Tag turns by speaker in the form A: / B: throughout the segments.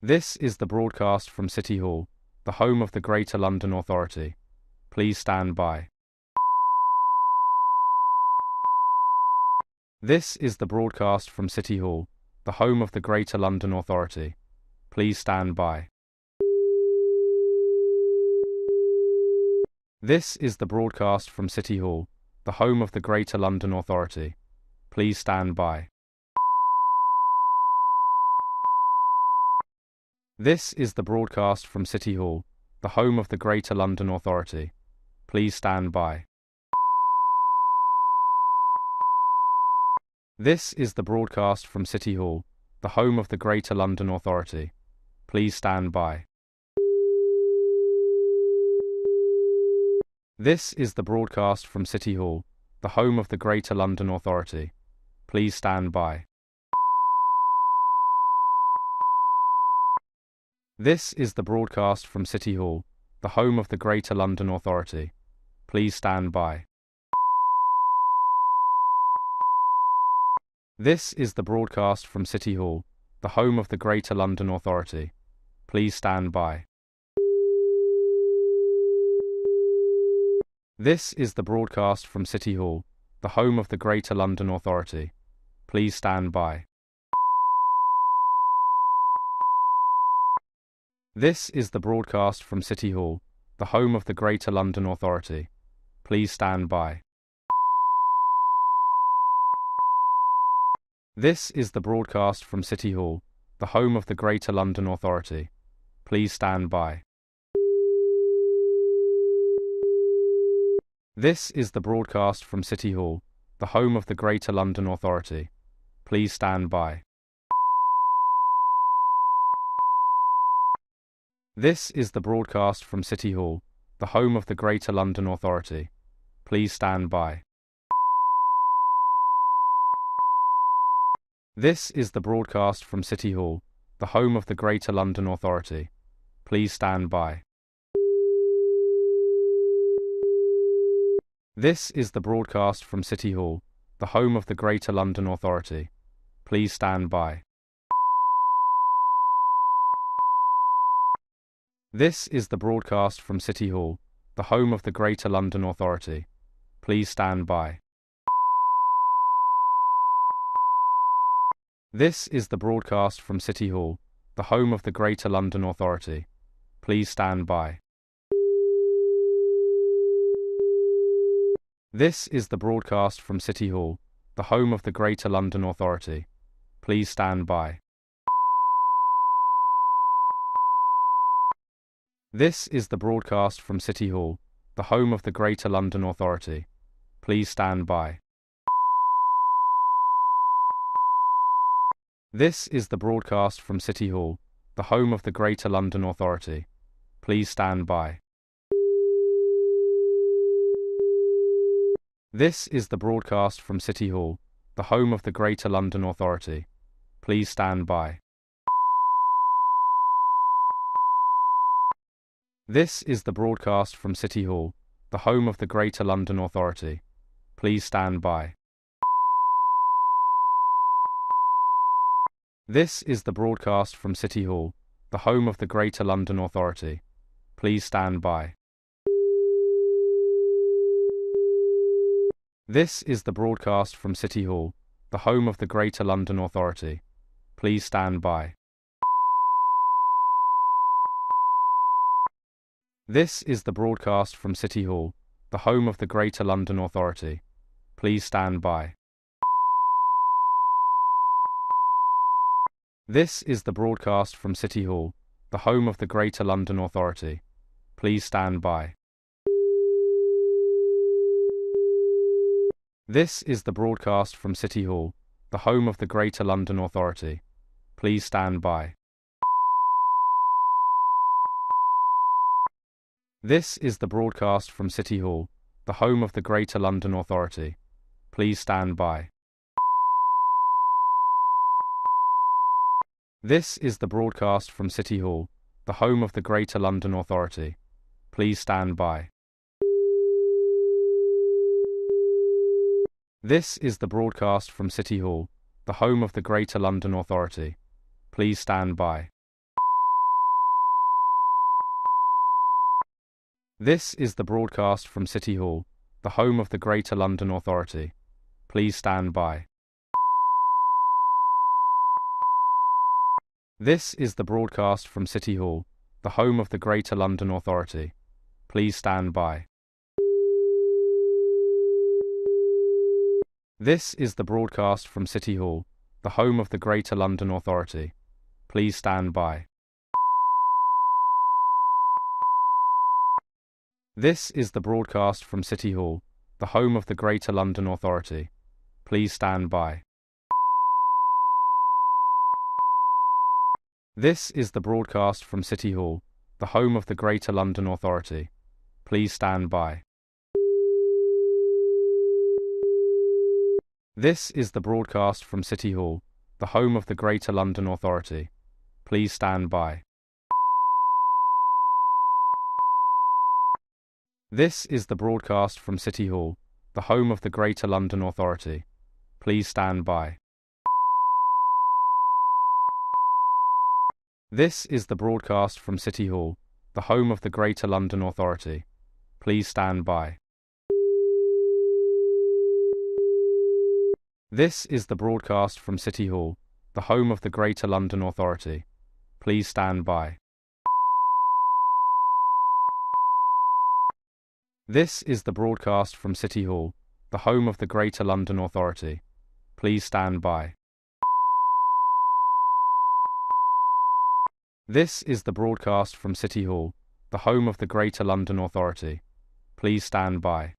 A: This is the broadcast from City Hall, the home of the Greater London Authority. Please stand by. This is the broadcast from City Hall, the home of the Greater London Authority. Please stand by. This is the broadcast from City Hall, the home of the Greater London Authority. Please stand by. This is the broadcast from City Hall, the home of the Greater London Authority. Please stand by. This is the broadcast from City Hall, the home of the Greater London Authority. Please stand by. This is the broadcast from City Hall, the home of the Greater London Authority. Please stand by. This is the broadcast from City Hall, the home of the Greater London Authority. Please stand by. This is the broadcast from City Hall, the home of the Greater London Authority. Please stand by. This is the broadcast from City Hall, the home of the Greater London Authority. Please stand by. This is the broadcast from City Hall, the home of the Greater London Authority. Please stand by. This is the broadcast from City Hall, the home of the Greater London Authority. Please stand by. This is the broadcast from City Hall, the home of the Greater London Authority. Please stand by. This is the broadcast from City Hall, the home of the Greater London Authority. Please stand by. This is the broadcast from City Hall, the home of the Greater London Authority. Please stand by. This is the broadcast from City Hall, the home of the Greater London Authority. Please stand by. This is the broadcast from City Hall, the home of the Greater London Authority. Please stand by. This is the broadcast from City Hall, the home of the Greater London Authority. Please stand by. This is the broadcast from City Hall, the home of the Greater London Authority. Please stand by. This is the broadcast from City Hall, the home of the Greater London Authority. Please stand by. This is the broadcast from City Hall, the home of the Greater London Authority. Please stand by. This is the broadcast from City Hall, the home of the Greater London Authority. Please stand by. This is the broadcast from City Hall, the home of the Greater London Authority. Please stand by. This is the broadcast from City Hall, the home of the Greater London Authority. Please stand by. This is the broadcast from City Hall, the home of the Greater London Authority. Please stand by. This is the broadcast from City Hall, the home of the Greater London Authority. Please stand by. This is the broadcast from City Hall, the home of the Greater London Authority. Please stand by. This is the broadcast from City Hall, the home of the Greater London Authority. Please stand by. This is the broadcast from City Hall, the home of the Greater London Authority. Please stand by. This is the broadcast from City Hall, the home of the Greater London Authority. Please stand by. This is the broadcast from City Hall, the home of the Greater London Authority. Please stand by. This is the broadcast from City Hall, the home of the Greater London Authority. Please stand by. This is the broadcast from City Hall, the home of the Greater London Authority. Please stand by. This is the broadcast from City Hall, the home of the Greater London Authority. Please stand by. This is the broadcast from City Hall, the home of the Greater London Authority. Please stand by. This is the broadcast from City Hall, the home of the Greater London Authority. Please stand by. This is the broadcast from City Hall, the home of the Greater London Authority. Please stand by. This is the broadcast from City Hall, the home of the Greater London Authority. Please stand by. This is the broadcast from City Hall, the home of the Greater London Authority. Please stand by. This is the broadcast from City Hall, the home of the Greater London Authority. Please stand by. This is the broadcast from City Hall, the home of the Greater London Authority. Please stand by. This is the broadcast from City Hall, the home of the Greater London Authority. Please stand by.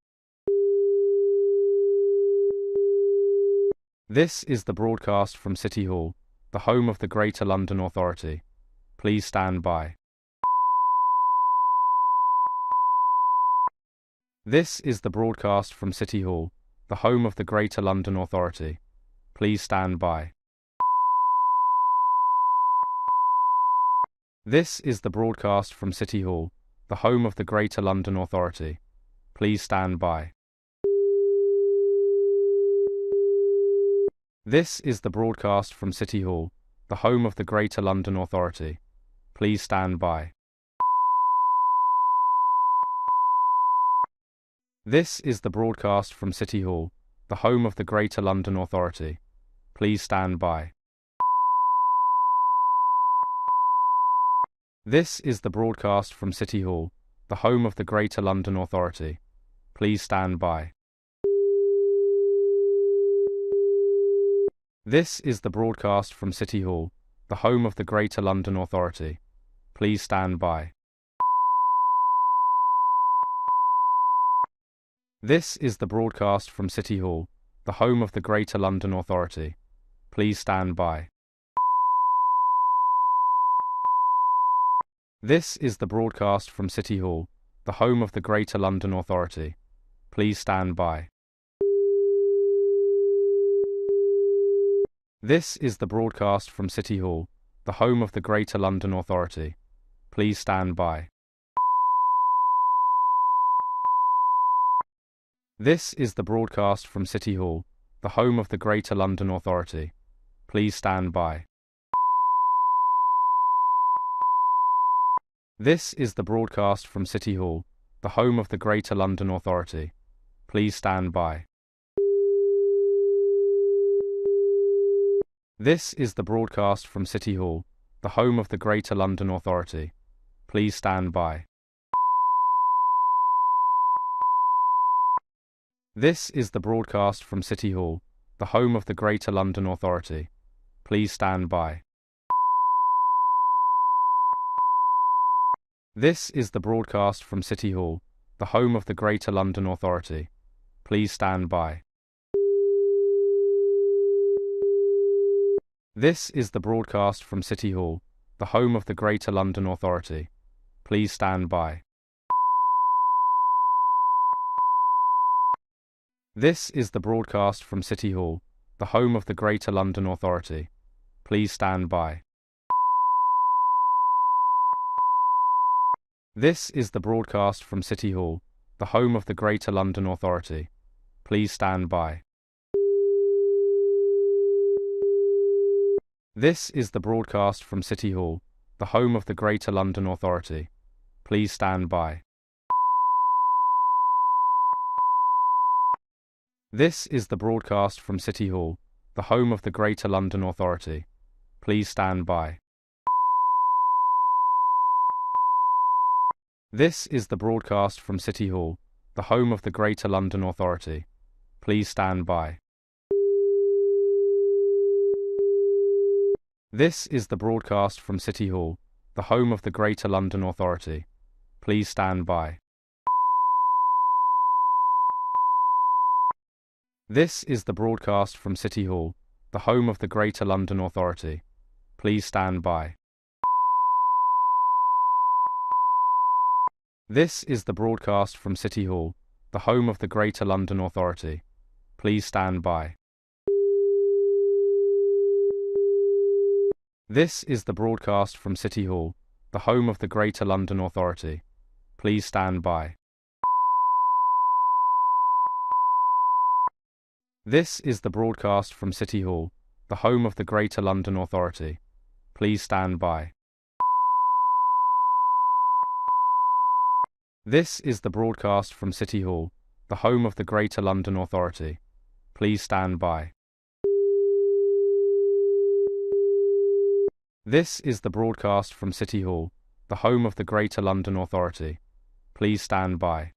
A: This is the broadcast from City Hall, the home of the Greater London Authority. Please stand by. This is the broadcast from City Hall, the home of the Greater London Authority. Please stand by. This is the broadcast from City Hall, the home of the Greater London Authority. Please stand by. This is the broadcast from City Hall, the home of the Greater London Authority. Please stand by. This is the broadcast from City Hall, the home of the Greater London Authority. Please stand by. This is the broadcast from City Hall, the home of the Greater London Authority. Please stand by. This is the broadcast from City Hall, the home of the Greater London Authority. Please stand by. This is the broadcast from City Hall, the home of the Greater London Authority. Please stand by. This is the broadcast from City Hall, the home of the Greater London Authority. Please stand by. This is the broadcast from City Hall, the home of the Greater London Authority. Please stand by. This is the broadcast from City Hall, the home of the Greater London Authority. Please stand by. This is the broadcast from City Hall, the home of the Greater London Authority. Please stand by. This is the broadcast from City Hall, the home of the Greater London Authority. Please stand by. This is the broadcast from City Hall, the home of the Greater London Authority. Please stand by. This is the broadcast from City Hall, the home of the Greater London Authority. Please stand by. This is the broadcast from City Hall, the home of the Greater London Authority. Please stand by. This is the broadcast from City Hall, the home of the Greater London Authority. Please stand by. This is the broadcast from City Hall, the home of the Greater London Authority. Please stand by. This is the broadcast from City Hall, the home of the Greater London Authority. Please stand by. This is the broadcast from City Hall, the home of the Greater London Authority. Please stand by. This is the broadcast from City Hall, the home of the Greater London Authority. Please stand by. This is the broadcast from City Hall, the home of the Greater London Authority. Please stand by. This is the broadcast from City Hall, the home of the Greater London Authority. Please stand by. This is the broadcast from City Hall, the home of the Greater London Authority. Please stand by. This is the broadcast from City Hall, the home of the Greater London Authority. Please stand by. This is the broadcast from City Hall, the home of the Greater London Authority. Please stand by. This is the broadcast from City Hall, the home of the Greater London Authority. Please stand by. This is the broadcast from City Hall, the home of the Greater London Authority. Please stand by.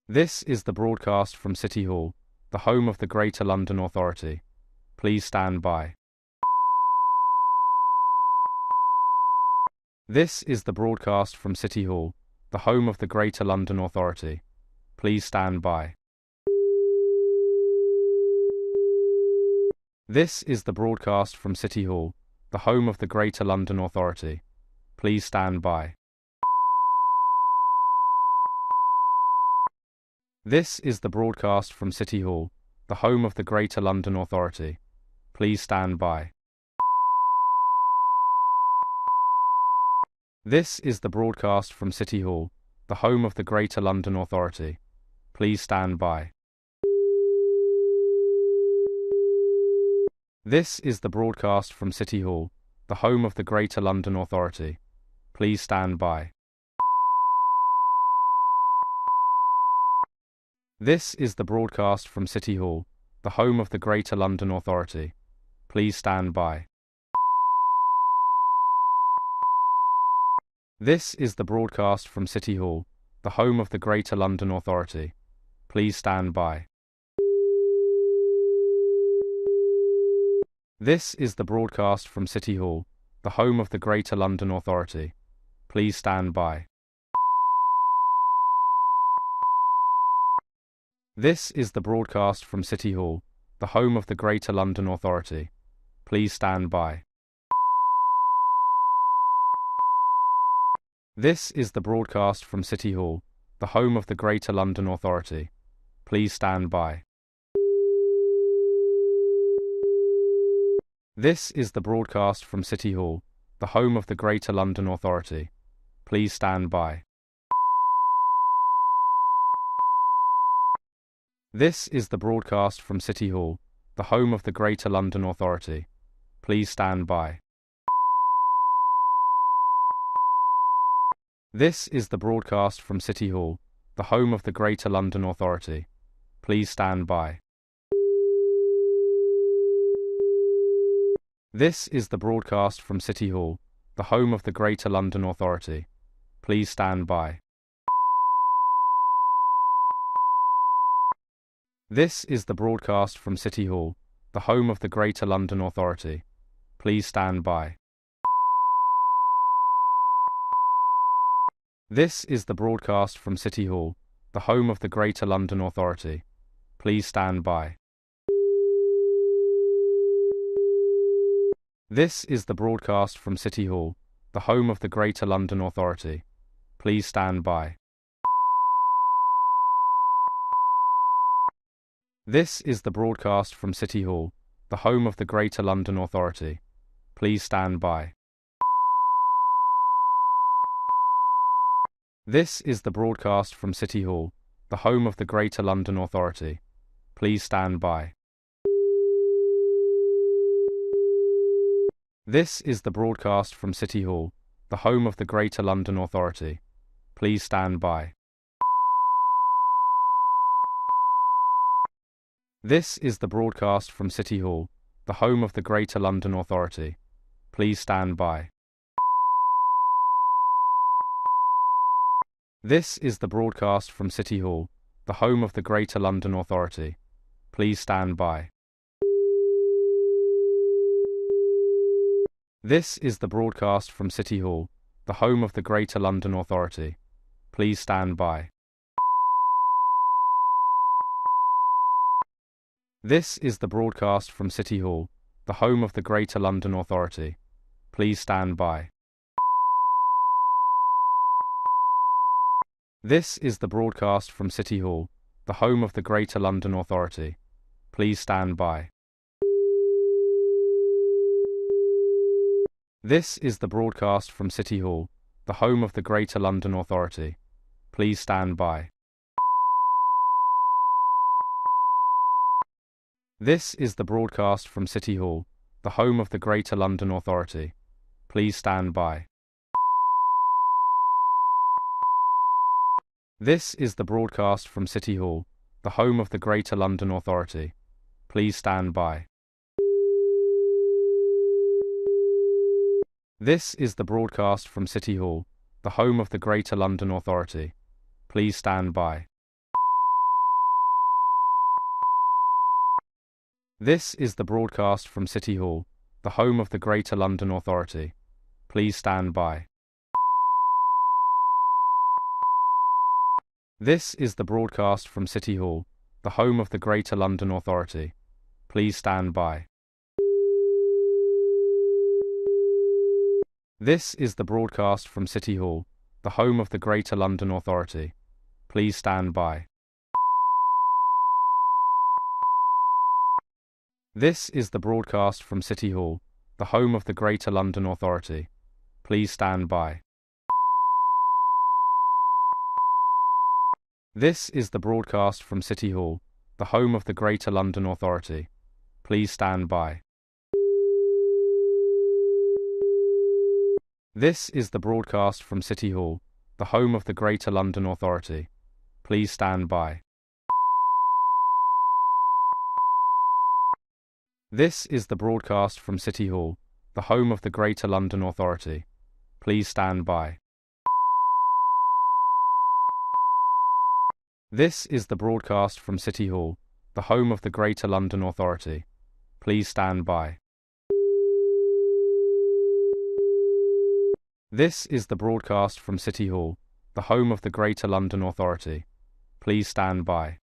A: This is the broadcast from City Hall, the home of the Greater London Authority. Please stand by. This is the broadcast from City Hall, the home of the Greater London Authority. Please stand by. This is the broadcast from City Hall, the home of the Greater London Authority. Please stand by. This is the broadcast from City Hall, the home of the Greater London Authority. Please stand by. This is the broadcast from City Hall, the home of the Greater London Authority. Please stand by. This is the broadcast from City Hall, the home of the Greater London Authority. Please stand by. This is the broadcast from City Hall, the home of the Greater London Authority. Please stand by. This is the broadcast from City Hall, the home of the Greater London Authority. Please stand by. This is the broadcast from City Hall, the home of the Greater London Authority. Please stand by. This is the broadcast from City Hall, the home of the Greater London Authority. Please stand by. This is the broadcast from City Hall, the home of the Greater London Authority. Please stand by. This is the broadcast from City Hall, the home of the Greater London Authority. Please stand by. This is the broadcast from City Hall, the home of the Greater London Authority. Please stand by. This is the broadcast from City Hall, the home of the Greater London Authority. Please stand by. This is the broadcast from City Hall, the home of the Greater London Authority. Please stand by. This is the broadcast from City Hall, the home of the Greater London Authority. Please stand by. This is the broadcast from City Hall, the home of the Greater London Authority. Please stand by. This is the broadcast from City Hall, the home of the Greater London Authority. Please stand by. This is the broadcast from City Hall, the home of the Greater London Authority. Please stand by. This is the broadcast from City Hall, the home of the Greater London Authority. Please stand by. This is the broadcast from City Hall, the home of the Greater London Authority. Please stand by. This is the broadcast from City Hall, the home of the Greater London Authority. Please stand by. This is the broadcast from City Hall, the home of the Greater London Authority. Please stand by. This is the broadcast from City Hall, the home of the Greater London Authority. Please stand by. This is the broadcast from City Hall, the home of the Greater London Authority. Please stand by. This is the broadcast from City Hall, the home of the Greater London Authority. Please stand by. This is the broadcast from City Hall, the home of the Greater London Authority. Please stand by. This is the broadcast from City Hall, the home of the Greater London Authority. Please stand by. This is the broadcast from City Hall, the home of the Greater London Authority. Please stand by. This is the broadcast from City Hall, the home of the Greater London Authority. Please stand by. This is the broadcast from City Hall, the home of the Greater London Authority. Please stand by. This is the broadcast from City Hall, the home of the Greater London Authority. Please stand by. This is the broadcast from City Hall, the home of the Greater London Authority. Please stand by. This is the broadcast from City Hall, the home of the Greater London Authority. Please stand by. This is the broadcast from City Hall, the home of the Greater London Authority. Please stand by. This is the broadcast from City Hall, the home of the Greater London Authority. Please stand by. This is the broadcast from City Hall, the home of the Greater London Authority. Please stand by. This is the broadcast from City Hall, the home of the Greater London Authority. Please stand by.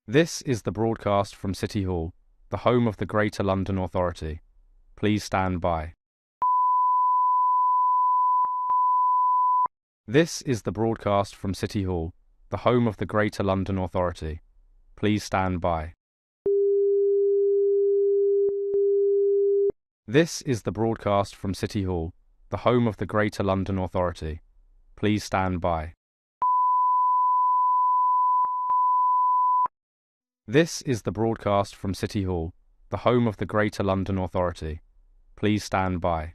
A: This is the broadcast from City Hall, the home of the Greater London Authority. Please stand by. This is the broadcast from City Hall, the home of the Greater London Authority. Please stand by. This is the broadcast from City Hall, the home of the Greater London Authority. Please stand by. This is the broadcast from City Hall, the home of the Greater London Authority. Please stand by.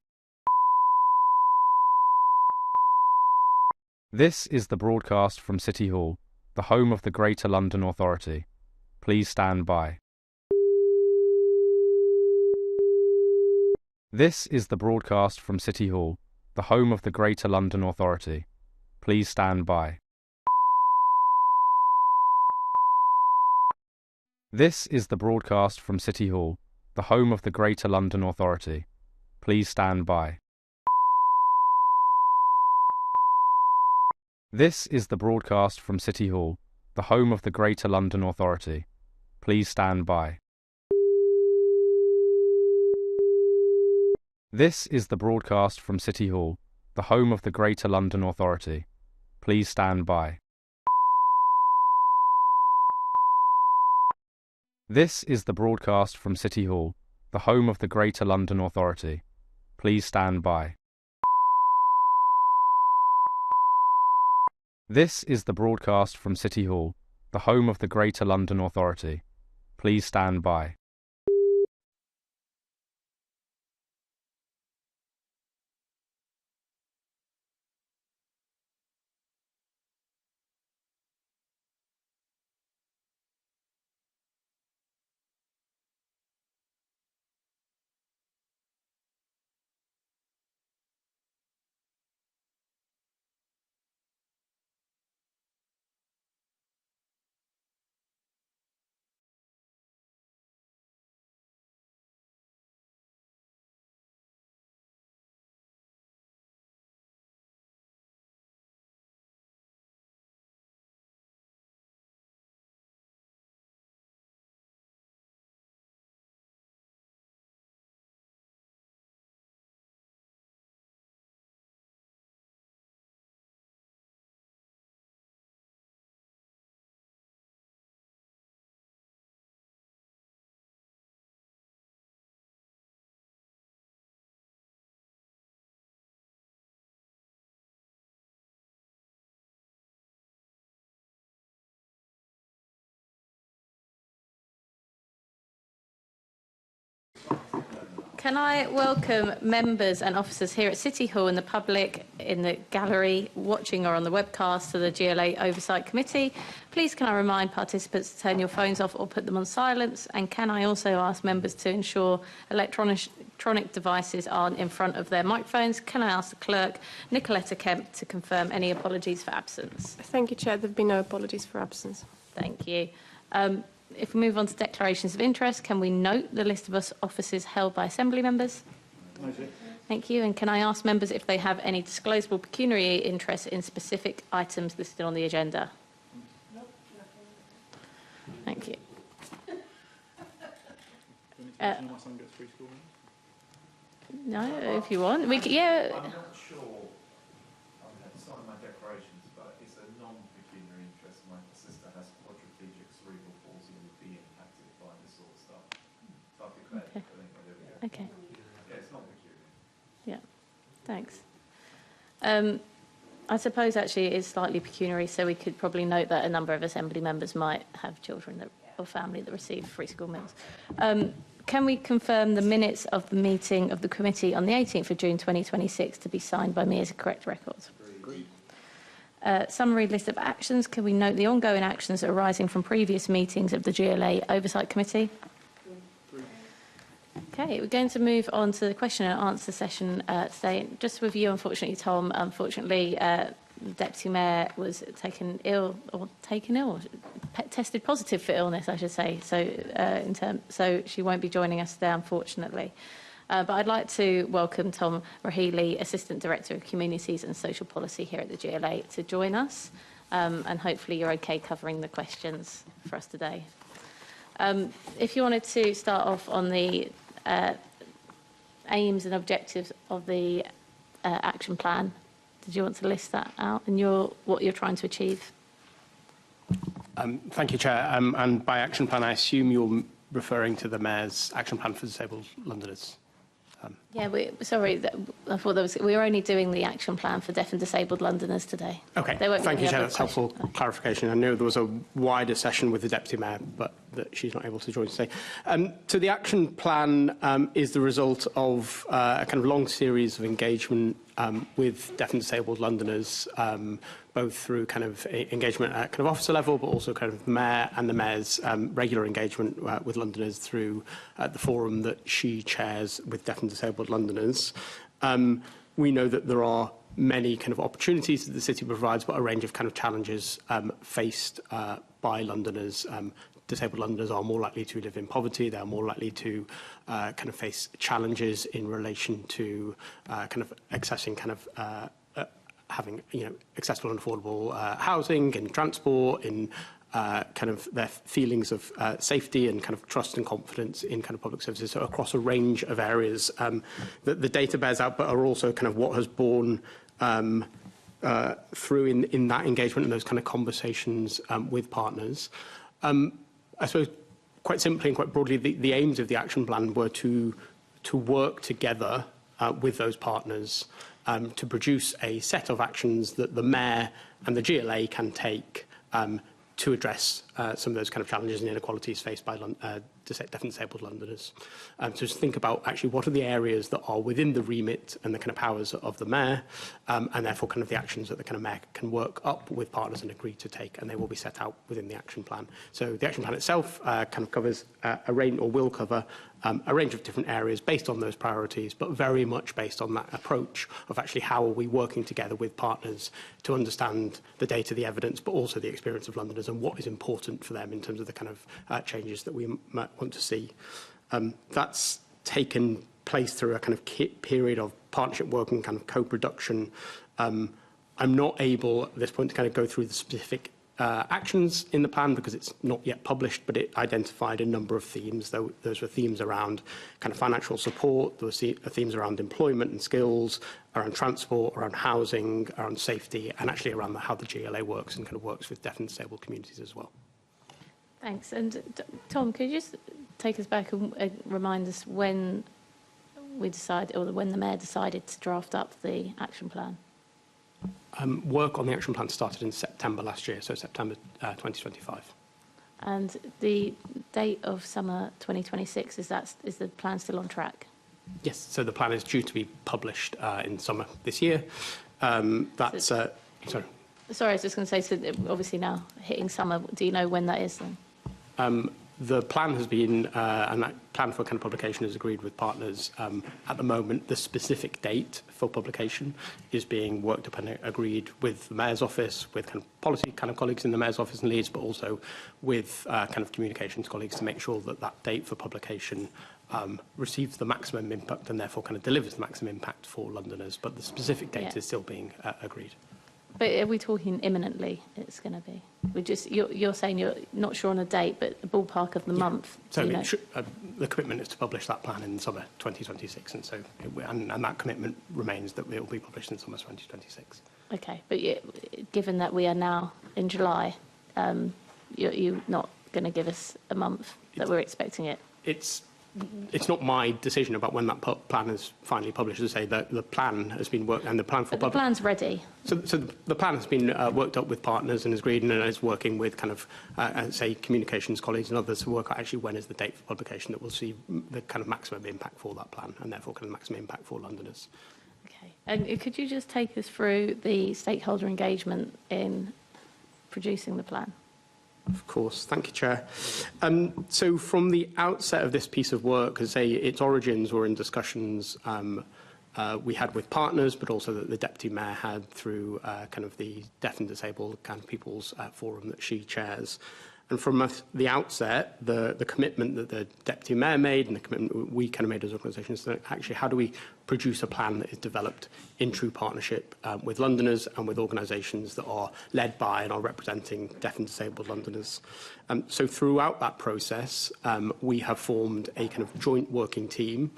A: This is the broadcast from City Hall, the home of the Greater London Authority. Please stand by. This is the broadcast from City Hall, the home of the Greater London Authority. Please stand by. This is the broadcast from City Hall, the home of the Greater London Authority. Please stand by. This is the broadcast from City Hall, the home of the Greater London Authority. Please stand by. This is the broadcast from City Hall, the home of the Greater London Authority. Please stand by. This is the broadcast from City Hall, the home of the Greater London Authority. Please stand by. This is the broadcast from City Hall, the home of the Greater London Authority. Please stand by. This is the broadcast from City Hall, the home of the Greater London Authority. Please stand by.
B: Can I welcome members and officers here at City Hall and the public in the gallery watching or on the webcast to the GLA Oversight Committee. Please can I remind participants to turn your phones off or put them on silence, and can I also ask members to ensure electronic devices aren't in front of their microphones. Can I ask the clerk, Nicoletta Kemp, to confirm any apologies for absence?
C: Thank you, Chair. There have been no apologies for absence.
B: Thank you. If we move on to declarations of interest, can we note the list of offices held by Assembly members? Thank you. And can I ask members if they have any disclosable pecuniary interest in specific items listed on the agenda? Thank you. No, if you want. Yeah.
D: I'm not sure. It's not in my declarations, but it's a non-pecuniary interest. My sister has quadriplegic cerebral palsy and would be impacted by this sort of stuff. So I've declared it.
B: Okay.
D: Yeah, it's not pecuniary.
B: Yeah. Thanks. I suppose actually it is slightly pecuniary, so we could probably note that a number of Assembly members might have children or family that receive free school meals. Can we confirm the minutes of the meeting of the committee on the 18th of June 2026 to be signed by me as a correct record?
D: Agreed.
B: Summary list of actions. Can we note the ongoing actions arising from previous meetings of the GLA Oversight Committee? Okay, we're going to move on to the question and answer session today. Just with you, unfortunately, Tom, the Deputy Mayor was tested positive for illness, I should say. So she won't be joining us today, unfortunately. But I'd like to welcome Tom Rahili, Assistant Director of Communities and Social Policy here at the GLA, to join us. And hopefully you're okay covering the questions for us today. If you wanted to start off on the aims and objectives of the action plan, did you want to list that out and what you're trying to achieve?
E: Thank you, Chair. And by action plan, I assume you're referring to the Mayor's action plan for disabled Londoners.
B: Yeah, I thought we were only doing the action plan for deaf and disabled Londoners today.
E: Okay, thank you, Chair. That's helpful clarification. I know there was a wider session with the Deputy Mayor, but that she's not able to join today. So the action plan is the result of a kind of long series of engagement with deaf and disabled Londoners, both through kind of engagement at kind of officer level, but also kind of the Mayor and the Mayor's regular engagement with Londoners through the forum that she chairs with deaf and disabled Londoners. We know that there are many kind of opportunities that the city provides, but a range of kind of challenges faced by Londoners. Disabled Londoners are more likely to live in poverty. They are more likely to kind of face challenges in relation to kind of accessing kind of having accessible and affordable housing and transport, in kind of their feelings of safety and kind of trust and confidence in kind of public services. So across a range of areas that the data bears out, but are also kind of what has borne through in that engagement and those kind of conversations with partners. I suppose quite simply and quite broadly, the aims of the action plan were to work together with those partners to produce a set of actions that the Mayor and the GLA can take to address some of those kind of challenges and inequalities faced by deaf and disabled Londoners. So just think about actually what are the areas that are within the remit and the kind of powers of the Mayor, and therefore kind of the actions that the kind of Mayor can work up with partners and agree to take, and they will be set out within the action plan. So the action plan itself kind of covers a range, or will cover a range of different areas based on those priorities, but very much based on that approach of actually how are we working together with partners to understand the data, the evidence, but also the experience of Londoners and what is important for them in terms of the kind of changes that we might want to see. That's taken place through a kind of period of partnership work and kind of co-production. I'm not able at this point to kind of go through the specific actions in the plan because it's not yet published, but it identified a number of themes. Those were themes around kind of financial support, there were themes around employment and skills, around transport, around housing, around safety, and actually around how the GLA works and kind of works with deaf and disabled communities as well.
B: Thanks. And Tom, could you just take us back and remind us when we decided, or when the Mayor decided to draft up the action plan?
E: Work on the action plan started in September last year, so September 2025.
B: And the date of summer 2026, is the plan still on track?
E: Yes, so the plan is due to be published in summer this year. Sorry.
B: Sorry, I was just going to say, so obviously now hitting summer, do you know when that is then?
E: The plan has been, and that plan for kind of publication is agreed with partners. At the moment, the specific date for publication is being worked upon and agreed with the Mayor's Office, with kind of policy kind of colleagues in the Mayor's Office in Leeds, but also with kind of communications colleagues to make sure that that date for publication receives the maximum impact and therefore kind of delivers the maximum impact for Londoners. But the specific date is still being agreed.
B: But are we talking imminently it's going to be? You're saying you're not sure on a date, but the ballpark of the month.
E: So the commitment is to publish that plan in summer 2026, and so and that commitment remains that it will be published in summer 2026.
B: Okay, but given that we are now in July, you're not going to give us a month that we're expecting it?
E: It's not my decision about when that plan is finally published. As I say, the plan has been worked, and the plan for
B: the plan's ready.
E: So the plan has been worked up with partners and is agreed, and is working with kind of say communications colleagues and others to work out actually when is the date for publication that will see the kind of maximum impact for that plan, and therefore kind of maximum impact for Londoners.
B: Okay, and could you just take us through the stakeholder engagement in producing the plan?
E: Of course. Thank you, Chair. So from the outset of this piece of work, as I say, its origins were in discussions we had with partners, but also that the Deputy Mayor had through kind of the Deaf and Disabled kind of People's Forum that she chairs. And from the outset, the commitment that the Deputy Mayor made and the commitment we kind of made as organisations, that actually how do we produce a plan that is developed in true partnership with Londoners and with organisations that are led by and are representing deaf and disabled Londoners. So throughout that process, we have formed a kind of joint working team,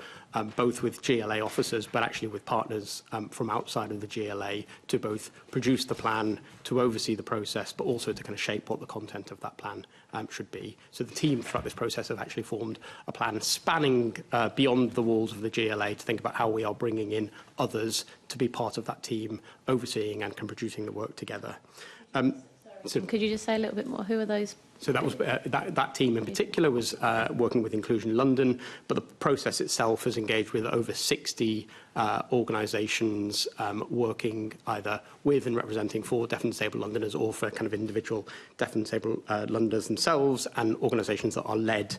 E: both with GLA officers, but actually with partners from outside of the GLA to both produce the plan, to oversee the process, but also to kind of shape what the content of that plan should be. So the team throughout this process have actually formed a plan spanning beyond the walls of the GLA to think about how we are bringing in others to be part of that team, overseeing and producing the work together.
B: So could you just say a little bit more? Who are those?
E: So that was that team in particular was working with Inclusion London, but the process itself has engaged with over 60 organisations working either with and representing for deaf and disabled Londoners or for kind of individual deaf and disabled Londoners themselves, and organisations that are led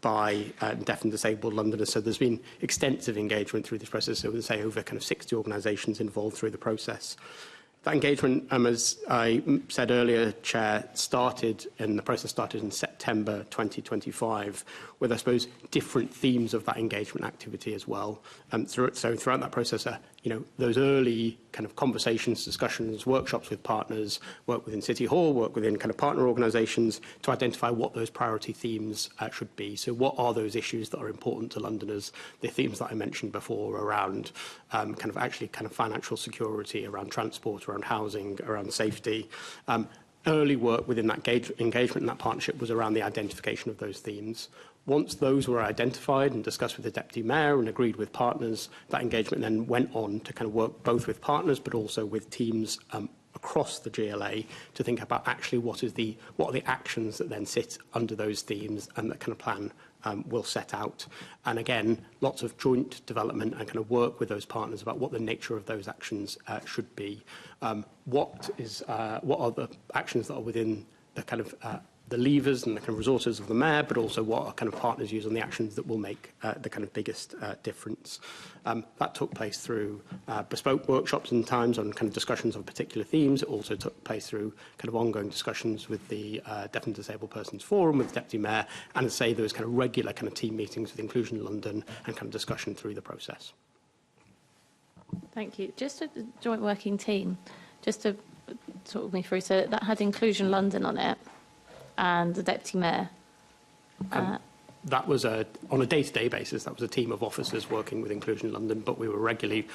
E: by deaf and disabled Londoners. So there's been extensive engagement through this process. So we'll say over kind of 60 organisations involved through the process. That engagement, as I said earlier, Chair, the process started in September 2025, with, I suppose, different themes of that engagement activity as well. So throughout that process, those early kind of conversations, discussions, workshops with partners, work within City Hall, work within kind of partner organisations to identify what those priority themes should be. So what are those issues that are important to Londoners? The themes that I mentioned before around kind of financial security, around transport, around housing, around safety. Early work within that engagement and that partnership was around the identification of those themes. Once those were identified and discussed with the Deputy Mayor and agreed with partners, that engagement then went on to kind of work both with partners but also with teams across the GLA to think about actually what are the actions that then sit under those themes and that kind of plan will set out. And again, lots of joint development and kind of work with those partners about what the nature of those actions should be. What are the actions that are within the kind of the levers and the kind of resources of the Mayor, but also what our kind of partners use on the actions that will make the kind of biggest difference. That took place through bespoke workshops and times on kind of discussions on particular themes. It also took place through kind of ongoing discussions with the Deaf and Disabled Persons Forum, with the Deputy Mayor, and as I say, there was kind of regular kind of team meetings with Inclusion London and kind of discussion through the process.
B: Thank you. Just a joint working team, just to talk me through, so that had Inclusion London on it, and the Deputy Mayor.
E: That was on a day-to-day basis. That was a team of officers working with Inclusion London, but we were regularly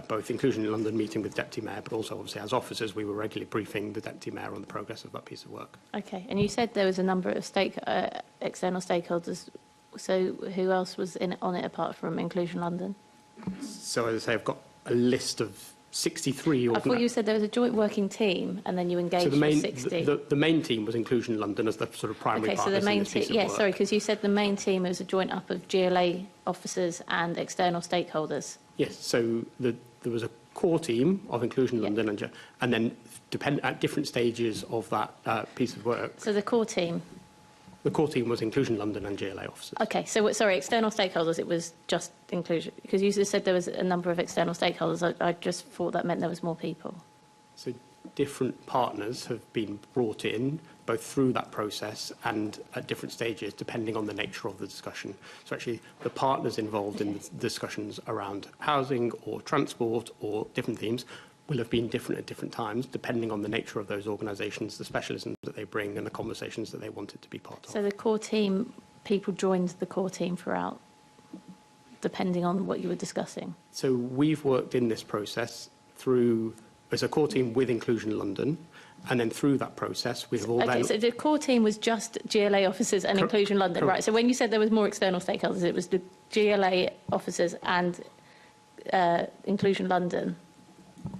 E: both Inclusion London meeting with Deputy Mayor, but also obviously as officers we were regularly briefing the Deputy Mayor on the progress of that piece of work.
B: Okay, and you said there was a number of external stakeholders. So who else was on it apart from Inclusion London?
E: So as I say, I've got a list of 63.
B: I thought you said there was a joint working team and then you engaged
E: So
B: with 60.
E: the main team was Inclusion London as the sort of primary
B: Okay, so
E: partners
B: the main
E: in this piece
B: team,
E: of work.
B: sorry, because you said the main team was a joint up of GLA officers and external stakeholders.
E: Yes, so there was a core team of Inclusion
B: Yeah.
E: London and then at different stages of that piece of work,
B: So the core team.
E: the core team was Inclusion London and GLA officers.
B: Okay, so sorry, external stakeholders, it was just inclusion, because you just said there was a number of external stakeholders. I just thought that meant there was more people.
E: So different partners have been brought in, both through that process and at different stages, depending on the nature of the discussion. So actually, the partners involved in the discussions around housing or transport or different themes will have been different at different times, depending on the nature of those organisations, the specialisms that they bring and the conversations that they wanted to be part of.
B: So the core team, people joined the core team throughout, depending on what you were discussing?
E: So we've worked in this process through, as a core team with Inclusion London, and then through that process, we have all
B: Okay,
E: then...
B: so the core team was just GLA officers and Inclusion London, right? So when you said there was more external stakeholders, it was the GLA officers and Inclusion London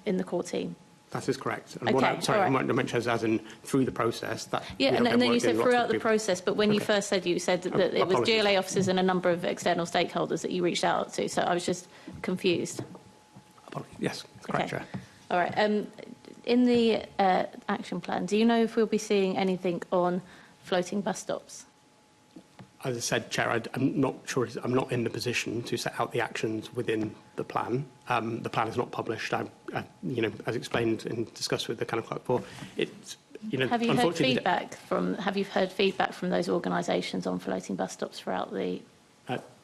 B: in the core team?
E: That is correct. And
B: Okay,
E: what I
B: all right.
E: mentioned as in through the process. That
B: Yeah, and then you said throughout the
E: process.
B: process, but when you
E: Okay.
B: first said, you said that it was
E: Apologies.
B: GLA officers and a number of external stakeholders that you reached out to, so I was just confused.
E: Yes, correct,
B: Okay.
E: Chair.
B: All right. In the action plan, do you know if we'll be seeing anything on floating bus stops?
E: As I said, Chair, I'm not sure. I'm not in the position to set out the actions within the plan. The plan is not published. As explained and discussed with the kind of clerk before, it's
B: Have you heard
E: unfortunately,
B: feedback from? Have you heard feedback from those organisations on floating bus stops throughout the?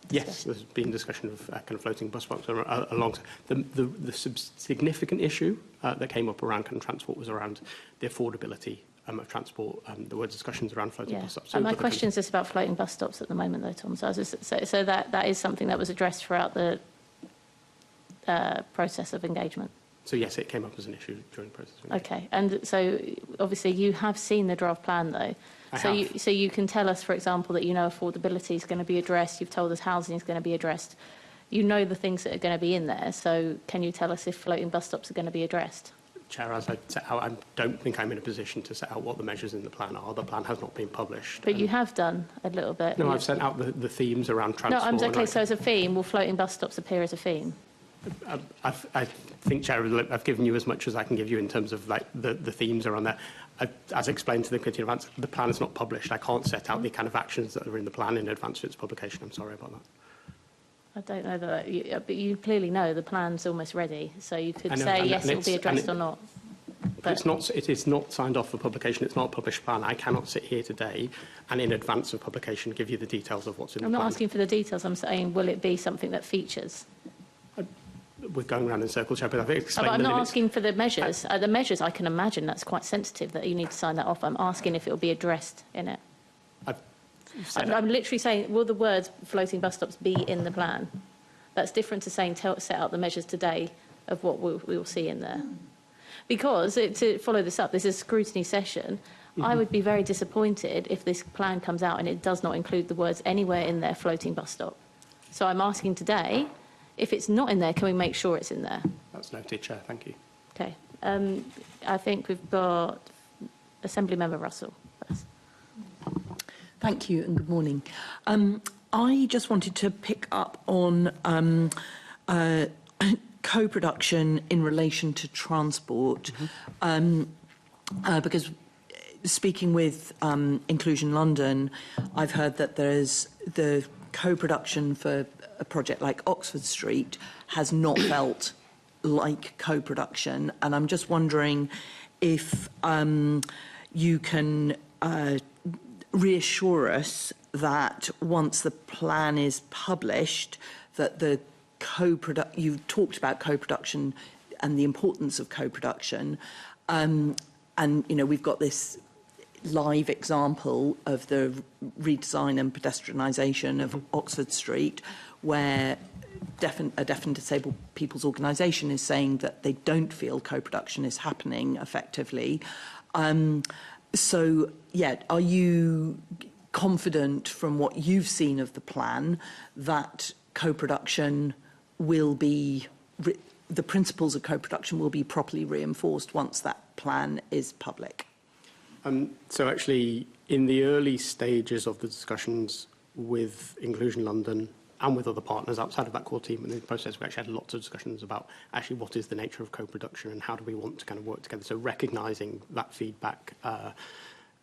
E: Yes, there's been discussion of kind of floating bus stops alongside. The significant issue that came up around kind of transport was around the affordability of transport. There were discussions around floating bus stops.
B: And my question is just about floating bus stops at the moment, though, Tom. So, so that is something that was addressed throughout the process of engagement.
E: So yes, it came up as an issue during the process.
B: Okay, and so obviously you have seen the draft plan, though.
E: I
B: So
E: have.
B: you can tell us, for example, that you know affordability is going to be addressed. You've told us housing is going to be addressed. You know the things that are going to be in there. So can you tell us if floating bus stops are going to be addressed?
E: Chair, as I set out, I don't think I'm in a position to set out what the measures in the plan are. The plan has not been published.
B: But you have done a little bit.
E: No, I've sent out the themes around
B: No,
E: transport.
B: I'm
E: and
B: okay. So as a theme, will floating bus stops appear as a theme?
E: I think, Chair, I've given you as much as I can give you in terms of like the themes around there. As explained to the committee in advance, the plan is not published. I can't set out the kind of actions that are in the plan in advance of its publication. I'm sorry about that.
B: I don't know that, but you clearly know the plan's almost ready. So you
E: I
B: could
E: know,
B: say
E: and
B: yes, it will be
E: it's-
B: addressed or not.
E: But it is not signed off for publication. It's not a published plan. I cannot sit here today and in advance of publication give you the details of what's in
B: I'm
E: the
B: not
E: plan.
B: asking for the details. I'm saying, will it be something that features?
E: We're going around in circles, Chair, but I've
B: Oh,
E: explained
B: but I'm
E: the
B: not
E: limits.
B: asking for the measures. The measures, I can imagine that's quite sensitive that you need to sign that off. I'm asking if it will be addressed in it.
E: I've said
B: I'm literally saying, will the words floating bus stops be in the plan? That's different to saying set out the measures today of what we will see in there. Because, to follow this up, this is a scrutiny session. I would be very disappointed if this plan comes out and it does not include the words anywhere in there, floating bus stop. So I'm asking today, if it's not in there, can we make sure it's in there?
E: That's noted, Chair. Thank you.
B: Okay. I think we've got Assemblymember Russell first.
F: Thank you and good morning. I just wanted to pick up on co-production in relation to transport, because speaking with Inclusion London, I've heard that there's the co-production for a project like Oxford Street has not felt like co-production, and I'm just wondering if you can reassure us that once the plan is published, that the you've talked about co-production and the importance of co-production, and we've got this live example of the redesign and pedestrianisation of Oxford Street, where a deaf and disabled people's organisation is saying that they don't feel co-production is happening effectively. So, are you confident from what you've seen of the plan that co-production will be the principles of co-production will be properly reinforced once that plan is public?
E: So actually, in the early stages of the discussions with Inclusion London and with other partners outside of that core team in the process, we actually had lots of discussions about actually what is the nature of co-production and how do we want to kind of work together. So recognising that feedback,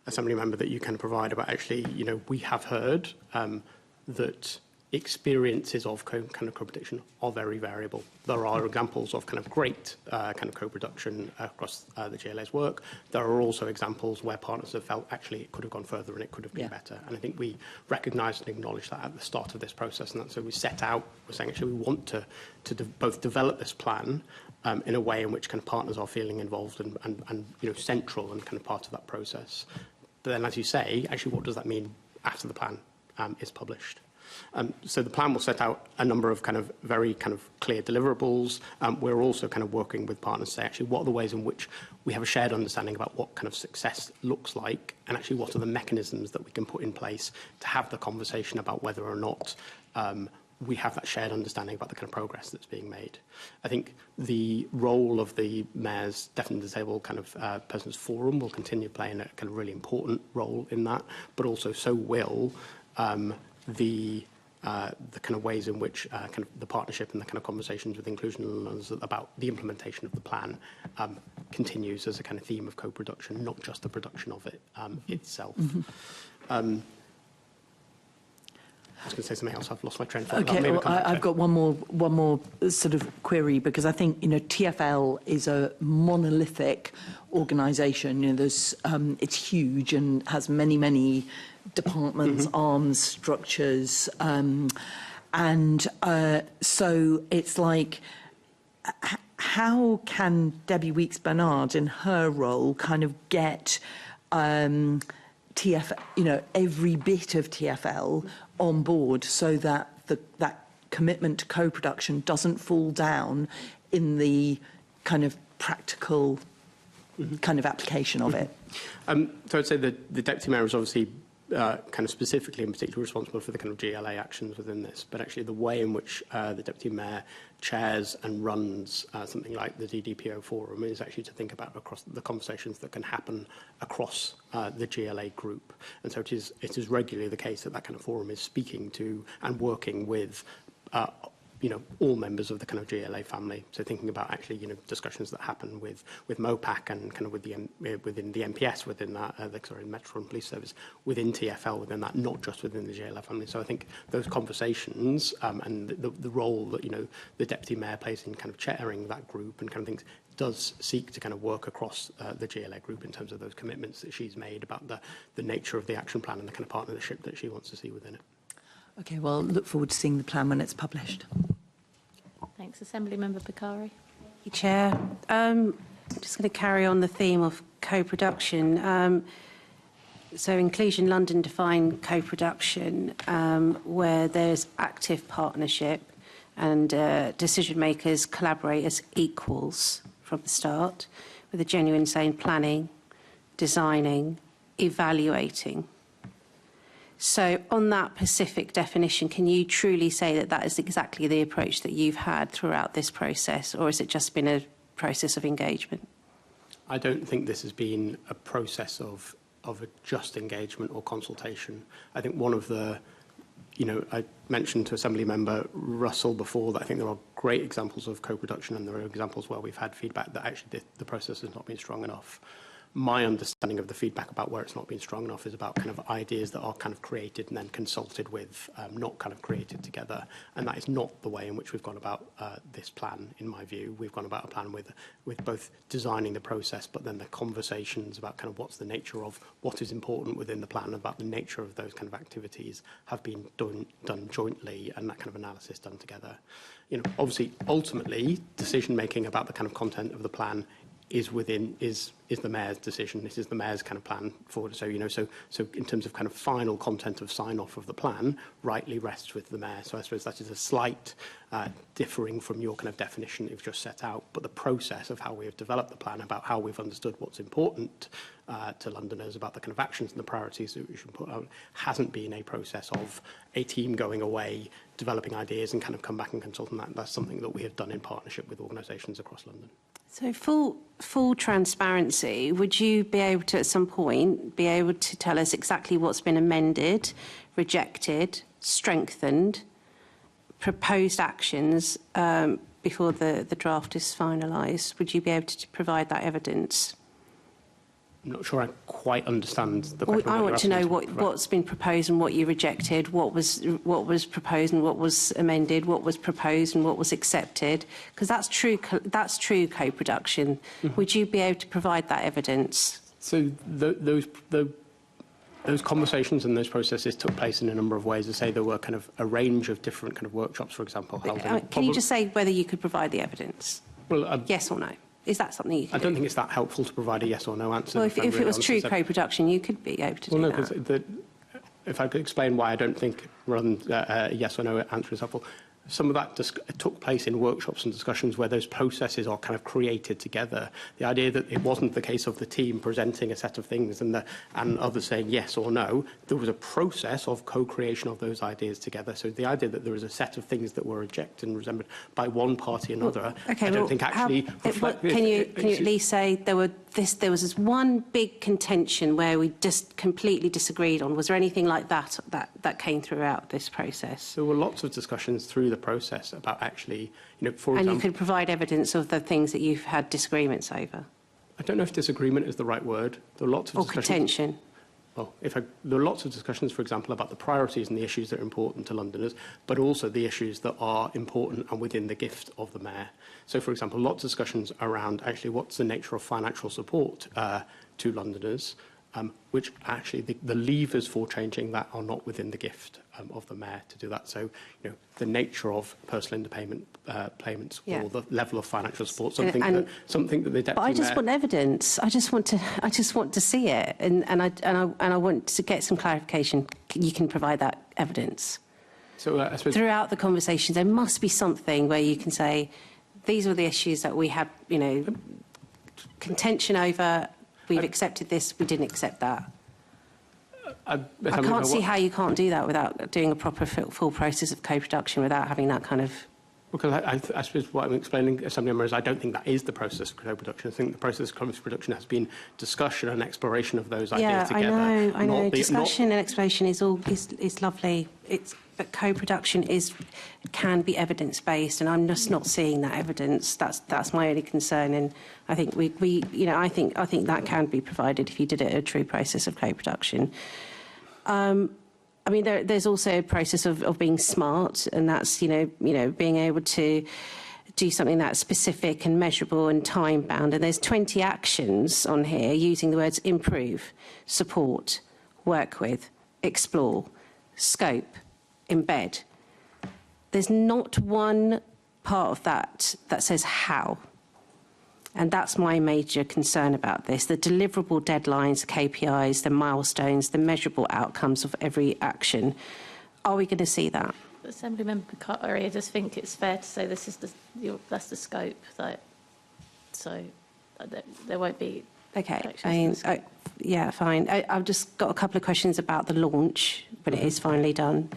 E: Assembly member, that you kind of provide about actually, you know, we have heard that experiences of kind of co-production are very variable. There are examples of kind of great kind of co-production across the GLA's work. There are also examples where partners have felt actually it could have gone further and it could have been better. And I think we recognise and acknowledge that at the start of this process. And that's so we set out, we're saying actually we want to both develop this plan in a way in which kind of partners are feeling involved and you know, central and kind of part of that process. But then, as you say, actually what does that mean after the plan is published? So the plan will set out a number of kind of very kind of clear deliverables. We're also kind of working with partners to say actually what are the ways in which we have a shared understanding about what kind of success looks like, and actually what are the mechanisms that we can put in place to have the conversation about whether or not we have that shared understanding about the kind of progress that's being made. I think the role of the Mayor's Deafly Disabled kind of Persons Forum will continue playing a kind of really important role in that, but also so will the kind of ways in which kind of the partnership and the kind of conversations with Inclusion London about the implementation of the plan continues as a kind of theme of co-production, not just the production of it itself. I was going to say something else. I've lost my train of thought.
F: Okay, well, I've got one more sort of query, because I think, you know, TfL is a monolithic organisation. You know, there's it's huge and has many departments, arms, structures, so it's like, how can Debbie Weeks-Bernard, in her role, kind of get TfL, you know, every bit of TfL on board so that that commitment to co-production doesn't fall down in the kind of practical kind of application of it?
E: So I'd say that the Deputy Mayor is obviously kind of specifically and particularly responsible for the kind of GLA actions within this, but actually the way in which the Deputy Mayor chairs and runs something like the DDPO forum is actually to think about across the conversations that can happen across the GLA group. And so it is regularly the case that that kind of forum is speaking to and working with you know, all members of the kind of GLA family. So thinking about actually, you know, discussions that happen with MOPAC and kind of with within the MPS, within that, the Metropolitan Police Service, within TfL, within that, not just within the GLA family. So I think those conversations and the role that, you know, the Deputy Mayor plays in kind of chairing that group and kind of things does seek to kind of work across the GLA group in terms of those commitments that she's made about the nature of the action plan and the kind of partnership that she wants to see within it.
F: Okay, well, look forward to seeing the plan when it's published.
B: Thanks. Assembly Member Bakari.
G: Thank you, Chair. I'm just going to carry on the theme of co-production. So Inclusion London define co-production where there's active partnership and decision makers collaborate as equals from the start, with a genuine say in planning, designing, evaluating. So on that specific definition, can you truly say that that is exactly the approach that you've had throughout this process, or has it just been a process of engagement?
E: I don't think this has been a process of a just engagement or consultation. I think one of the, you know, I mentioned to Assembly Member Russell before that I think there are great examples of co-production, and there are examples where we've had feedback that actually the process has not been strong enough. My understanding of the feedback about where it's not been strong enough is about kind of ideas that are kind of created and then consulted with, not kind of created together. And that is not the way in which we've gone about this plan, in my view. We've gone about a plan with both designing the process, but then the conversations about kind of what's the nature of what is important within the plan, about the nature of those kind of activities have been done jointly, and that kind of analysis done together. You know, obviously, ultimately, decision-making about the kind of content of the plan is the mayor's decision. This is the mayor's kind of plan forward. So, so in terms of kind of final content of sign-off of the plan, rightly rests with the mayor. So I suppose that is a slight differing from your kind of definition that you've just set out. But the process of how we have developed the plan, about how we've understood what's important to Londoners, about the kind of actions and the priorities that we should put out, hasn't been a process of a team going away, developing ideas and kind of come back and consult on that. That's something that we have done in partnership with organisations across London.
G: So full transparency, would you be able to, at some point, be able to tell us exactly what's been amended, rejected, strengthened, proposed actions before the draft is finalised? Would you be able to provide that evidence?
E: I'm not sure I quite understand the question.
G: I want to know what's been proposed and what you rejected, what was proposed and what was amended, what was proposed and what was accepted, because that's true co-production. Mm-hmm. Would you be able to provide that evidence? So
E: those conversations and those processes took place in a number of ways. I say there were kind of a range of different kind of workshops, for example, held.
G: Can you just say whether you could provide the evidence? Well, yes or no? Is that something you can do?
E: I don't think it's that helpful to provide a yes or no answer.
G: Well, if it was true co-production, you could be able to do that.
E: Well, no, if I could explain why I don't think rather than a yes or no answer is helpful. Some of that took place in workshops and discussions where those processes are kind of created together. The idea that it wasn't the case of the team presenting a set of things and others saying yes or no, there was a process of co-creation of those ideas together. So the idea that there was a set of things that were rejected and resembled by one party or another, I don't think actually reflected.
G: Can you at least say there was this one big contention where we just completely disagreed on? Was there anything like that came throughout this process?
E: There were lots of discussions through the process about actually, for example...
G: And you could provide evidence of the things that you've had disagreements over?
E: I don't know if disagreement is the right word. There are lots of discussions...
G: Or contention?
E: Well, there are lots of discussions, for example, about the priorities and the issues that are important to Londoners, but also the issues that are important and within the gift of the mayor. So, for example, lots of discussions around actually what's the nature of financial support to Londoners, which actually the levers for changing that are not within the gift of the mayor to do that. So, the nature of personal payments or the level of financial support, something that the deputy
G: But I just want evidence. I just want to see it, and I want to get some clarification. You can provide that evidence.
E: So I suppose
G: throughout the conversations, there must be something where you can say, these were the issues that we had, contention over. We've accepted this, we didn't accept that. I can't see how you can't do that without doing a proper full process of co-production, without having that kind of...
E: Because I suppose what I'm explaining, Assembly Member, is I don't think that is the process of co-production. I think the process of co-production has been discussion and exploration of those ideas together.
G: Yeah, I know. Discussion and exploration is lovely. But co-production can be evidence-based, and I'm just not seeing that evidence. That's my only concern, and I think I think that can be provided if you did a true process of co-production. I mean, there's also a process of being smart, and that's being able to do something that's specific and measurable and time-bound. And there's 20 actions on here using the words improve, support, work with, explore, scope, embed. There's not one part of that says how. And that's my major concern about this. The deliverable deadlines, KPIs, the milestones, the measurable outcomes of every action. Are we going to see that?
B: Assembly Member Curry, I just think it's fair to say this is that's the scope. So there won't be...
G: Okay, yeah, fine. I've just got a couple of questions about the launch, when it is finally done.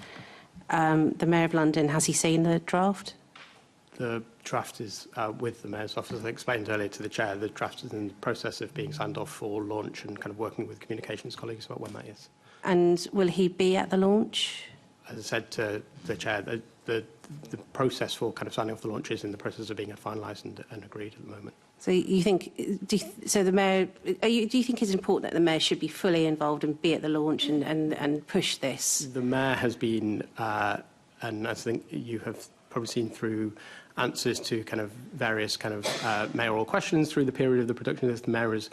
G: The Mayor of London, has he seen the draft?
E: The draft is with the Mayor's office. As I explained earlier to the Chair, the draft is in the process of being signed off for launch and kind of working with communications colleagues about when that is. And
G: will he be at the launch?
E: As I said to the Chair, the process for kind of signing off the launch is in the process of being finalised and agreed at the moment. So
G: you think, the Mayor, do you think it's important that the Mayor should be fully involved and be at the launch and push this?
E: The Mayor has been, and I think you have probably seen through answers to kind of various kind of mayoral questions through the period of the production list, the mayor is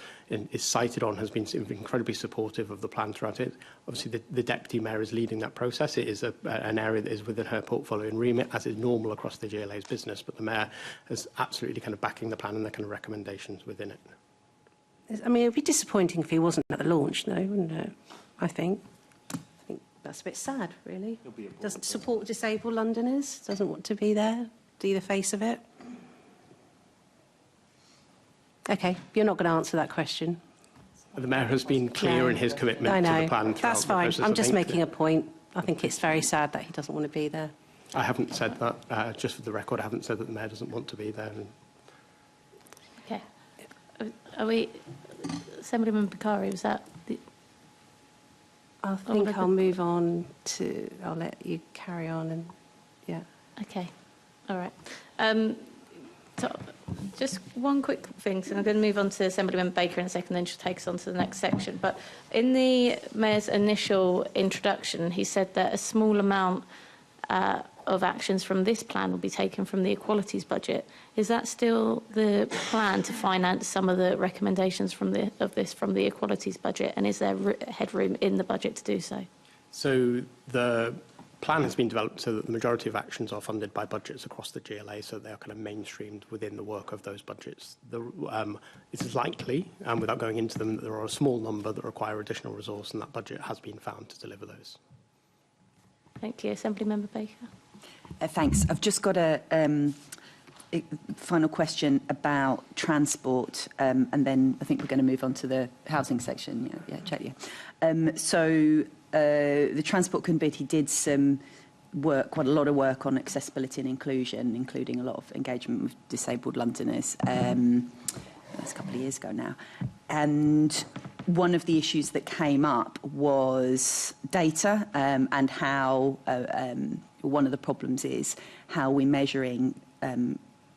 E: cited on, has been incredibly supportive of the plan throughout it. Obviously, the deputy mayor is leading that process. It is an area that is within her portfolio and remit, as is normal across the GLA's business, but the mayor is absolutely kind of backing the plan and the kind of recommendations within it.
G: I mean, it would be disappointing if he wasn't at the launch, though, wouldn't it? I think that's a bit sad, really. Doesn't support disabled Londoners, doesn't want to be there, be the face of it. OK, you're not going to answer that question.
E: The mayor has been clear in his commitment to the plan.
G: That's fine. I'm just making a point. I think it's very sad that he doesn't want to be there.
E: I haven't said that. Just for the record, I haven't said that the mayor doesn't want to be there.
B: OK. Are we... Assemblyman Bakari, was that...
G: I think I'll move on to... I'll let you carry on and... Yeah.
B: OK. All right. So just one quick thing. So I'm going to move on to Assemblyman Baker in a second, then she'll take us on to the next section. But in the Mayor's initial introduction, he said that a small amount of actions from this plan will be taken from the equalities budget. Is that still the plan, to finance some of the recommendations from the equalities budget? And is there headroom in the budget to do so? So
E: the plan has been developed so that the majority of actions are funded by budgets across the GLA, so they are kind of mainstreamed within the work of those budgets. It is likely, without going into them, that there are a small number that require additional resource, and that budget has been found to deliver those.
B: Thank you. Assemblymember Baker.
H: Thanks. I've just got a final question about transport, and then I think we're going to move on to the housing section. So the Transport Committee did some work, quite a lot of work on accessibility and inclusion, including a lot of engagement with disabled Londoners. That's a couple of years ago now. And one of the issues that came up was data, and how one of the problems is how we're measuring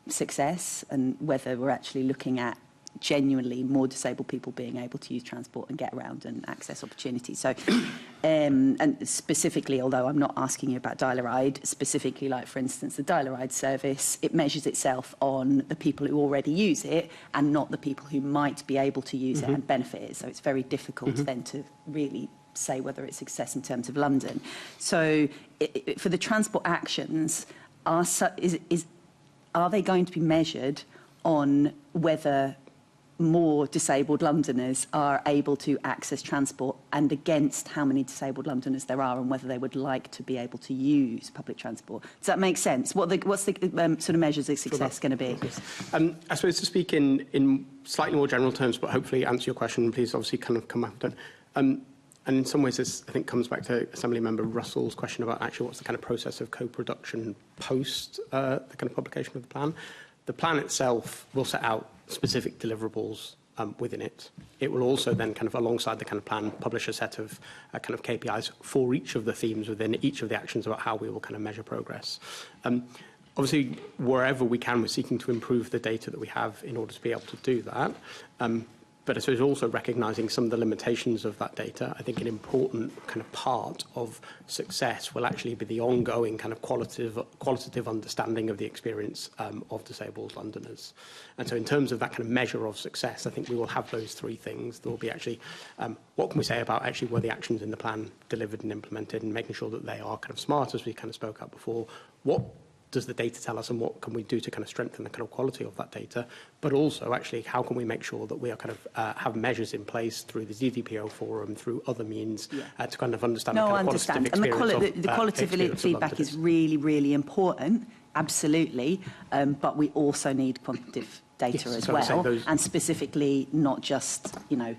H: success and whether we're actually looking at genuinely more disabled people being able to use transport and get around and access opportunities. So, and specifically, although I'm not asking you about Dial-A-Ride, specifically, like, for instance, the Dial-A-Ride service, it measures itself on the people who already use it and not the people who might be able to use it and benefit it. So it's very difficult then to really say whether it's success in terms of London. So for the transport actions, are they going to be measured on whether more disabled Londoners are able to access transport, and against how many disabled Londoners there are, and whether they would like to be able to use public transport? Does that make sense? What's the sort of measures of success going to be?
E: I suppose to speak in slightly more general terms, but hopefully answer your question, please obviously kind of come after. And in some ways, this, I think, comes back to Assemblymember Russell's question about actually what's the kind of process of co-production post the kind of publication of the plan. The plan itself will set out specific deliverables within it. It will also then kind of, alongside the kind of plan, publish a set of kind of KPIs for each of the themes within each of the actions about how we will kind of measure progress. Obviously, wherever we can, we're seeking to improve the data that we have in order to be able to do that. But I suppose also recognising some of the limitations of that data. I think an important kind of part of success will actually be the ongoing kind of qualitative understanding of the experience of disabled Londoners. And so in terms of that kind of measure of success, I think we will have those three things. There will be actually, what can we say about actually were the actions in the plan delivered and implemented, and making sure that they are kind of smart, as we kind of spoke about before. What does the data tell us, and what can we do to kind of strengthen the kind of quality of that data? But also, actually, how can we make sure that we are kind of have measures in place through the DDPO forum, through other means, to kind of understand the kind of qualitative experience
H: and the qualitative feedback is really, really important, absolutely. But we also need quantitative data as well, and specifically not just, you know,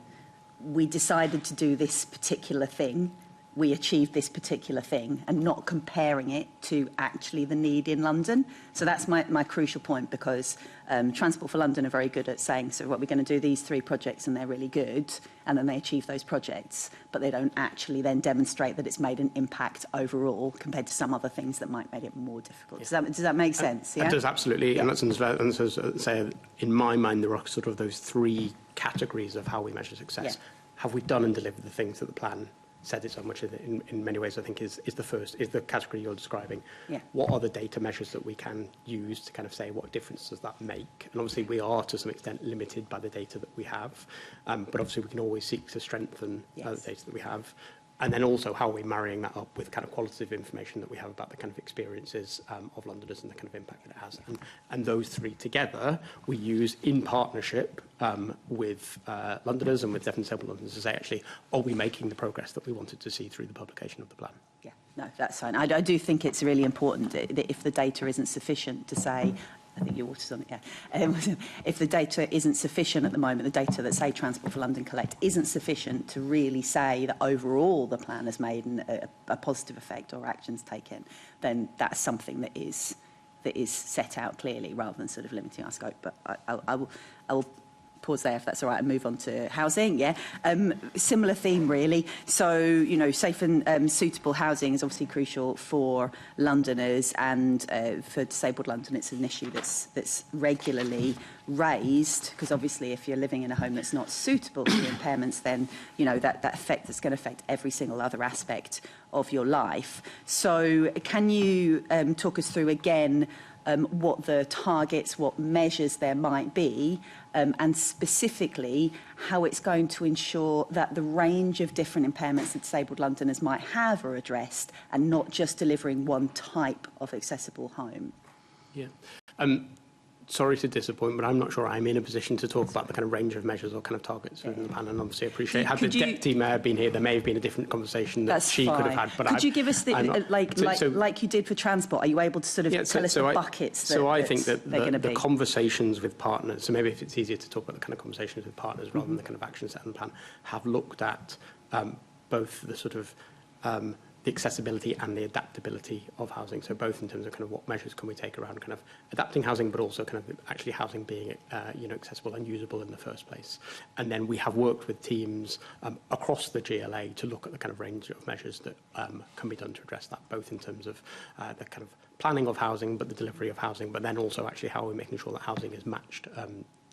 H: we decided to do this particular thing, we achieved this particular thing, and not comparing it to actually the need in London. So that's my crucial point, because Transport for London are very good at saying, so what we're going to do these three projects and they're really good, and then they achieve those projects, but they don't actually then demonstrate that it's made an impact overall compared to some other things that might make it more difficult. Does that make sense?
E: It does, absolutely. Yeah. And that's, say, in my mind, there are sort of those three categories of how we measure success. Yeah. Have we done and delivered the things that the plan said it so much in many ways, I think, is the category you're describing.
F: Yeah.
E: What are the data measures that we can use to kind of say what difference does that make? And obviously we are to some extent limited by the data that we have, but obviously we can always seek to strengthen the data that we have. And then also how are we marrying that up with kind of qualitative information that we have about the kind of experiences of Londoners and the kind of impact that it has. And those three together we use in partnership with Londoners and with deaf and disabled Londoners to say, actually, are we making the progress that we wanted to see through the publication of the plan?
H: Yeah, no, that's fine. I do think it's really important that if the data isn't sufficient to say, I think your water's on it, yeah. If the data isn't sufficient at the moment, the data that, say, Transport for London collect isn't sufficient to really say that overall the plan has made a positive effect or actions taken, then that's something that is set out clearly rather than sort of limiting our scope. But I will pause there if that's all right and move on to housing. Yeah, similar theme really. So, you know, safe and suitable housing is obviously crucial for Londoners, and for disabled London it's an issue that's regularly raised, because obviously if you're living in a home that's not suitable to your impairments, then you know that's going to affect every single other aspect of your life. So can you talk us through again what the targets, what measures there might be, and specifically how it's going to ensure that the range of different impairments that disabled Londoners might have are addressed, and not just delivering one type of accessible home?
E: Yeah. Sorry to disappoint, but I'm not sure I'm in a position to talk about the kind of range of measures or kind of targets within the plan, and obviously I appreciate had the Deputy Mayor been here, there may have been a different conversation that she could have had. But could
H: you give us the, like you did for transport, are you able to sort of tell us the buckets that
E: I think that the
H: be?
E: Conversations with partners, so maybe if it's easier to talk about the kind of conversations with partners rather than the kind of action set and plan, have looked at both the sort of the accessibility and the adaptability of housing. So both in terms of kind of what measures can we take around kind of adapting housing, but also kind of actually housing being accessible and usable in the first place. And then we have worked with teams across the GLA to look at the kind of range of measures that can be done to address that, both in terms of the kind of planning of housing, but the delivery of housing, but then also actually how we're making sure that housing is matched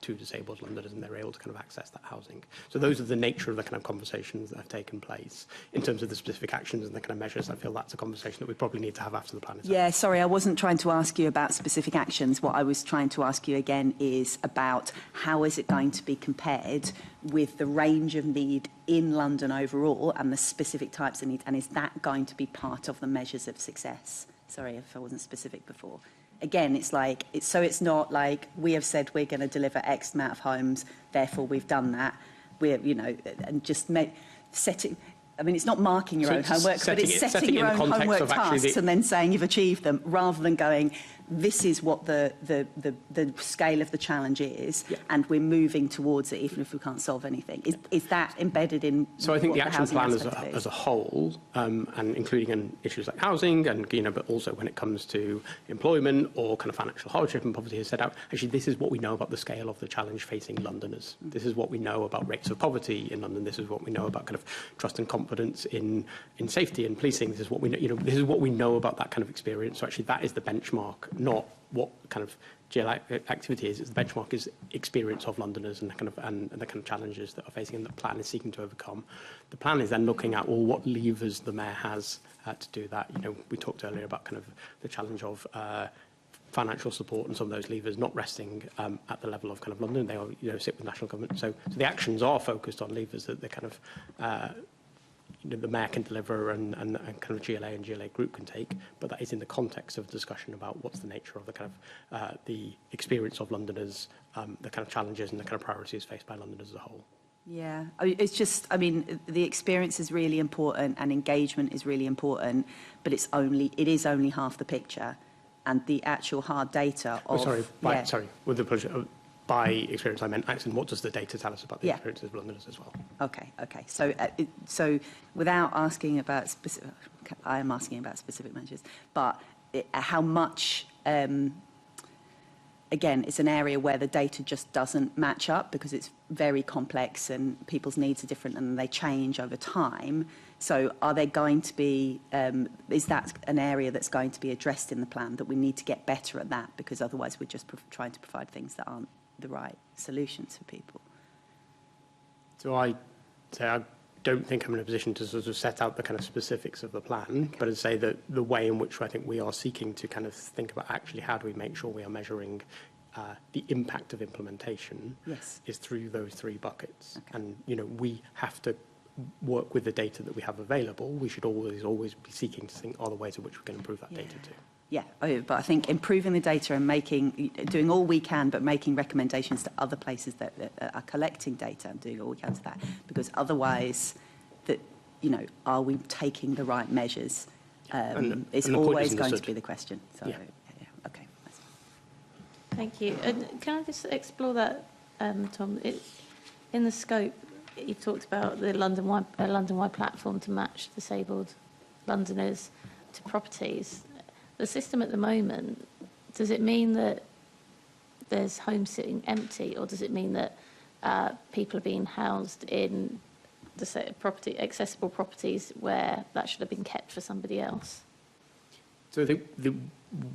E: to disabled Londoners and they're able to kind of access that housing. So those are the nature of the kind of conversations that have taken place. In terms of the specific actions and the kind of measures, I feel that's a conversation that we probably need to have after the plan is
H: Yeah, sorry, I wasn't trying to ask you about specific actions. What I was trying to ask you again is about how is it going to be compared with the range of need in London overall and the specific types of needs, and is that going to be part of the measures of success? Sorry if I wasn't specific before. Again, it's like, it's not like we have said we're going to deliver X amount of homes, therefore we've done that. We're, and just setting, I mean, it's not marking your own homework, but it's setting your own homework tasks and then saying you've achieved them, rather than going, this is what the scale of the challenge is, and we're moving towards it, even if we can't solve anything. Is that embedded in?
E: So I think the action plan as a whole, and including in issues like housing, and but also when it comes to employment or kind of financial hardship and poverty, has set out actually this is what we know about the scale of the challenge facing Londoners. This is what we know about rates of poverty in London. This is what we know about kind of trust and confidence in safety and policing. This is what we know. This is what we know about that kind of experience. So actually, that is the benchmark. Not what kind of GLA activity is. The benchmark is experience of Londoners and the kind of challenges that are facing, and the plan is seeking to overcome. The plan is then looking at what levers the mayor has to do that. We talked earlier about kind of the challenge of financial support, and some of those levers not resting at the level of kind of London. They are sit with national government. So the actions are focused on levers that the kind of the mayor can deliver and kind of GLA and GLA group can take, but that is in the context of discussion about what's the nature of the kind of the experience of Londoners, the kind of challenges and the kind of priorities faced by Londoners as a whole.
H: Yeah, it's just, I mean, the experience is really important and engagement is really important, but it is only half the picture, and the actual hard data of... with the pleasure. By experience, I meant accent. What does the data tell us about the experiences of Londoners as well? Okay. So without asking about specific, I am asking about specific measures, but how much, again, it's an area where the data just doesn't match up because it's very complex and people's needs are different and they change over time. So are they going to be, is that an area that's going to be addressed in the plan, that we need to get better at that, because otherwise we're just trying to provide things that aren't the right solutions for people?
E: So I don't think I'm in a position to sort of set out the kind of specifics of the plan, but to say that the way in which I think we are seeking to kind of think about actually how do we make sure we are measuring the impact of implementation is through those three buckets. Okay. And, you know, we have to work with the data that we have available. We should always be seeking to think other ways in which we can improve that data too.
H: Yeah, but I think improving the data and doing all we can, but making recommendations to other places that are collecting data and doing all we can to that, because otherwise, are we taking the right measures? It's always going to be the question. So, okay.
B: Thank you. And can I just explore that, Tom? In the scope, you've talked about the London-wide platform to match disabled Londoners to properties. The system at the moment, does it mean that there's homes sitting empty, or does it mean that people are being housed in accessible properties where that should have been kept for somebody else?
E: So I think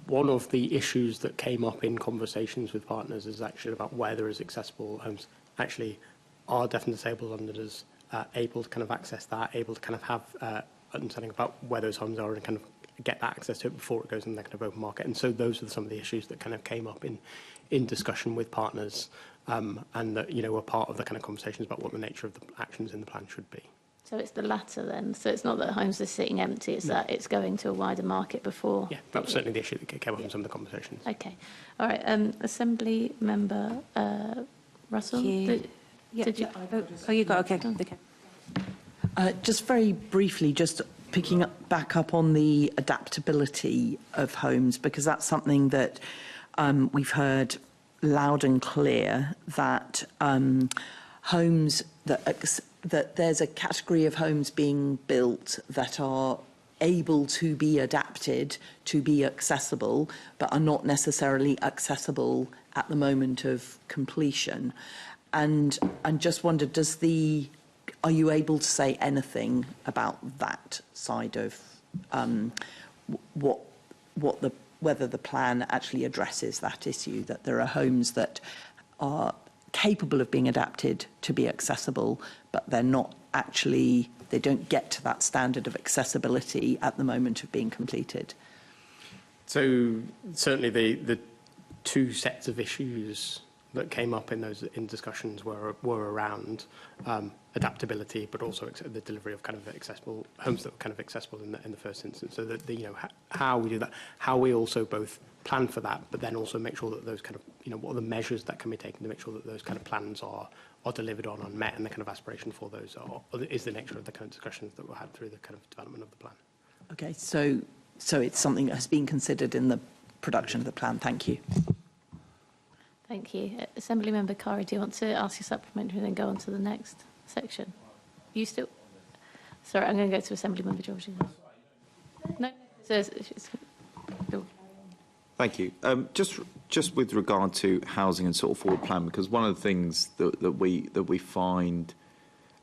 E: one of the issues that came up in conversations with partners is actually about where there is accessible homes. Actually, are deaf and disabled Londoners able to kind of access that, able to kind of have understanding about where those homes are and kind of get that access to it before it goes in the kind of open market. And so those are some of the issues that kind of came up in discussion with partners and that, you know, were part of the kind of conversations about what the nature of the actions in the plan should be.
B: So it's the latter then. So it's not that homes are sitting empty, it's that it's going to a wider market before. Yeah,
E: that was certainly the issue that came up in some of the conversations.
B: Okay. All right. Assembly Member Russell.
G: Did you? Oh, you got okay.
F: Just very briefly, just picking back up on the adaptability of homes, because that's something that we've heard loud and clear, that homes that there's a category of homes being built that are able to be adapted to be accessible, but are not necessarily accessible at the moment of completion. And just wondered, are you able to say anything about that side of whether the plan actually addresses that issue, that there are homes that are capable of being adapted to be accessible, but they're not actually, they don't get to that standard of accessibility at the moment of being completed? So certainly the two sets of issues that came up in discussions were around adaptability, but also the delivery of kind of accessible homes that were kind of accessible in the first instance. So that how we do that, how we also both plan for that, but then also make sure that those kind of what are the measures that can be taken to make sure that those kind of plans are delivered on and met, and the kind of aspiration for those is the nature of the kind of discussions that were had through the kind of development of the plan. Okay, so it's something that has been considered in the production of the plan. Thank you.
B: Thank you. Assembly Member Kari, do you want to ask your supplementary and then go on to the next section? You still? Sorry, I'm going to go to Assembly Member Georgie. No?
I: Thank you. Just with regard to housing and sort of forward plan, because one of the things that we find,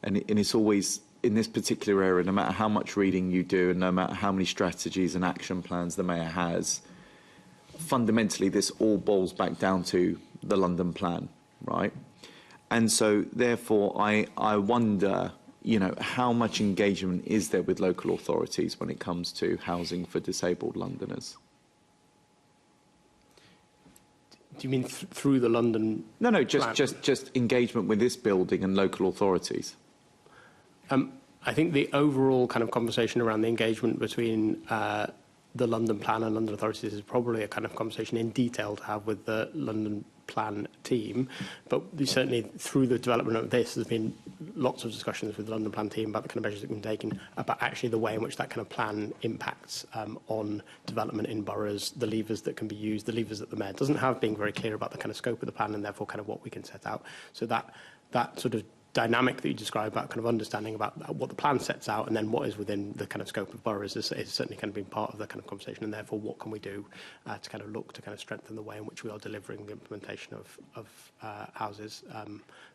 I: and it's always in this particular area, no matter how much reading you do and no matter how many strategies and action plans the Mayor has, fundamentally this all boils back down to the London plan, right? And so therefore I wonder, how much engagement is there with local authorities when it comes to housing for disabled Londoners?
E: Do you mean through the London?
I: No, just engagement with this building and local authorities.
E: I think the overall kind of conversation around the engagement between the London plan and London authorities is probably a kind of conversation in detail to have with the London plan team, but certainly through the development of this, there's been lots of discussions with the London plan team about the kind of measures that have been taken, about actually the way in which that kind of plan impacts on development in boroughs, the levers that can be used, the levers that the Mayor doesn't have, being very clear about the kind of scope of the plan and therefore kind of what we can set out. So that sort of dynamic that you describe about kind of understanding about what the plan sets out and then what is within the kind of scope of boroughs is certainly kind of been part of the kind of conversation, and therefore what can we do to kind of look to kind of strengthen the way in which we are delivering the implementation of houses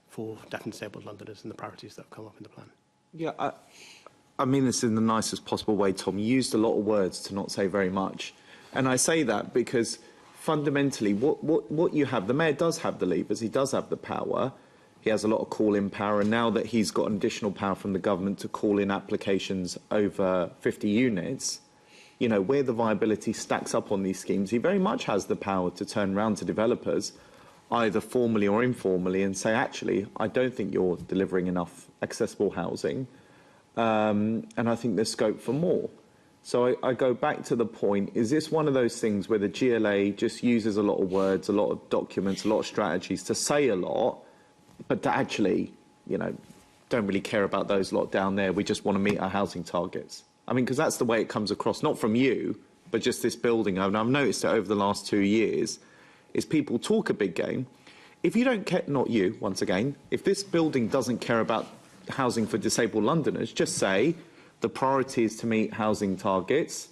E: for deaf and disabled Londoners and the priorities that have come up in the plan.
I: Yeah, I mean this in the nicest possible way, Tom. You used a lot of words to not say very much, and I say that because fundamentally what you have, the Mayor does have the levers, he does have the power. He has a lot of call-in power, and now that he's got an additional power from the government to call in applications over 50 units, you know, where the viability stacks up on these schemes, he very much has the power to turn around to developers, either formally or informally, and say, actually, I don't think you're delivering enough accessible housing, and I think there's scope for more. So I go back to the point, is this one of those things where the GLA just uses a lot of words, a lot of documents, a lot of strategies to say a lot, but to actually, you know, don't really care about those lot down there. We just want to meet our housing targets. I mean, because that's the way it comes across, not from you, but just this building. And I've noticed it over the last 2 years, is people talk a big game. If you don't care, not you, once again, if this building doesn't care about housing for disabled Londoners, just say the priority is to meet housing targets.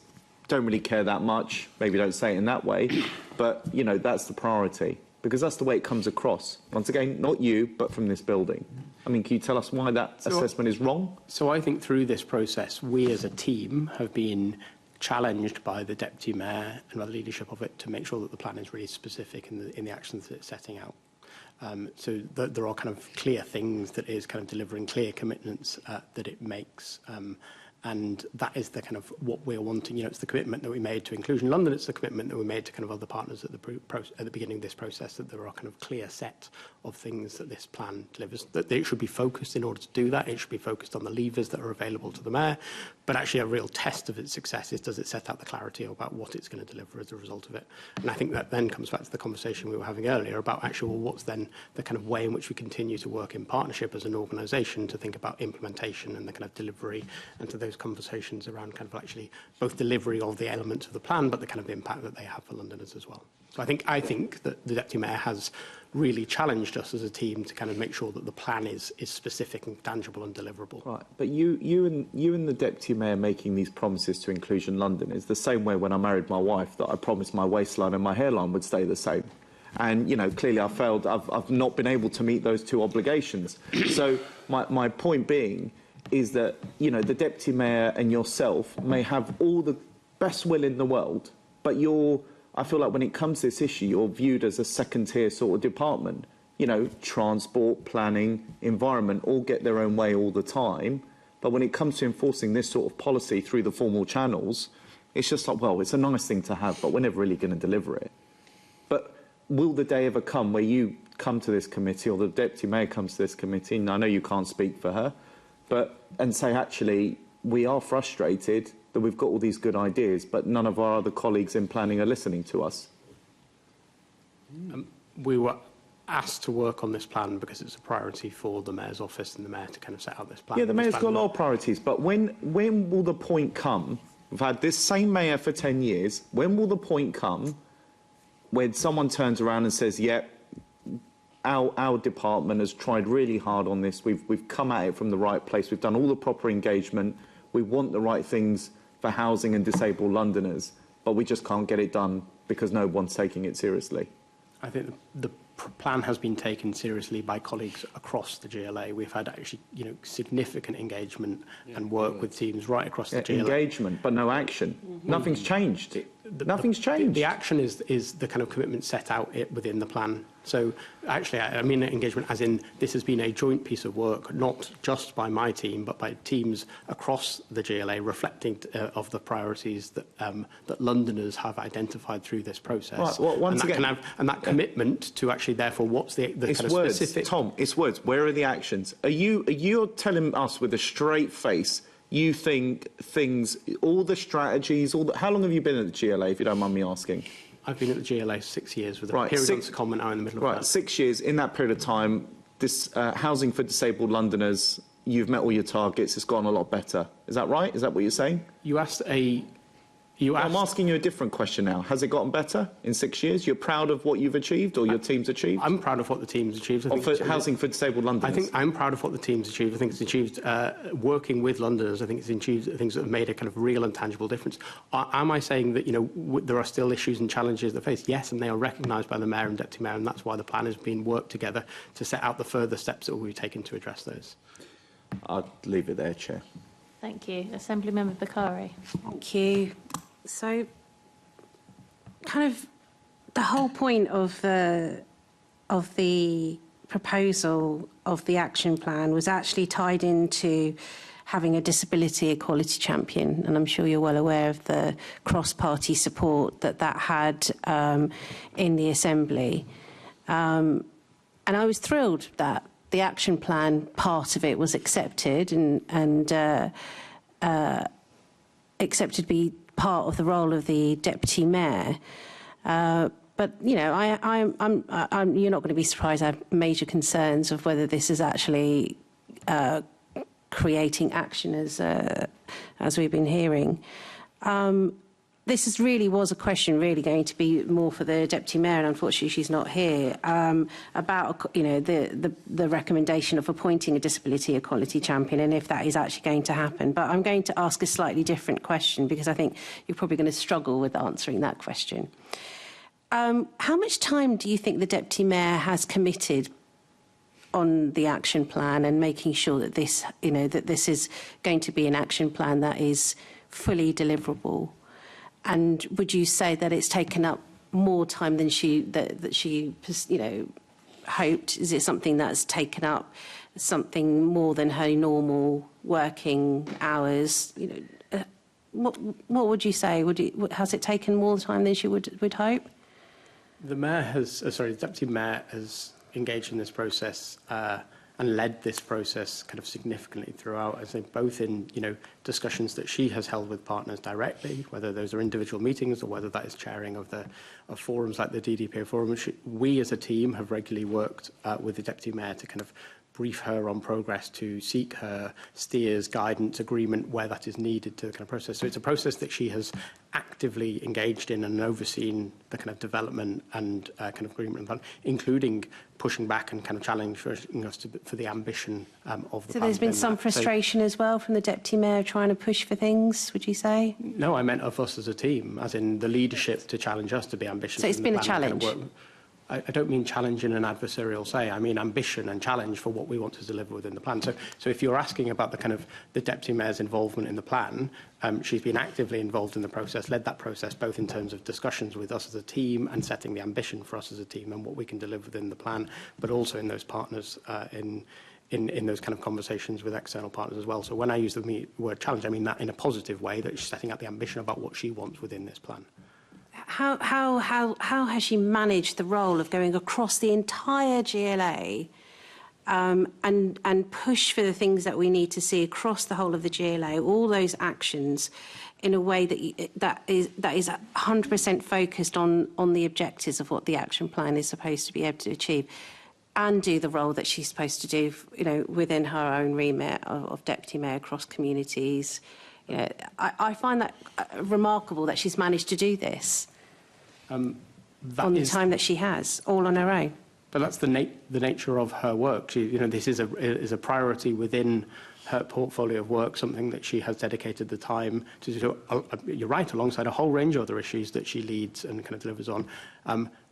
I: Don't really care that much. Maybe don't say it in that way, but, you know, that's the priority, because that's the way it comes across. Once again, not you, but from this building. I mean, can you tell us why that assessment is wrong?
E: So I think through this process, we as a team have been challenged by the Deputy Mayor and by the leadership of it to make sure that the plan is really specific in the actions that it's setting out. So there are kind of clear things that is kind of delivering clear commitments that it makes. And that is the kind of what we're wanting. You know, it's the commitment that we made to Inclusion London. It's the commitment that we made to kind of other partners at the beginning of this process, that there are kind of clear set of things that this plan delivers. That it should be focused in order to do that. It should be focused on the levers that are available to the Mayor. But actually a real test of its success is, does it set out the clarity about what it's going to deliver as a result of it? And I think that then comes back to the conversation we were having earlier about actually, well, what's then the kind of way in which we continue to work in partnership as an organisation to think about implementation and the kind of delivery, and to those conversations around kind of actually both delivery of the elements of the plan, but the kind of impact that they have for Londoners as well. So I think that the Deputy Mayor has really challenged us as a team to kind of make sure that the plan is specific and tangible and deliverable.
I: Right, but you and the Deputy Mayor making these promises to Inclusion London is the same way when I married my wife that I promised my waistline and my hairline would stay the same. And, you know, clearly I failed. I've not been able to meet those two obligations. So my point being is that, you know, the Deputy Mayor and yourself may have all the best will in the world, but I feel like when it comes to this issue, you're viewed as a second-tier sort of department. You know, transport, planning, environment all get their own way all the time. But when it comes to enforcing this sort of policy through the formal channels, it's just like, well, it's a nice thing to have, but we're never really going to deliver it. But will the day ever come where you come to this committee, or the Deputy Mayor comes to this committee, and I know you can't speak for her, and say, actually, we are frustrated that we've got all these good ideas, but none of our other colleagues in planning are listening to us?
E: We were asked to work on this plan because it's a priority for the Mayor's office and the Mayor to kind of set out this plan.
I: Yeah, the Mayor's got a lot of priorities, but when will the point come? We've had this same Mayor for 10 years. When will the point come when someone turns around and says, yeah, our department has tried really hard on this. We've come at it from the right place. We've done all the proper engagement. We want the right things for housing and disabled Londoners, but we just can't get it done because no one's taking it seriously.
E: I think the plan has been taken seriously by colleagues across the GLA. We've had actually, you know, significant engagement and work with teams right across the GLA.
I: Engagement, but no action. Nothing's changed. Nothing's changed.
E: The action is the kind of commitment set out within the plan. So actually, I mean engagement as in this has been a joint piece of work, not just by my team, but by teams across the GLA, reflecting of the priorities that that Londoners have identified through this process.
I: Right, well, once again,
E: and that commitment to actually, therefore, what's the kind of
I: words,
E: specific...
I: Tom, it's words. Where are the actions? You're telling us with a straight face you think things, all the strategies, how long have you been at the GLA, if you don't mind me asking?
E: I've been at the GLA 6 years with a period of comment now in the middle of that. 6
I: years. In that period of time, this housing for disabled Londoners, you've met all your targets. It's gone a lot better. Is that right? Is that what you're saying? I'm asking you a different question now. Has it gotten better in 6 years? You're proud of what you've achieved or your team's achieved?
E: I'm proud of what the team's achieved.
I: Housing for disabled Londoners?
E: I'm proud of what the team's achieved. I think it's achieved working with Londoners. I think it's achieved things that have made a kind of real and tangible difference. Am I saying that, you know, there are still issues and challenges that face? Yes, and they are recognised by the Mayor and Deputy Mayor, and that's why the plan has been worked together to set out the further steps that will be taken to address those.
I: I'll leave it there, Chair.
B: Thank you. Assemblymember Bakari.
G: Thank you. So, kind of the whole point of the proposal of the action plan was actually tied into having a disability equality champion, and I'm sure you're well aware of the cross-party support that had in the Assembly. And I was thrilled that the action plan part of it was accepted and accepted to be part of the role of the deputy mayor. But you know, you're not going to be surprised. I have major concerns of whether this is actually creating action, as we've been hearing. This really was a question really going to be more for the deputy mayor, and unfortunately she's not here, about, you know, the recommendation of appointing a disability equality champion and if that is actually going to happen. But I'm going to ask a slightly different question because I think you're probably going to struggle with answering that question. How much time do you think the deputy mayor has committed on the action plan and making sure that this, you know, that this is going to be an action plan that is fully deliverable? And would you say that it's taken up more time than that she, you know, hoped? Is it something that's taken up something more than her normal working hours? You know, what would you say? Has it taken more time than she would hope?
E: The mayor has, the deputy mayor has engaged in this process and led this process kind of significantly throughout, I think, both in, you know, discussions that she has held with partners directly, whether those are individual meetings or whether that is chairing of forums like the DDPO forum. We as a team have regularly worked with the deputy mayor to kind of brief her on progress, to seek her steers, guidance, agreement where that is needed to the kind of process. So it's a process that she has actively engaged in and overseen the kind of development and kind of agreement, including pushing back and kind of challenging us for the ambition of the plan.
G: So there's been some frustration as well from the deputy mayor trying to push for things, would you say?
E: No, I meant of us as a team, as in the leadership to challenge us to be ambitious.
G: So it's been a challenge?
E: Kind of I don't mean challenge in an adversarial say. I mean ambition and challenge for what we want to deliver within the plan. So if you're asking about the kind of the deputy mayor's involvement in the plan, she's been actively involved in the process, led that process both in terms of discussions with us as a team and setting the ambition for us as a team and what we can deliver within the plan, but also in those partners in those kind of conversations with external partners as well. So when I use the word challenge, I mean that in a positive way, that she's setting out the ambition about what she wants within this plan.
G: How has she managed the role of going across the entire GLA and push for the things that we need to see across the whole of the GLA, all those actions, in a way that is 100% focused on the objectives of what the action plan is supposed to be able to achieve, and do the role that she's supposed to do, you know, within her own remit of deputy mayor across communities? You know, I find that remarkable that she's managed to do this on the time that she has, all on her own.
E: But that's the nature of her work. She, you know, this is a priority within her portfolio of work, something that she has dedicated the time to do. You're right, alongside a whole range of other issues that she leads and kind of delivers on.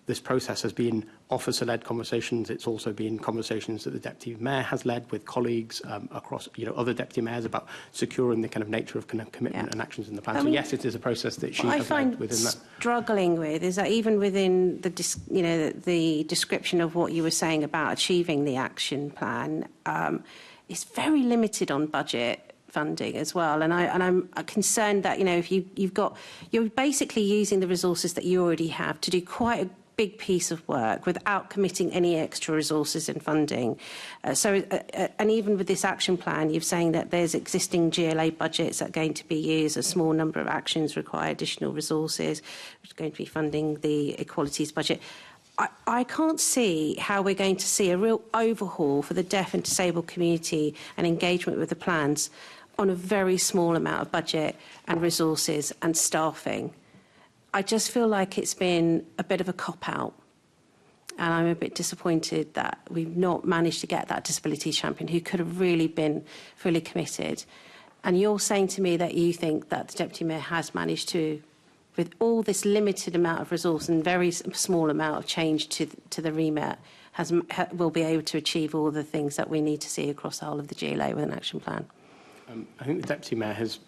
E: This process has been officer-led conversations. It's also been conversations that the deputy mayor has led with colleagues across, you know, other deputy mayors about securing the kind of nature of kind of commitment and actions in the plan. So yes, it is a process that she has led within that. What I find
G: struggling with is that even within the description of what you were saying about achieving the action plan, it's very limited on budget funding as well, and I'm concerned that, you know, if you're basically using the resources that you already have to do quite a big piece of work without committing any extra resources and funding. And even with this action plan, you're saying that there's existing GLA budgets that are going to be used. A small number of actions require additional resources, which is going to be funding the equalities budget. I can't see how we're going to see a real overhaul for the deaf and disabled community and engagement with the plans on a very small amount of budget and resources and staffing. I just feel like it's been a bit of a cop-out, and I'm a bit disappointed that we've not managed to get that disability champion who could have really been fully committed. And you're saying to me that you think that the deputy mayor has managed to, with all this limited amount of resource and very small amount of change to the remit, will be able to achieve all the things that we need to see across the whole of the GLA with an action plan?
E: I think the deputy mayor has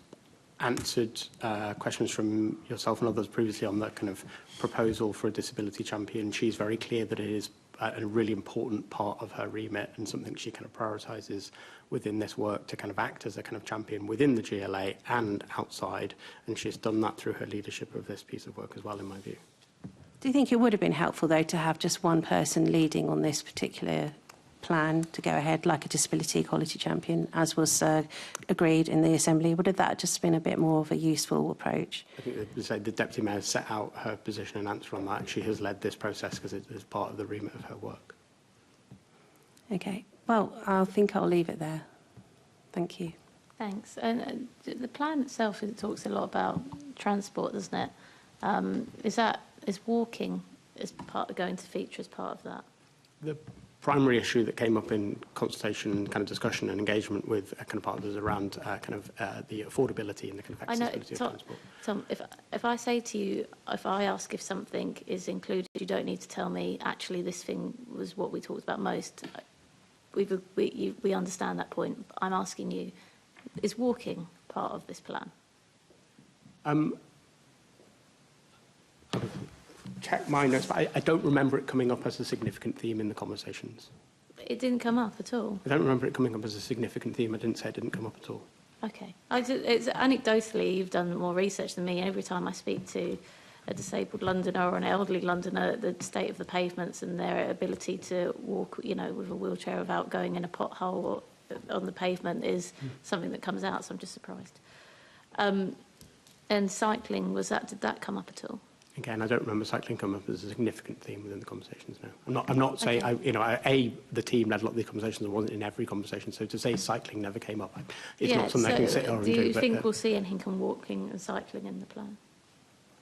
E: answered questions from yourself and others previously on the kind of proposal for a disability champion. She's very clear that it is a really important part of her remit and something she kind of prioritises within this work to kind of act as a kind of champion within the GLA and outside. And she's done that through her leadership of this piece of work as well, in my view.
G: Do you think it would have been helpful, though, to have just one person leading on this particular plan to go ahead, like a disability equality champion, as was agreed in the Assembly? Would have that just been a bit more of a useful approach?
E: I think the Deputy Mayor set out her position and answer on that, and she has led this process because it is part of the remit of her work.
G: Okay. Well, I think I'll leave it there. Thank you.
B: Thanks. And the plan itself, it talks a lot about transport, doesn't it? Is walking going to feature as part of that?
E: The primary issue that came up in consultation and kind of discussion and engagement with kind of partners around the affordability and the kind of accessibility of transport.
B: Tom, if I say to you, if I ask if something is included, you don't need to tell me, actually, this thing was what we talked about most. We understand that point. I'm asking you, is walking part of this plan?
E: Check my notes, but I don't remember it coming up as a significant theme in the conversations.
B: It didn't come up at all?
E: I don't remember it coming up as a significant theme. I didn't say it didn't come up at all.
B: Okay. It's anecdotally, you've done more research than me. Every time I speak to a disabled Londoner or an elderly Londoner, the state of the pavements and their ability to walk, with a wheelchair without going in a pothole or on the pavement is something that comes out, so I'm just surprised. And cycling, did that come up at all?
E: Again, I don't remember cycling come up as a significant theme within the conversations now. I'm not saying, okay. The team led a lot of the conversations. It wasn't in every conversation. So to say cycling never came up, it's not something I can sit here and do.
B: Do you think we'll see anything on walking and cycling in the plan?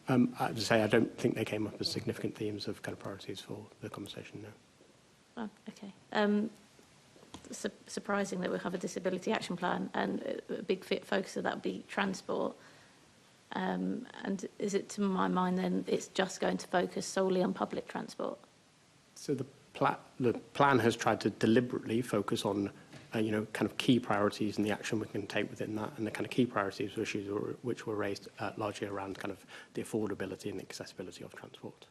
E: I have to say, I don't think they came up as significant themes of kind of priorities for the conversation, no.
B: Oh, okay. Surprising that we'll have a disability action plan and a big focus of that would be transport. And is it, to my mind, then it's just going to focus solely on public transport? So
E: the plan has tried to deliberately focus on, kind of key priorities and the action we can take within that, and the kind of key priorities or issues which were raised largely around kind of the affordability and the accessibility of transport.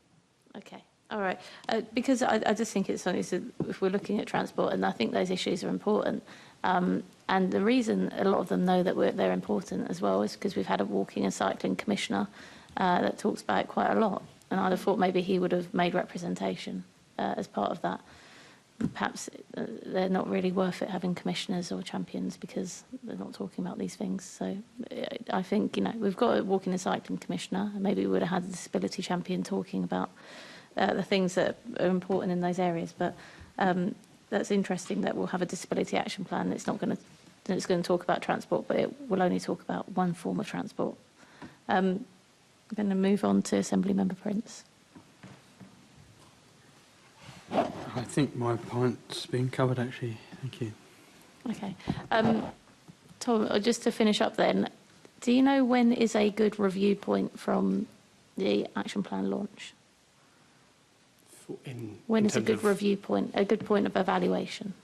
B: Okay. All right. Because I just think it's something, so if we're looking at transport, and I think those issues are important, and the reason a lot of them know that they're important as well is because we've had a walking and cycling commissioner that talks about it quite a lot. And I'd have thought maybe he would have made representation as part of that. Perhaps they're not really worth it having commissioners or champions because they're not talking about these things. So I think, we've got a walking and cycling commissioner, and maybe we would have had a disability champion talking about the things that are important in those areas. But that's interesting that we'll have a disability action plan that's not going to talk about transport, but it will only talk about one form of transport. I'm going to move on to Assembly Member Prince.
J: I think my point's been covered, actually. Thank you.
B: Okay. Tom, just to finish up then, do you know when is a good review point from the action plan launch? When is a good review point, a good point of evaluation?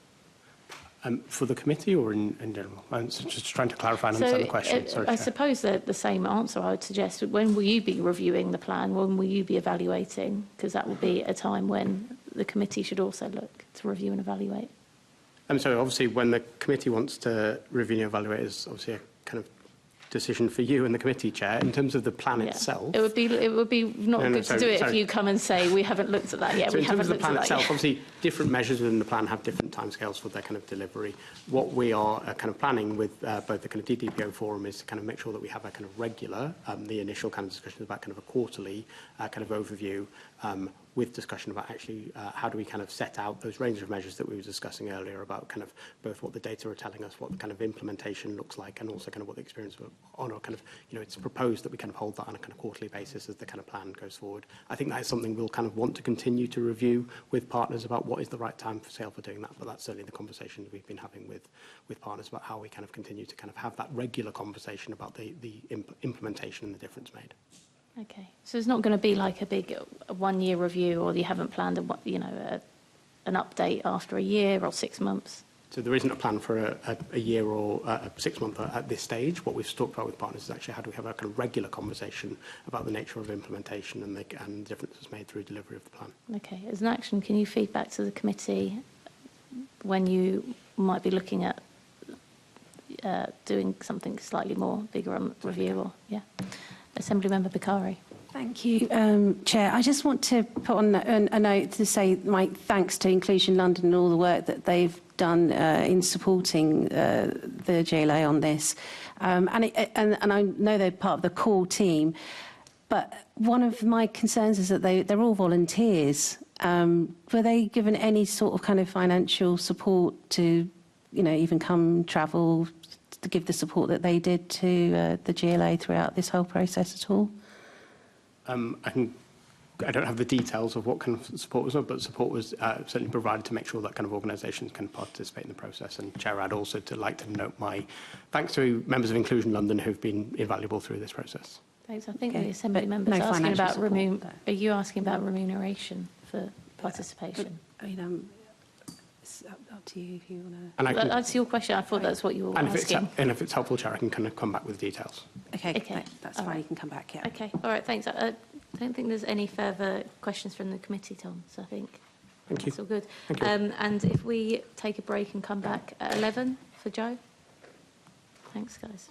E: For the committee or in general? I'm just trying to clarify and understand the question. Sorry,
B: I suppose that the same answer I would suggest. When will you be reviewing the plan? When will you be evaluating? Because that will be a time when the committee should also look to review and evaluate.
E: So obviously when the committee wants to review and evaluate is obviously a kind of decision for you and the committee chair. In terms of the plan itself,
B: it would be not good to do it if you come and say we haven't looked at that yet.
E: So in terms of the plan itself, obviously different measures within the plan have different timescales for their kind of delivery. What we are kind of planning with both the kind of DDPO forum is to kind of make sure that we have a kind of regular, the initial kind of discussions about kind of a quarterly kind of overview with discussion about actually how do we kind of set out those range of measures that we were discussing earlier about kind of both what the data are telling us, what the kind of implementation looks like, and also kind of what the experience on, or kind of, it's proposed that we kind of hold that on a kind of quarterly basis as the kind of plan goes forward. I think that is something we'll kind of want to continue to review with partners about what is the right time for sale for doing that, but that's certainly the conversation we've been having with partners about how we kind of continue to kind of have that regular conversation about the implementation and the difference made.
B: Okay, so it's not going to be like a big one-year review, or you haven't planned an update after a year or 6 months?
E: So there isn't a plan for a year or a 6 month at this stage. What we've talked about with partners is actually how do we have a kind of regular conversation about the nature of implementation and the differences made through delivery of the plan.
B: Okay, as an action, can you feed back to the committee when you might be looking at doing something slightly more bigger on review? Or yeah, Assembly Member Bakari.
G: Thank you, Chair. I just want to put on a note to say my thanks to Inclusion London and all the work that they've done in supporting the GLA on this. And I know they're part of the core team, but one of my concerns is that they're all volunteers. Were they given any sort of kind of financial support to, you know, even come travel to give the support that they did to the GLA throughout this whole process at all?
E: I don't have the details of what kind of support was, but support was certainly provided to make sure that kind of organisations can participate in the process. And Chair, I'd also like to note my thanks to members of Inclusion London who've been invaluable through this process.
B: Thanks. I think
G: Okay,
B: the Assembly
G: but
B: members
G: no
B: asking about
G: financial support,
B: are you asking about remuneration for participation?
G: I mean, it's up to you if you want to.
B: That's your question. I thought that's what you were asking.
E: And if it's helpful, Chair, I can kind of come back with details.
G: Okay,
B: Okay.
G: that's
B: All
G: fine.
B: right.
G: You can come back. Yeah.
B: Okay, all right, thanks. I don't think there's any further questions from the committee, Tom, so I think
E: Thank you.
B: that's all good.
E: Thank you.
B: And if we take a break and come back at 11 for Joe? Thanks, guys.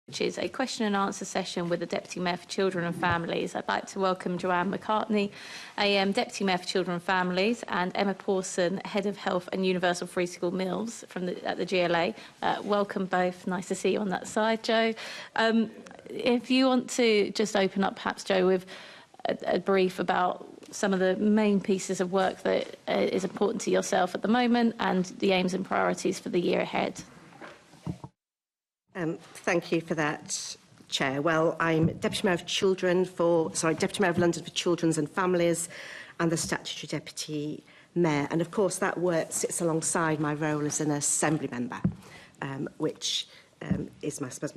B: which is a question and answer session with the Deputy Mayor for Children and Families. I'd like to welcome Joanne McCartney, AM Deputy Mayor for Children and Families, and Emma Pawson, Head of Health and Universal Free School Meals at the GLA. Welcome both. Nice to see you on that side, Joe. If you want to just open up, perhaps, Joe, with a brief about some of the main pieces of work that is important to yourself at the moment and the aims and priorities for the year ahead.
K: Thank you for that, Chair. Well, I'm Deputy Mayor of London for Children's and Families and the Statutory Deputy Mayor. And of course, that work sits alongside my role as an Assembly member, which is, I suppose,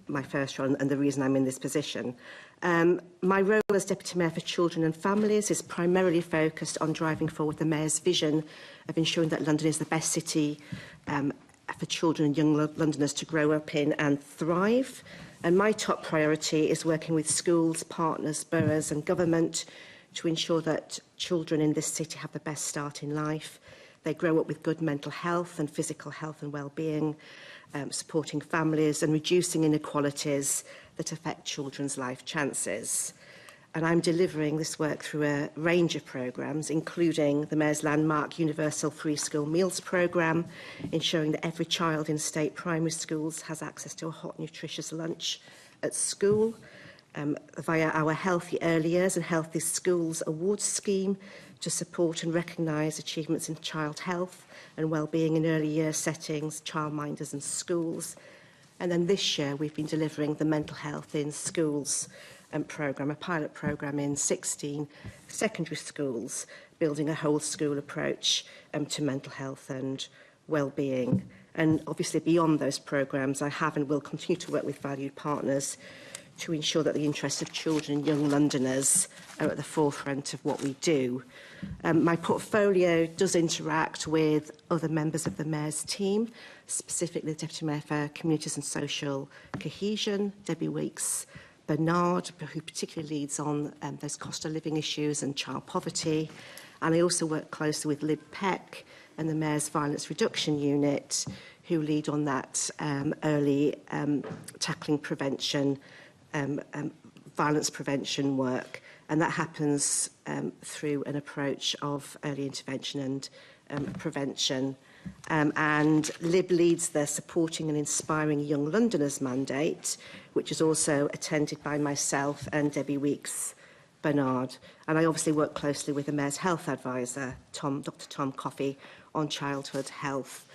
K: my first role and the reason I'm in this position. My role as Deputy Mayor for Children and Families is primarily focused on driving forward the Mayor's vision of ensuring that London is the best city for children and young Londoners to grow up in and thrive. And my top priority is working with schools, partners, boroughs and government to ensure that children in this city have the best start in life. They grow up with good mental health and physical health and well-being, supporting families and reducing inequalities that affect children's life chances. And I'm delivering this work through a range of programmes, including the Mayor's landmark Universal Free School Meals programme, ensuring that every child in state primary schools has access to a hot, nutritious lunch at school, via our Healthy Early Years and Healthy Schools Awards scheme to support and recognise achievements in child health and well-being in early year settings, childminders and schools. And then this year we've been delivering the Mental Health in Schools programme, a pilot programme in 16 secondary schools, building a whole school approach to mental health and well-being. And obviously beyond those programmes, I have and will continue to work with valued partners to ensure that the interests of children and young Londoners are at the forefront of what we do. My portfolio does interact with other members of the Mayor's team, specifically the Deputy Mayor for Communities and Social Cohesion, Debbie Weeks Bernard, who particularly leads on those cost of living issues and child poverty. And I also work closely with Lib Peck and the Mayor's Violence Reduction Unit, who lead on that early tackling prevention, violence prevention work. And that happens through an approach of early intervention and prevention. And Lib leads the Supporting and Inspiring Young Londoners mandate, which is also attended by myself and Debbie Weeks Bernard. And I obviously work closely with the Mayor's Health Advisor, Dr Tom Coffey, on childhood health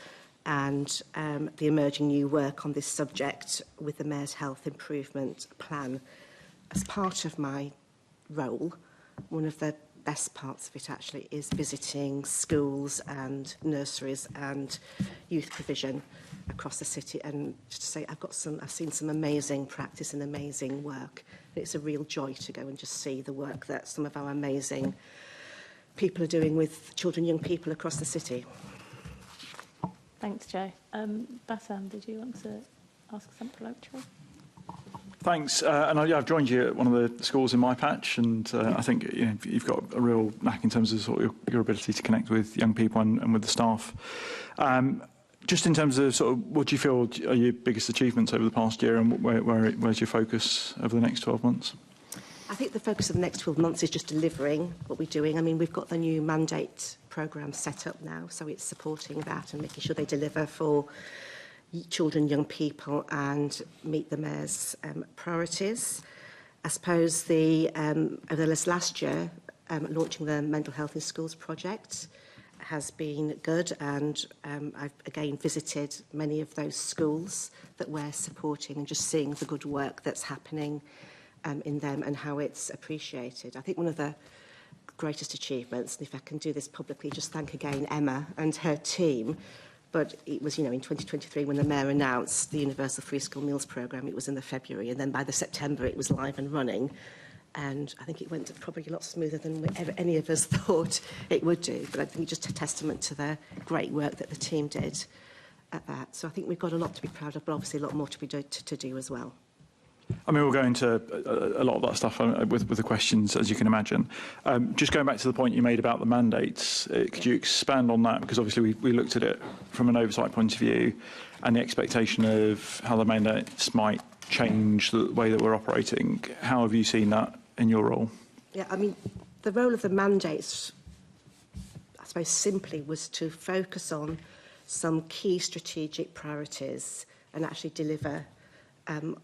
K: and the emerging new work on this subject with the Mayor's Health Improvement Plan. As part of my role, one of the best parts of it actually is visiting schools and nurseries and youth provision across the city, and just to say I've seen some amazing practice and amazing work. It's a real joy to go and just see the work that some of our amazing people are doing with children, young people across the city.
B: Thanks, Joe. Bassam, did you want to ask something later?
L: Thanks. I've joined you at one of the schools in my patch, and I think you've got a real knack in terms of sort of your ability to connect with young people and with the staff. Just in terms of sort of what do you feel are your biggest achievements over the past year, and where's your focus over the next 12 months?
K: I think the focus of the next 12 months is just delivering what we're doing. I mean, we've got the new mandate programme set up now, so it's supporting that and making sure they deliver for children, young people, and meet the Mayor's priorities. I suppose over this last year, launching the Mental Health in Schools project has been good, and I've again visited many of those schools that we're supporting and just seeing the good work that's happening in them and how it's appreciated. I think one of the greatest achievements, and if I can do this publicly, just thank again Emma and her team. But it was, in 2023 when the Mayor announced the Universal Free School Meals programme. It was in the February, and then by the September it was live and running. And I think it went probably a lot smoother than any of us thought it would do. But I think it's just a testament to the great work that the team did at that. So I think we've got a lot to be proud of, but obviously a lot more to do as well.
L: I mean, we'll go into a lot of that stuff with the questions, as you can imagine. Just going back to the point you made about the mandates, could you expand on that? Because obviously we looked at it from an oversight point of view and the expectation of how the mandates might change the way that we're operating. How have you seen that in your role?
K: Yeah, I mean, the role of the mandates, I suppose, simply was to focus on some key strategic priorities and actually deliver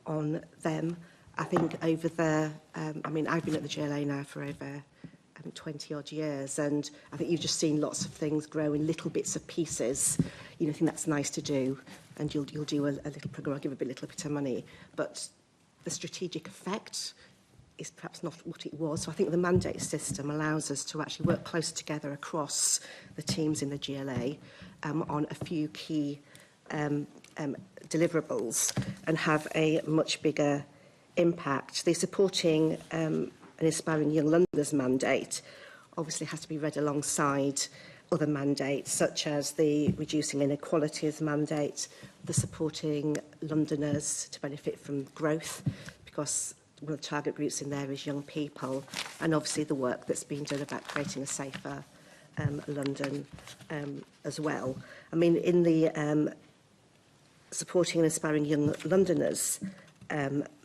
K: on them. I think over the, I mean, I've been at the GLA now for over 20 odd years, and I think you've just seen lots of things grow in little bits of pieces. You know, I think that's nice to do, and you'll do a little programme, give a little bit of money, but the strategic effect is perhaps not what it was. So I think the mandate system allows us to actually work closer together across the teams in the GLA on a few key deliverables and have a much bigger impact. The supporting and inspiring young Londoners mandate obviously has to be read alongside other mandates, such as the reducing inequalities mandate, the supporting Londoners to benefit from growth, because one of the target groups in there is young people, and obviously the work that's been done about creating a safer London as well. I mean, in the supporting and inspiring young Londoners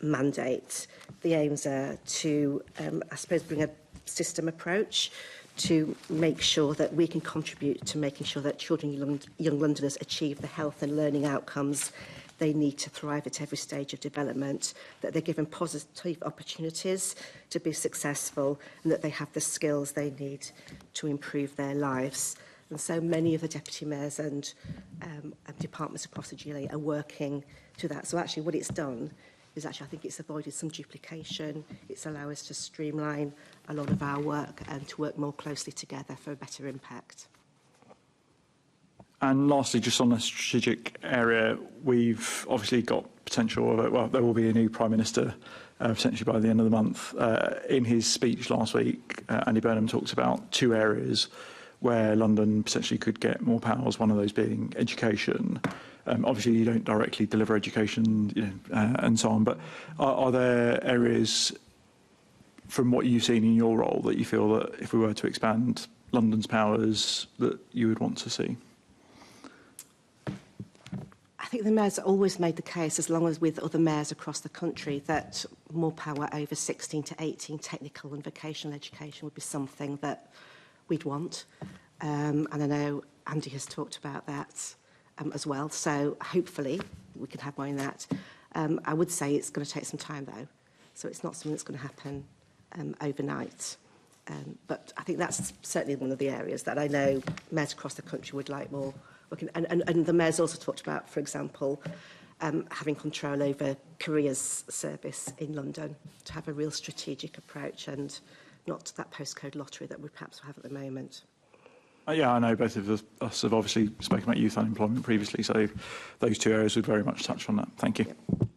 K: mandate, the aims are to, I suppose, bring a system approach to make sure that we can contribute to making sure that children and young Londoners achieve the health and learning outcomes they need to thrive at every stage of development, that they're given positive opportunities to be successful, and that they have the skills they need to improve their lives. And so many of the deputy mayors and departments across the GLA are working to that. So actually what it's done is actually, I think it's avoided some duplication. It's allowed us to streamline a lot of our work and to work more closely together for a better impact.
L: And lastly, just on the strategic area, we've obviously got potential of it. Well, there will be a new Prime Minister potentially by the end of the month. In his speech last week, Andy Burnham talked about two areas where London potentially could get more powers, one of those being education. Obviously, you don't directly deliver education, you know, and so on, but are there areas from what you've seen in your role that you feel that if we were to expand London's powers that you would want to see?
K: I think the mayors always made the case, as long as with other mayors across the country, that more power over 16 to 18 technical and vocational education would be something that we'd want. And I know Andy has talked about that as well. So hopefully we can have more in that. I would say it's going to take some time, though. So it's not something that's going to happen overnight. But I think that's certainly one of the areas that I know mayors across the country would like more. And the mayor's also talked about, for example, having control over careers service in London, to have a real strategic approach and not that postcode lottery that we perhaps have at the moment.
L: Yeah, I know both of us have obviously spoken about youth unemployment previously, so those two areas would very much touch on that. Thank you.
K: Yep.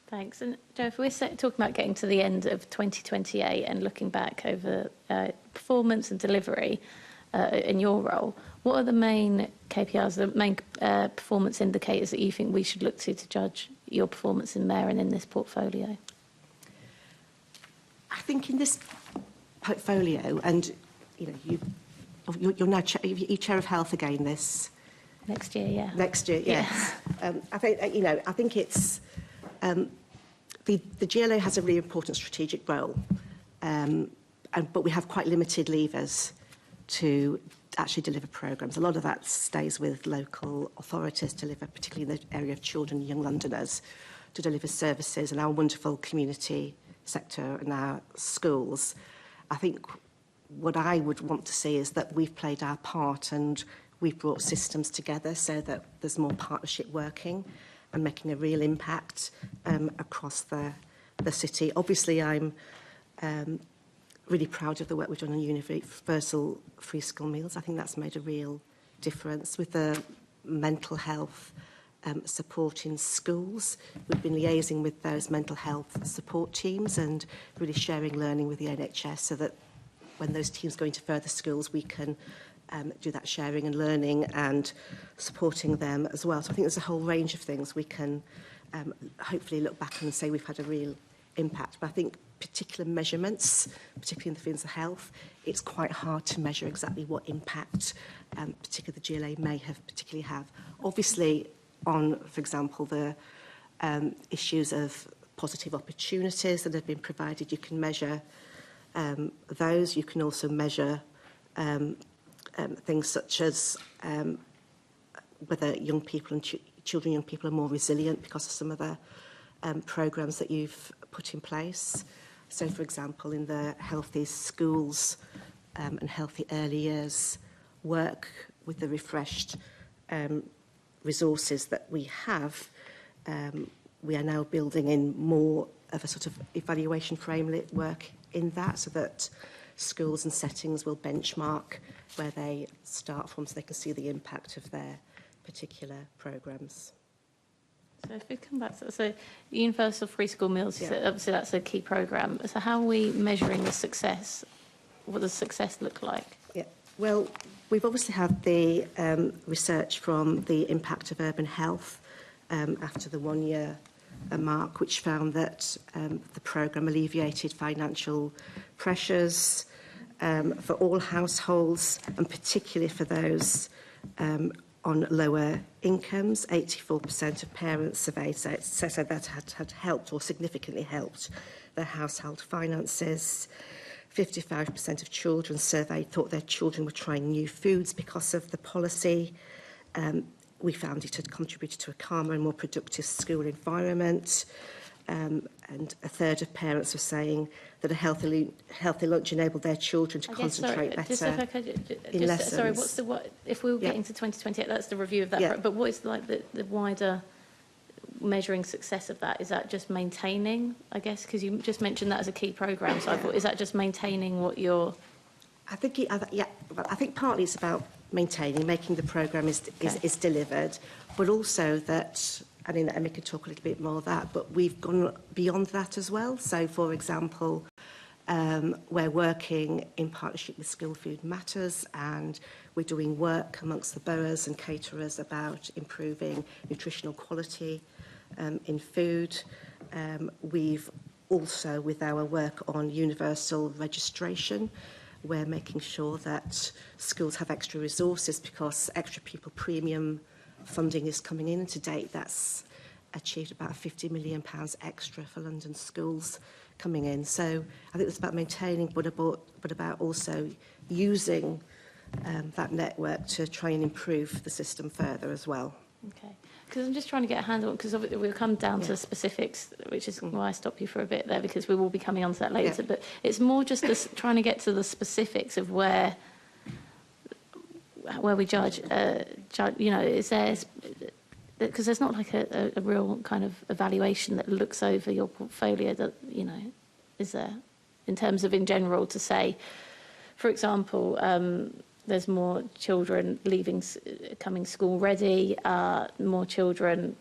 B: Thanks. And Joe, if we're talking about getting to the end of 2028 and looking back over performance and delivery in your role, what are the main KPIs, the main performance indicators that you think we should look to judge your performance in Mayor and in this portfolio?
K: I think in this portfolio, and you know, you're now you chair of health again this
B: next year, yeah.
K: Next year, yes. I think you know, I think it's the GLA has a really important strategic role, but we have quite limited levers to actually deliver programmes. A lot of that stays with local authorities to deliver, particularly in the area of children and young Londoners, to deliver services in our wonderful community sector and our schools. I think what I would want to see is that we've played our part and we've brought systems together so that there's more partnership working and making a real impact across the city. Obviously, I'm really proud of the work we've done on universal free school meals. I think that's made a real difference with the mental health support in schools. We've been liaising with those mental health support teams and really sharing learning with the NHS so that when those teams go into further schools, we can do that sharing and learning and supporting them as well. So I think there's a whole range of things we can hopefully look back and say we've had a real impact. But I think particular measurements, particularly in the fields of health, it's quite hard to measure exactly what impact particularly the GLA may have particularly have. Obviously, on, for example, the issues of positive opportunities that have been provided, you can measure those. You can also measure things such as whether young people and children, young people are more resilient because of some of the programmes that you've put in place. So, for example, in the Healthy Schools and Healthy Early Years work with the refreshed resources that we have, we are now building in more of a sort of evaluation framework in that, so that schools and settings will benchmark where they start from, so they can see the impact of their particular programmes.
B: So if we come back to so universal free school meals, obviously that's a key programme. So how are we measuring the success? What does success look like?
K: Yeah, well, we've obviously had the research from the impact of urban health after the 1 year mark, which found that the programme alleviated financial pressures for all households, and particularly for those on lower incomes. 84% of parents surveyed said that had helped or significantly helped their household finances. 55% of children surveyed thought their children were trying new foods because of the policy. We found it had contributed to a calmer and more productive school environment. And a third of parents were saying that a healthy lunch enabled their children to concentrate better in lessons.
B: Sorry, if we were getting to 2028, that's the review of that.
K: Yeah.
B: But what is like the wider measuring success of that? Is that just maintaining, I guess? Because you just mentioned that as a key programme. So I thought, is that just maintaining what you're...
K: I think partly it's about maintaining, making the programme is delivered, but also that, I mean, Emma could talk a little bit more of that, but we've gone beyond that as well. So, for example, we're working in partnership with School Food Matters, and we're doing work amongst the boroughs and caterers about improving nutritional quality in food. We've also, with our work on universal registration, we're making sure that schools have extra resources because extra pupil premium funding is coming in, and to date that's achieved about £50 million extra for London schools coming in. So I think it's about maintaining, but about also using that network to try and improve the system further as well.
B: Okay. Because I'm just trying to get a handle, because we'll come down to specifics, which is why I stopped you for a bit there, because we will be coming on to that later. But it's more just this, trying to get to the specifics of where we judge, you know, is there... Because there's not like a real kind of evaluation that looks over your portfolio that, you know, is there, in terms of in general to say, for example, there's more children coming school ready, more children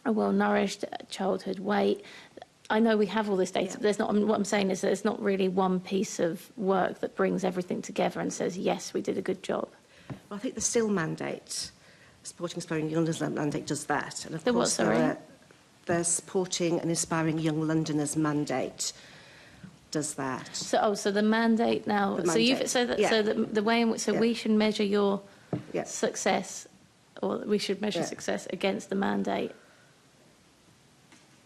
B: are well nourished, childhood weight. I know we have all this data, but there's not, what I'm saying is there's not really one piece of work that brings everything together and says, yes, we did a good job.
K: Well, I think the SIL mandate, Supporting Inspiring Young Londoners mandate, does that. And of
B: The
K: course,
B: what, sorry?
K: The Supporting and Inspiring Young Londoners mandate does that.
B: So the mandate now.
K: The
B: so
K: mandate.
B: The way in which we should measure your
K: Yeah.
B: success, or we should measure success against the mandate.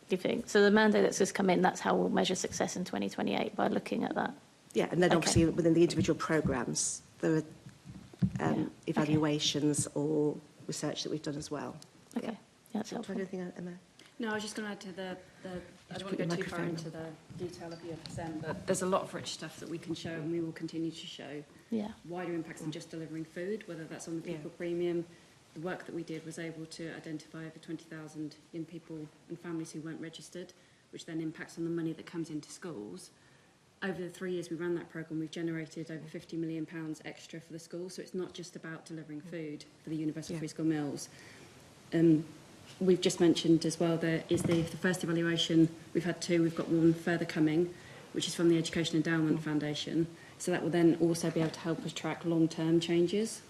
B: Do you think? So the mandate that's just come in, that's how we'll measure success in 2028, by looking at that.
K: Yeah, and then obviously within the individual programmes, there are evaluations or research that we've done as well.
B: Okay, yeah, that's helpful.
K: Anything, Emma?
M: No, I was just going to add to the I don't want to go too far into the detail of UFSM, but there's a lot of rich stuff that we can show and we will continue to show.
B: Yeah.
M: Wider impacts than just delivering food, whether that's on the people premium. The work that we did was able to identify over 20,000 young people and families who weren't registered, which then impacts on the money that comes into schools. Over the 3 years we ran that programme, we've generated over £50 million extra for the schools, so it's not just about delivering food for the universal free school meals. We've just mentioned as well there is the first evaluation. We've had two, we've got one further coming, which is from the Education Endowment Foundation. So that will then also be able to help us track long-term changes,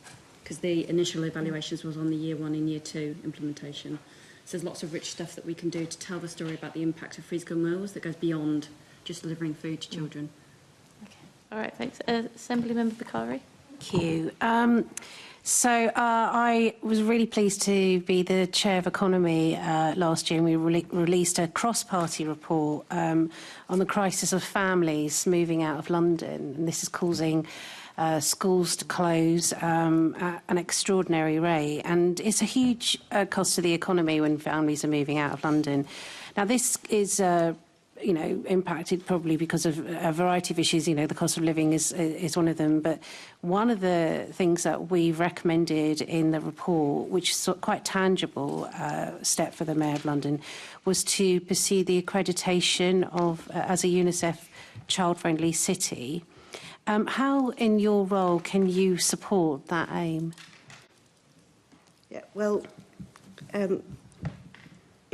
M: because the initial evaluations was on the year 1 and year 2 implementation. So there's lots of rich stuff that we can do to tell the story about the impact of free school meals that goes beyond just delivering food to children.
B: Okay. All right, thanks. Assembly Member Bakari.
G: Thank you. I was really pleased to be the Chair of Economy last year, and we released a cross-party report on the crisis of families moving out of London. And this is causing schools to close at an extraordinary rate. And it's a huge cost to the economy when families are moving out of London. Now, this is impacted probably because of a variety of issues. The cost of living is one of them. But one of the things that we've recommended in the report, which is quite tangible step for the Mayor of London, was to pursue the accreditation of as a UNICEF child-friendly city. How, in your role, can you support that aim?
K: Yeah, well, in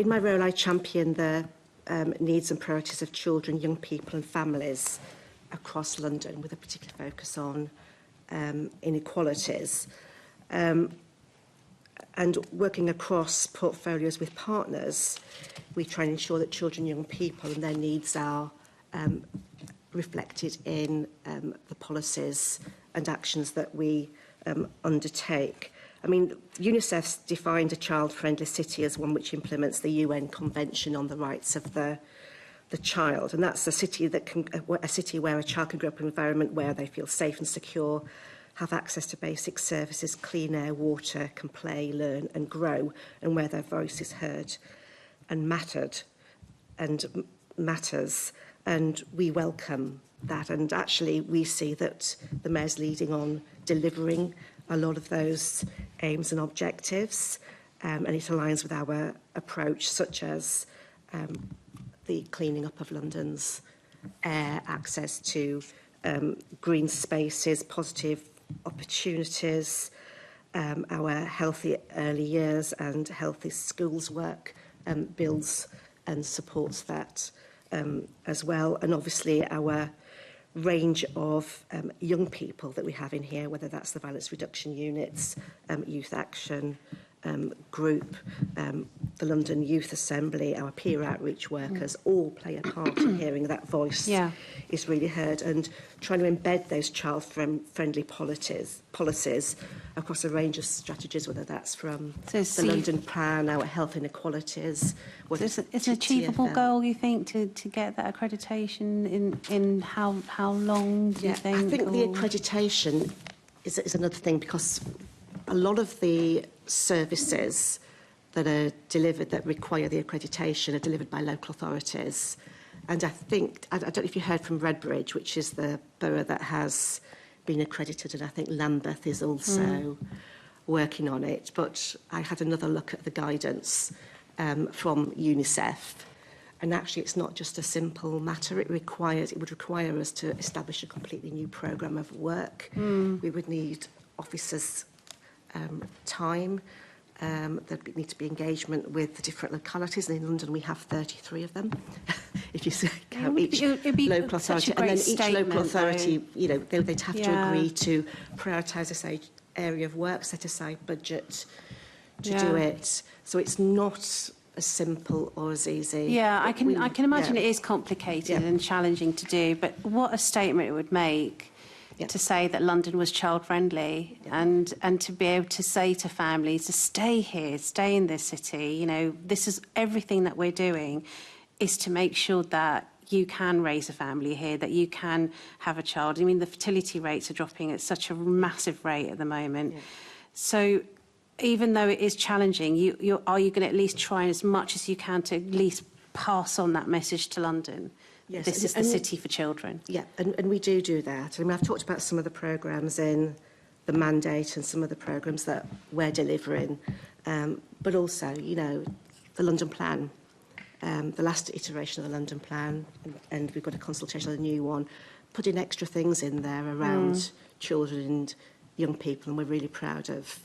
K: my role, I champion the needs and priorities of children, young people and families across London, with a particular focus on inequalities. And working across portfolios with partners, we try and ensure that children, young people and their needs are reflected in the policies and actions that we undertake. I mean, UNICEF's defined a child-friendly city as one which implements the UN Convention on the Rights of the Child, and that's a city where a child can grow up in an environment where they feel safe and secure, have access to basic services, clean air, water, can play, learn and grow, and where their voice is heard and matters. And we welcome that. And actually, we see that the Mayor's leading on delivering a lot of those aims and objectives, and it aligns with our approach, such as the cleaning up of London's air, access to green spaces, positive opportunities, our healthy early years and healthy schools work builds and supports that as well. And obviously our range of young people that we have in here, whether that's the violence reduction units, youth action group, the London Youth Assembly, our peer outreach workers, all play a part in hearing that voice is really heard, and trying to embed those child-friendly policies across a range of strategies, whether that's from the London Plan, our health inequalities.
G: It's an achievable goal, you think, to get that accreditation in how long do you think?
K: I think the accreditation is another thing, because a lot of the services that are delivered that require the accreditation are delivered by local authorities. And I don't know if you heard from Redbridge, which is the borough that has been accredited, and I think Lambeth is also working on it. But I had another look at the guidance from UNICEF, and actually it's not just a simple matter. It would require us to establish a completely new programme of work. We would need officers' time. There'd need to be engagement with the different localities, and in London we have 33 of them. If you count each local authority, and then each local authority, they'd have to agree to prioritise this area of work, set aside budget to do it. So it's not as simple or as easy.
G: Yeah, I can imagine it is complicated and challenging to do. But what a statement it would make. To say that London was child-friendly and to be able to say to families to stay here, stay in this city, this is everything that we're doing is to make sure that you can raise a family here, that you can have a child. I mean, the fertility rates are dropping at such a massive rate at the moment. So even though it is challenging, are you going to at least try as much as you can to at least pass on that message to London? Yes, this is the city for children.
K: Yeah, and we do that. I mean, I've talked about some of the programmes in the mandate and some of the programmes that we're delivering, but also, the London Plan, the last iteration of the London Plan, and we've got a consultation on the new one, putting extra things in there around children and young people, and we're really proud of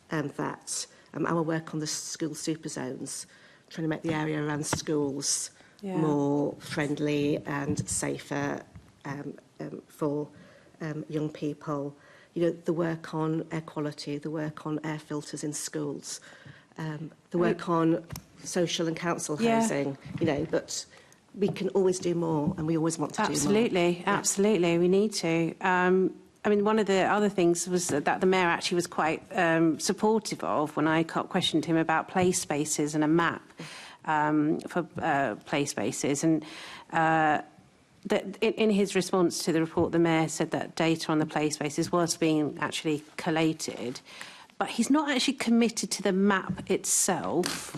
K: that. Our work on the school super zones, trying to make the area around schools more friendly and safer for young people. The work on air quality, the work on air filters in schools, the work on social and council
G: Yeah.
K: housing, you know, but we can always do more, and we always want to do more.
G: Absolutely, absolutely, we need to. I mean, one of the other things was that the Mayor actually was quite supportive of when I questioned him about play spaces and a map for play spaces. And in his response to the report, the Mayor said that data on the play spaces was being actually collated, but he's not actually committed to the map itself.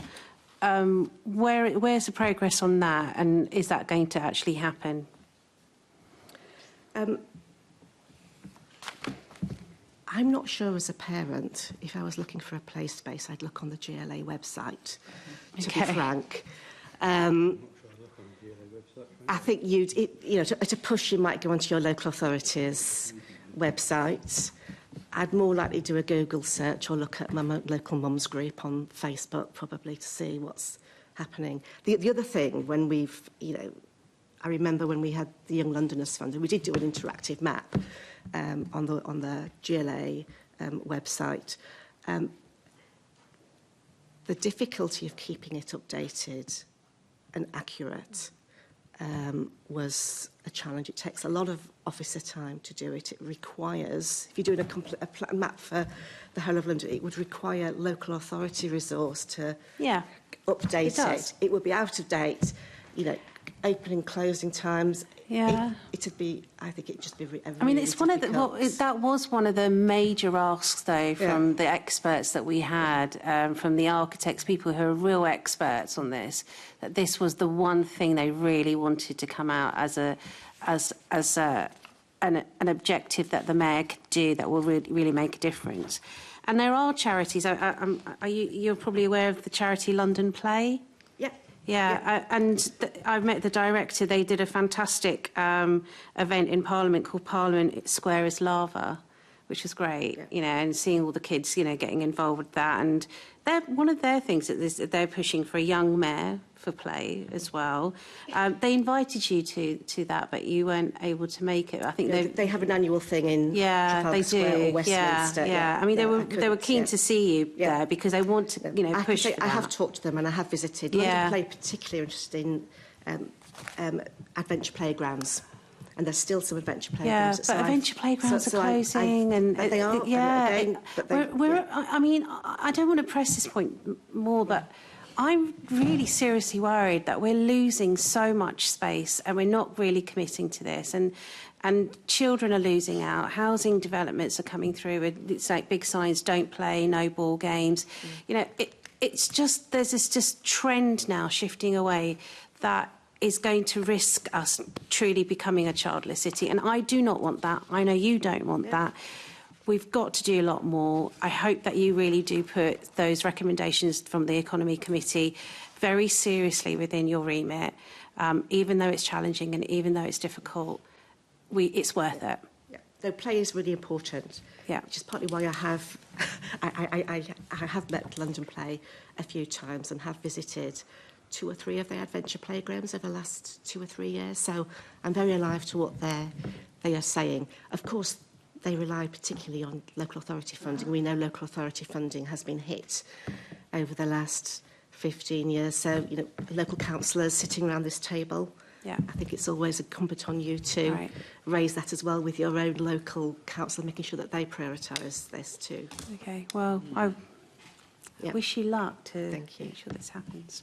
G: Where's the progress on that, and is that going to actually happen?
K: I'm not sure as a parent, if I was looking for a play space, I'd look on the GLA website, to be frank. I think at a push, you might go onto your local authority's website. I'd more likely do a Google search or look at my local mums group on Facebook, probably, to see what's happening. The other thing, when we've, I remember when we had the Young Londoners Fund, and we did do an interactive map on the GLA website. The difficulty of keeping it updated and accurate was a challenge. It takes a lot of officer time to do it. It requires, if you're doing a map for the whole of London, it would require local authority resource to update it. It would be out of date, opening, closing times.
G: Yeah.
K: It'd be, I think it'd just be really
G: I mean, it's one of the, that was one of the major asks, though, from the experts that we had, from the architects, people who are real experts on this, that this was the one thing they really wanted to come out as an objective that the Mayor could do that will really make a difference. And there are charities. You're probably aware of the charity London Play? Yeah, and I've met the director. They did a fantastic event in Parliament called Parliament Square is Lava, which was great, and seeing all the kids, getting involved with that. And one of their things that they're pushing for a young mayor for play as well. They invited you to that, but you weren't able to make it. I think
K: they have an annual thing in Trafalgar Square or Westminster.
G: I mean, they were keen to see you there because they want to, push for that.
K: I have talked to them and I have visited. London Play particularly interested in adventure playgrounds. And there's still some adventure playgrounds.
G: Yeah, but adventure playgrounds are closing, and
K: they are.
G: I mean, I don't want to press this point more, but I'm really seriously worried that we're losing so much space, and we're not really committing to this, and children are losing out. Housing developments are coming through. It's like big signs: "Don't play, no ball games." It's just there's this trend now shifting away that is going to risk us truly becoming a childless city. And I do not want that. I know you don't want that. We've got to do a lot more. I hope that you really do put those recommendations from the Economy Committee very seriously within your remit, even though it's challenging and even though it's difficult. It's worth it.
K: So play is really important. Which is partly why I have met London Play a few times and have visited 2 or 3 of their adventure playgrounds over the last 2 or 3 years. So I'm very alive to what they are saying. Of course, they rely particularly on local authority funding. We know local authority funding has been hit over the last 15 years. So, local councillors sitting around this table, I think it's always incumbent on you to raise that as well with your own local council, making sure that they prioritise this too.
G: Okay, well, I wish you luck to make sure this happens.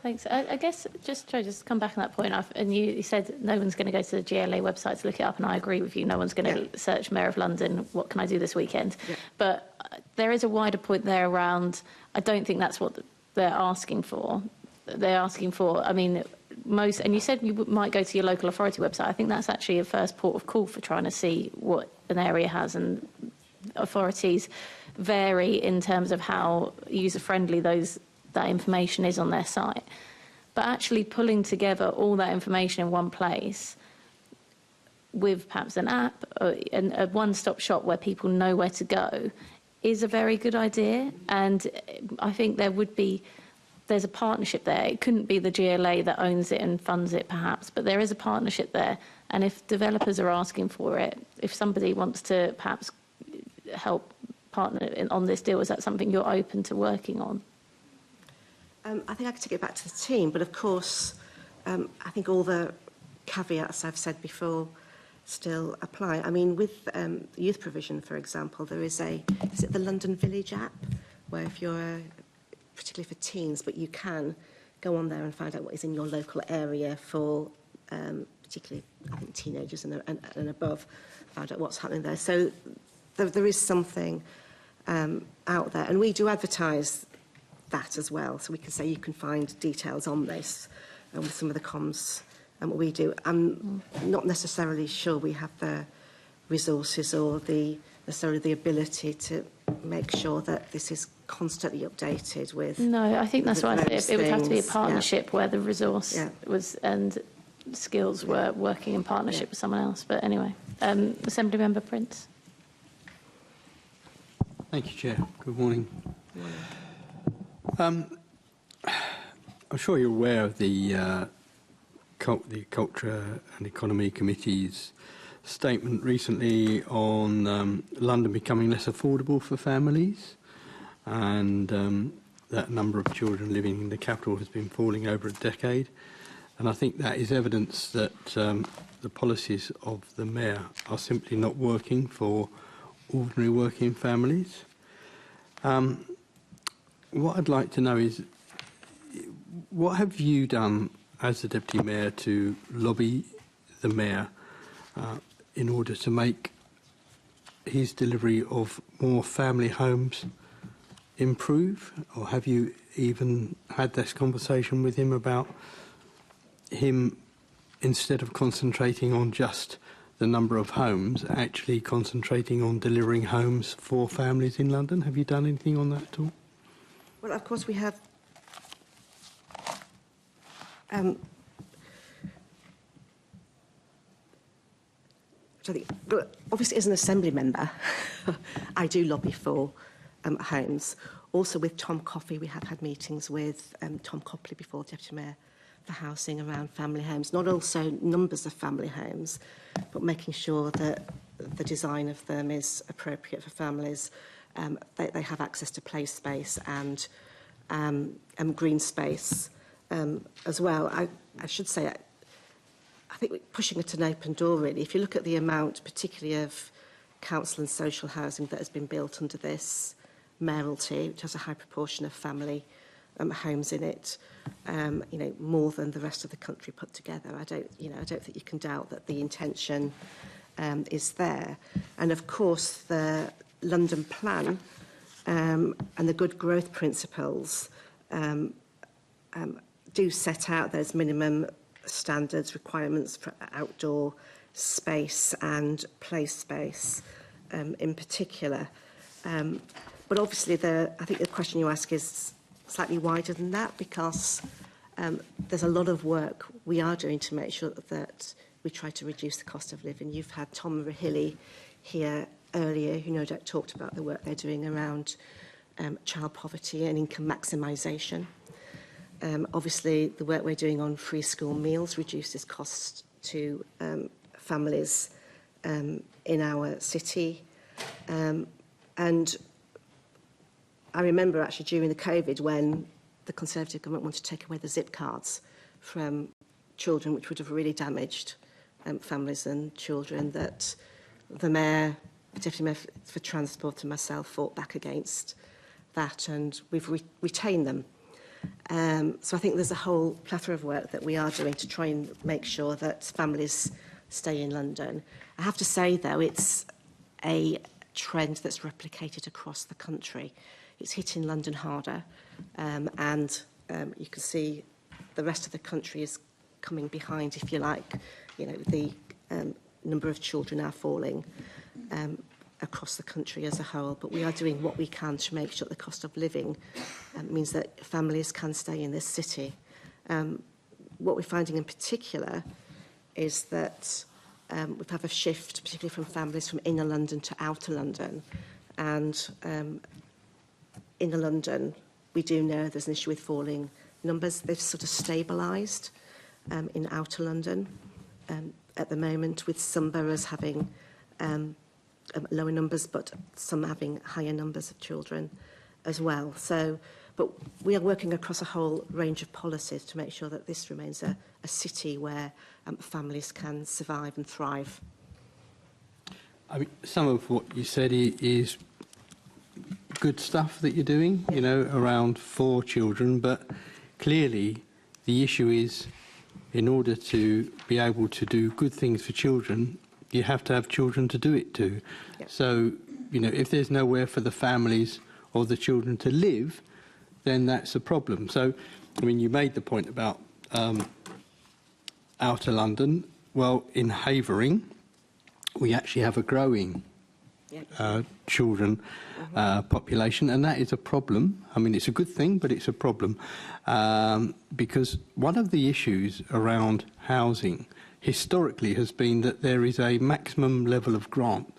B: Thanks. I guess just to come back on that point, and you said no one's going to go to the GLA website to look it up, and I agree with you. No one's going to search Mayor of London, what can I do this weekend? But there is a wider point there around, I don't think that's what they're asking for. They're asking for, I mean, and you said you might go to your local authority website. I think that's actually a first port of call for trying to see what an area has, and authorities vary in terms of how user-friendly that information is on their site. But actually pulling together all that information in one place with perhaps an app and a one-stop shop where people know where to go is a very good idea. And I think there's a partnership there. It couldn't be the GLA that owns it and funds it perhaps, but there is a partnership there. And if developers are asking for it, if somebody wants to perhaps help partner on this deal? Is that something you're open to working on?
K: I think I could take it back to the team, but of course, I think all the caveats I've said before still apply. I mean, with youth provision, for example, there is is it the London Village app, where if you're, particularly for teens, but you can go on there and find out what is in your local area for, particularly, I think, teenagers and above, find out what's happening there. So there is something out there, and we do advertise that as well, so we can say you can find details on this and with some of the comms and what we do. I'm not necessarily sure we have the resources or necessarily the ability to make sure that this is constantly updated with.
B: No, I think that's right. It would have to be a partnership where the resource was and skills were working in partnership with someone else. But anyway, Assembly Member Prince.
J: Thank you, Chair. Good morning. I'm sure you're aware of the Culture and Economy Committee's statement recently on London becoming less affordable for families, and that number of children living in the capital has been falling over a decade. And I think that is evidence that the policies of the Mayor are simply not working for ordinary working families. What I'd like to know is, what have you done as the Deputy Mayor to lobby the Mayor in order to make his delivery of more family homes improve? Or have you even had this conversation with him about him, instead of concentrating on just the number of homes, actually concentrating on delivering homes for families in London? Have you done anything on that at all?
K: Well, of course, we have obviously, as an Assembly member, I do lobby for homes. Also, with Tom Coffey, we have had meetings with Tom Copley before, Deputy Mayor, for housing around family homes. Not also numbers of family homes, but making sure that the design of them is appropriate for families. They have access to play space and green space as well. I should say, I think we're pushing it an open door, really. If you look at the amount, particularly of council and social housing that has been built under this mayoralty, which has a high proportion of family homes in it, you know, more than the rest of the country put together. I don't think you can doubt that the intention is there. And of course, the London Plan and the good growth principles do set out those minimum standards, requirements for outdoor space and play space in particular. But obviously, I think the question you ask is slightly wider than that, because there's a lot of work we are doing to make sure that we try to reduce the cost of living. You've had Tom Rahilly here earlier, who no doubt talked about the work they're doing around child poverty and income maximisation. Obviously, the work we're doing on free school meals reduces costs to families in our city. And I remember actually during the COVID when the Conservative government wanted to take away the zip cards from children, which would have really damaged families and children, that the Mayor, the Deputy Mayor for Transport and myself fought back against that, and we've retained them. So I think there's a whole plethora of work that we are doing to try and make sure that families stay in London. I have to say, though, it's a trend that's replicated across the country. It's hitting London harder, and you can see the rest of the country is coming behind, if you like. You know, the number of children are falling across the country as a whole, but we are doing what we can to make sure the cost of living means that families can stay in this city. What we're finding in particular is that we have a shift, particularly from families from inner London to outer London, and inner London, we do know there's an issue with falling numbers. They've sort of stabilised in outer London at the moment, with some boroughs having lower numbers, but some having higher numbers of children as well. So, but we are working across a whole range of policies to make sure that this remains a city where families can survive and thrive.
J: I mean, some of what you said is good stuff that you're doing, you know, around for children, but clearly the issue is, in order to be able to do good things for children, you have to have children to do it to.
K: Yep.
J: So, you know, if there's nowhere for the families or the children to live, then that's a problem. So, I mean, you made the point about outer London. Well, in Havering, we actually have a growing children population, and that is a problem. I mean, it's a good thing, but it's a problem because one of the issues around housing historically has been that there is a maximum level of grant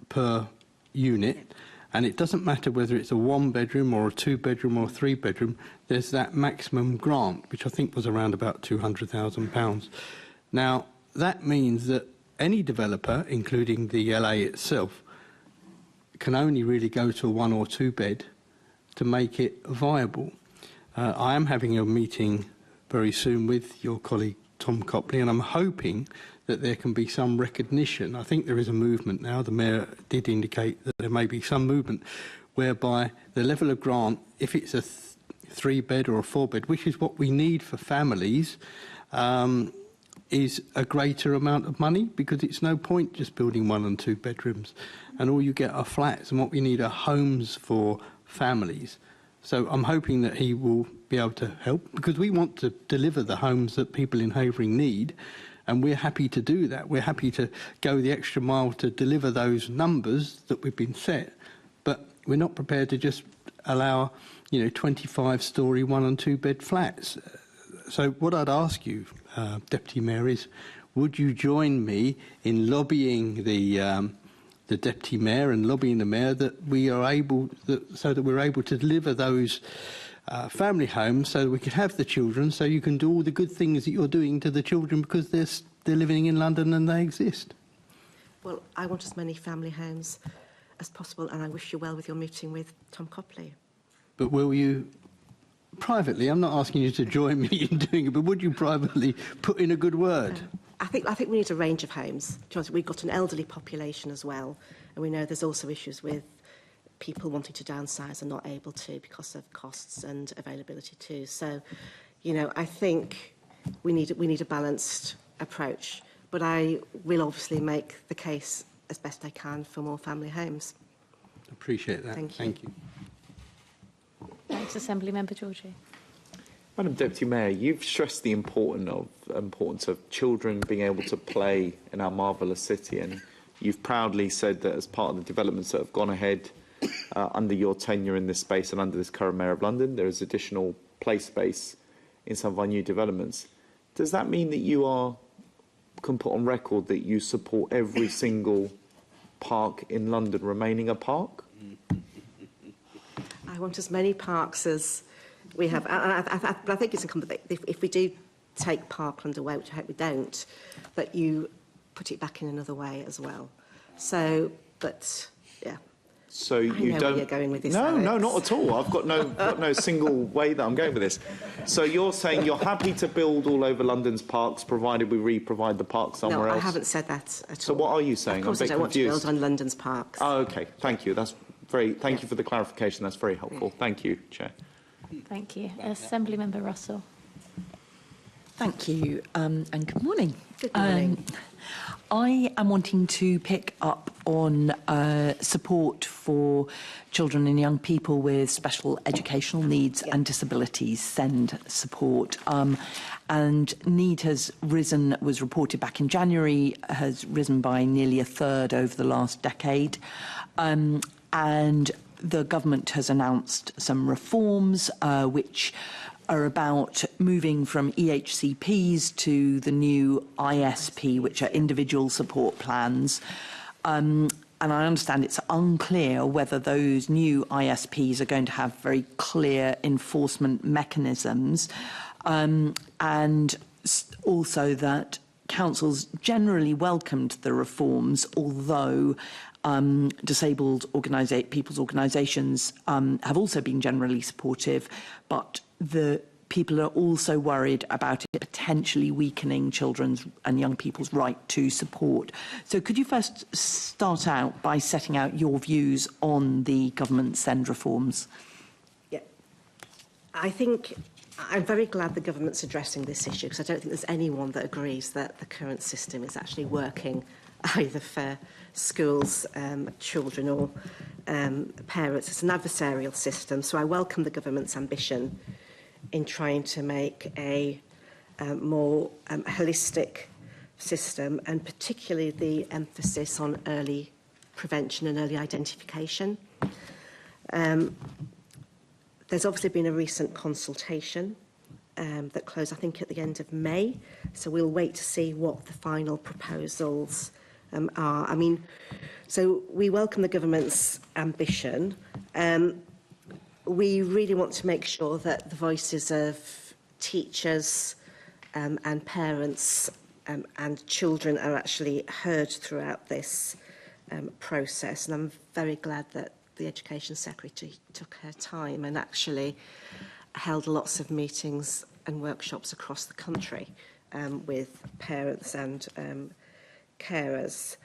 J: per unit, and it doesn't matter whether it's a one-bedroom or a two-bedroom or a three-bedroom, there's that maximum grant, which I think was around about £200,000. Now, that means that any developer, including the LA itself, can only really go to a one or two bed to make it viable. I am having a meeting very soon with your colleague Tom Copley, and I'm hoping that there can be some recognition. I think there is a movement now. The Mayor did indicate that there may be some movement whereby the level of grant, if it's a three-bed or a four-bed, which is what we need for families, is a greater amount of money, because it's no point just building one and two bedrooms and all you get are flats, and what we need are homes for families. So I'm hoping that he will be able to help, because we want to deliver the homes that people in Havering need, and we're happy to do that. We're happy to go the extra mile to deliver those numbers that we've been set, but we're not prepared to just allow, you know, 25-storey one and two bed flats. So what I'd ask you, Deputy Mayor, is would you join me in lobbying the Deputy Mayor and lobbying the Mayor that we are able, so that we're able to deliver those family homes, so that we can have the children, so you can do all the good things that you're doing to the children, because they're living in London and they exist.
K: Well, I want as many family homes as possible, and I wish you well with your meeting with Tom Copley.
J: But will you privately, I'm not asking you to join me in doing it, but would you privately put in a good word?
K: I think we need a range of homes. To be honest, we've got an elderly population as well, and we know there's also issues with people wanting to downsize and not able to because of costs and availability too. So, you know, I think we need a balanced approach, but I will obviously make the case as best I can for more family homes.
J: Appreciate that.
K: Thank you.
B: Thanks, Assembly Member Georgie.
I: Madam Deputy Mayor, you've stressed the importance of children being able to play in our marvellous city, and you've proudly said that as part of the developments that have gone ahead under your tenure in this space and under this current Mayor of London, there is additional play space in some of our new developments. Does that mean that you can put on record that you support every single park in London remaining a park?
K: I want as many parks as we have. I think it's incumbent that if we do take Parkland away, which I hope we don't, that you put it back in another way as well. So, but yeah.
I: So you
K: I know
I: don't.
K: where you're going with this.
I: No,
K: Alex.
I: no, not at all. I've got no single way that I'm going with this. So you're saying you're happy to build all over London's parks, provided we re-provide the park somewhere else?
K: No, I haven't said that at all.
I: So what are you saying?
K: Of course,
I: I'm a bit
K: I don't
I: confused.
K: want to build on London's parks.
I: Oh, okay. Thank you. Thank you for the clarification. That's very helpful. Thank you, Chair.
B: Thank you. Assembly Member Russell.
F: Thank you, and good morning.
K: Good morning.
F: I am wanting to pick up on support for children and young people with special educational needs and disabilities, SEND support. And need has risen, was reported back in January, has risen by nearly a third over the last decade. And the government has announced some reforms which are about moving from EHCPs to the new ISP, which are individual support plans. And I understand it's unclear whether those new ISPs are going to have very clear enforcement mechanisms, and also that councils generally welcomed the reforms, although disabled people's organisations have also been generally supportive, but the people are also worried about it potentially weakening children's and young people's right to support. So could you first start out by setting out your views on the government SEND reforms?
K: Yeah, I think I'm very glad the government's addressing this issue, because I don't think there's anyone that agrees that the current system is actually working either for schools, children or parents. It's an adversarial system, so I welcome the government's ambition in trying to make a more holistic system, and particularly the emphasis on early prevention and early identification. There's obviously been a recent consultation that closed, I think, at the end of May, so we'll wait to see what the final proposals are. I mean, so we welcome the government's ambition. We really want to make sure that the voices of teachers and parents and children are actually heard throughout this process. And I'm very glad that the Education Secretary took her time and actually held lots of meetings and workshops across the country with parents and carers.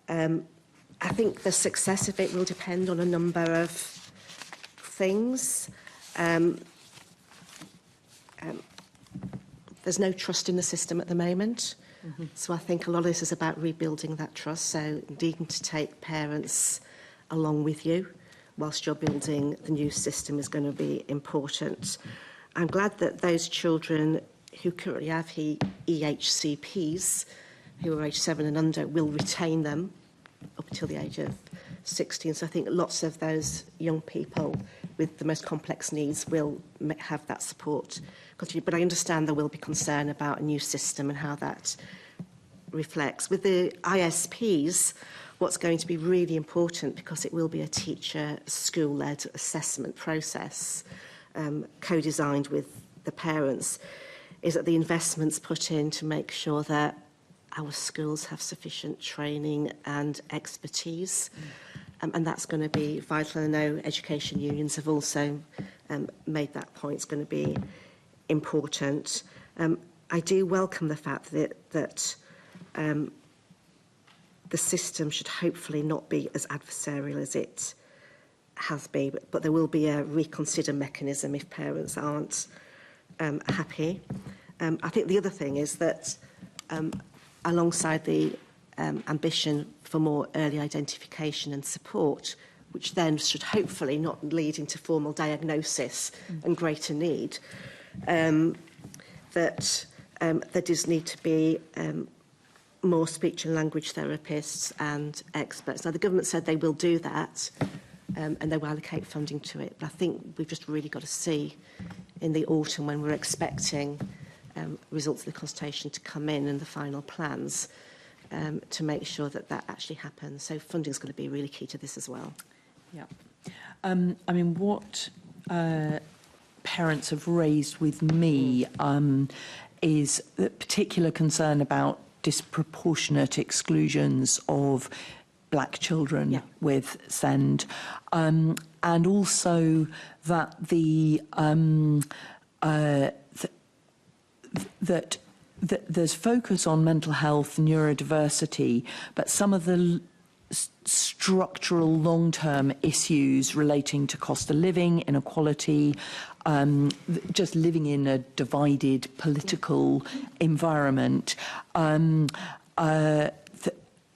K: I think the success of it will depend on a number of things. There's no trust in the system at the moment. So I think a lot of this is about rebuilding that trust, so needing to take parents along with you whilst you're building the new system is going to be important. I'm glad that those children who currently have EHCPs, who are age 7 and under, will retain them up until the age of 16. So I think lots of those young people with the most complex needs will have that support continue. But I understand there will be concern about a new system and how that reflects. With the ISPs, what's going to be really important, because it will be a teacher school-led assessment process, co-designed with the parents, is that the investments put in to make sure that our schools have sufficient training and expertise. And that's going to be vital. I know education unions have also made that point. It's going to be important. I do welcome the fact that the system should hopefully not be as adversarial as it has been, but there will be a reconsider mechanism if parents aren't happy. I think the other thing is that alongside the ambition for more early identification and support, which then should hopefully not lead into formal diagnosis and greater need, that there does need to be more speech and language therapists and experts. Now, the government said they will do that and they will allocate funding to it, but I think we've just really got to see in the autumn, when we're expecting results of the consultation to come in and the final plans, to make sure that that actually happens. So funding is going to be really key to this as well.
F: Yeah. I mean, what parents have raised with me is a particular concern about disproportionate exclusions of black children with SEND, and also that that there's focus on mental health, neurodiversity, but some of the structural long-term issues relating to cost of living, inequality, just living in a divided political environment,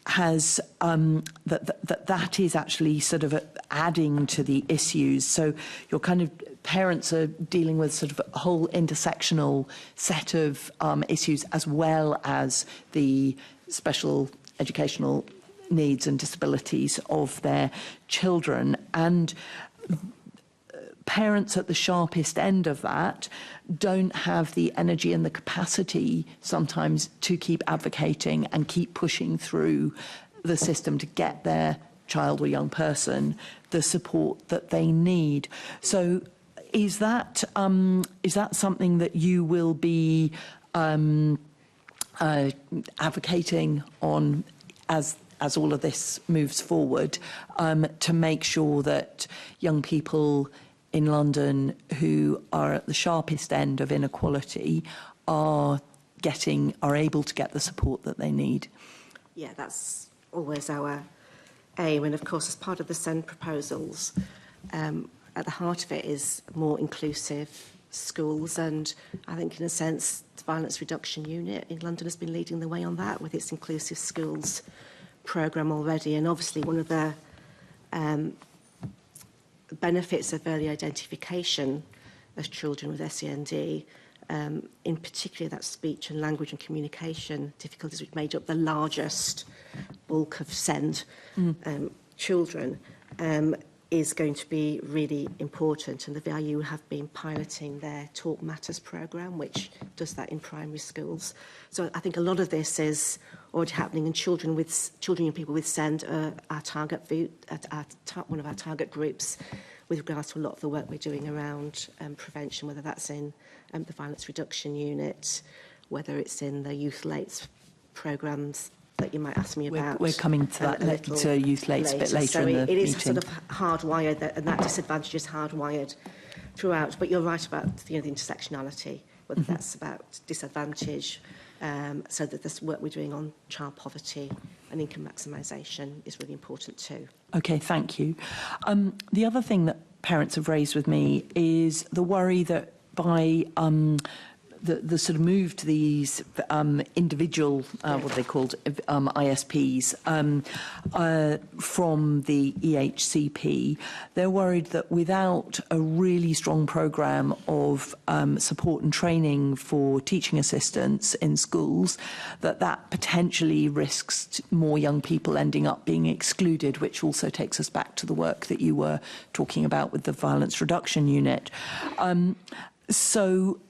F: has that is actually sort of adding to the issues. So your kind of parents are dealing with sort of a whole intersectional set of issues, as well as the special educational needs and disabilities of their children. And parents at the sharpest end of that don't have the energy and the capacity sometimes to keep advocating and keep pushing through the system to get their child or young person the support that they need. So is that something that you will be advocating on as all of this moves forward, to make sure that young people in London who are at the sharpest end of inequality are able to get the support that they need.
K: Yeah, that's always our aim. And of course, as part of the SEND proposals, at the heart of it is more inclusive schools. And I think, in a sense, the Violence Reduction Unit in London has been leading the way on that with its Inclusive Schools programme already. And obviously, one of the benefits of early identification of children with SEND, in particular that speech and language and communication difficulties, which made up the largest bulk of SEND children, is going to be really important. And the VIU have been piloting their Talk Matters programme, which does that in primary schools. So I think a lot of this is already happening, and children and people with SEND are one of our target groups with regards to a lot of the work we're doing around prevention, whether that's in the Violence Reduction Unit, whether it's in the Youth Lates programmes that you might ask me about.
F: We're coming to that, to Youth Lates a bit later
K: so
F: in the meeting.
K: It is sort of hardwired, and that disadvantage is hardwired throughout. But you're right about the intersectionality, whether that's about disadvantage, so that this work we're doing on child poverty and income maximisation is really important too.
F: Okay, thank you. The other thing that parents have raised with me is the worry that by the sort of move to these individual, what are they called, ISPs from the EHCP, they're worried that without a really strong programme of support and training for teaching assistants in schools, that potentially risks more young people ending up being excluded, which also takes us back to the work that you were talking about with the Violence Reduction Unit. So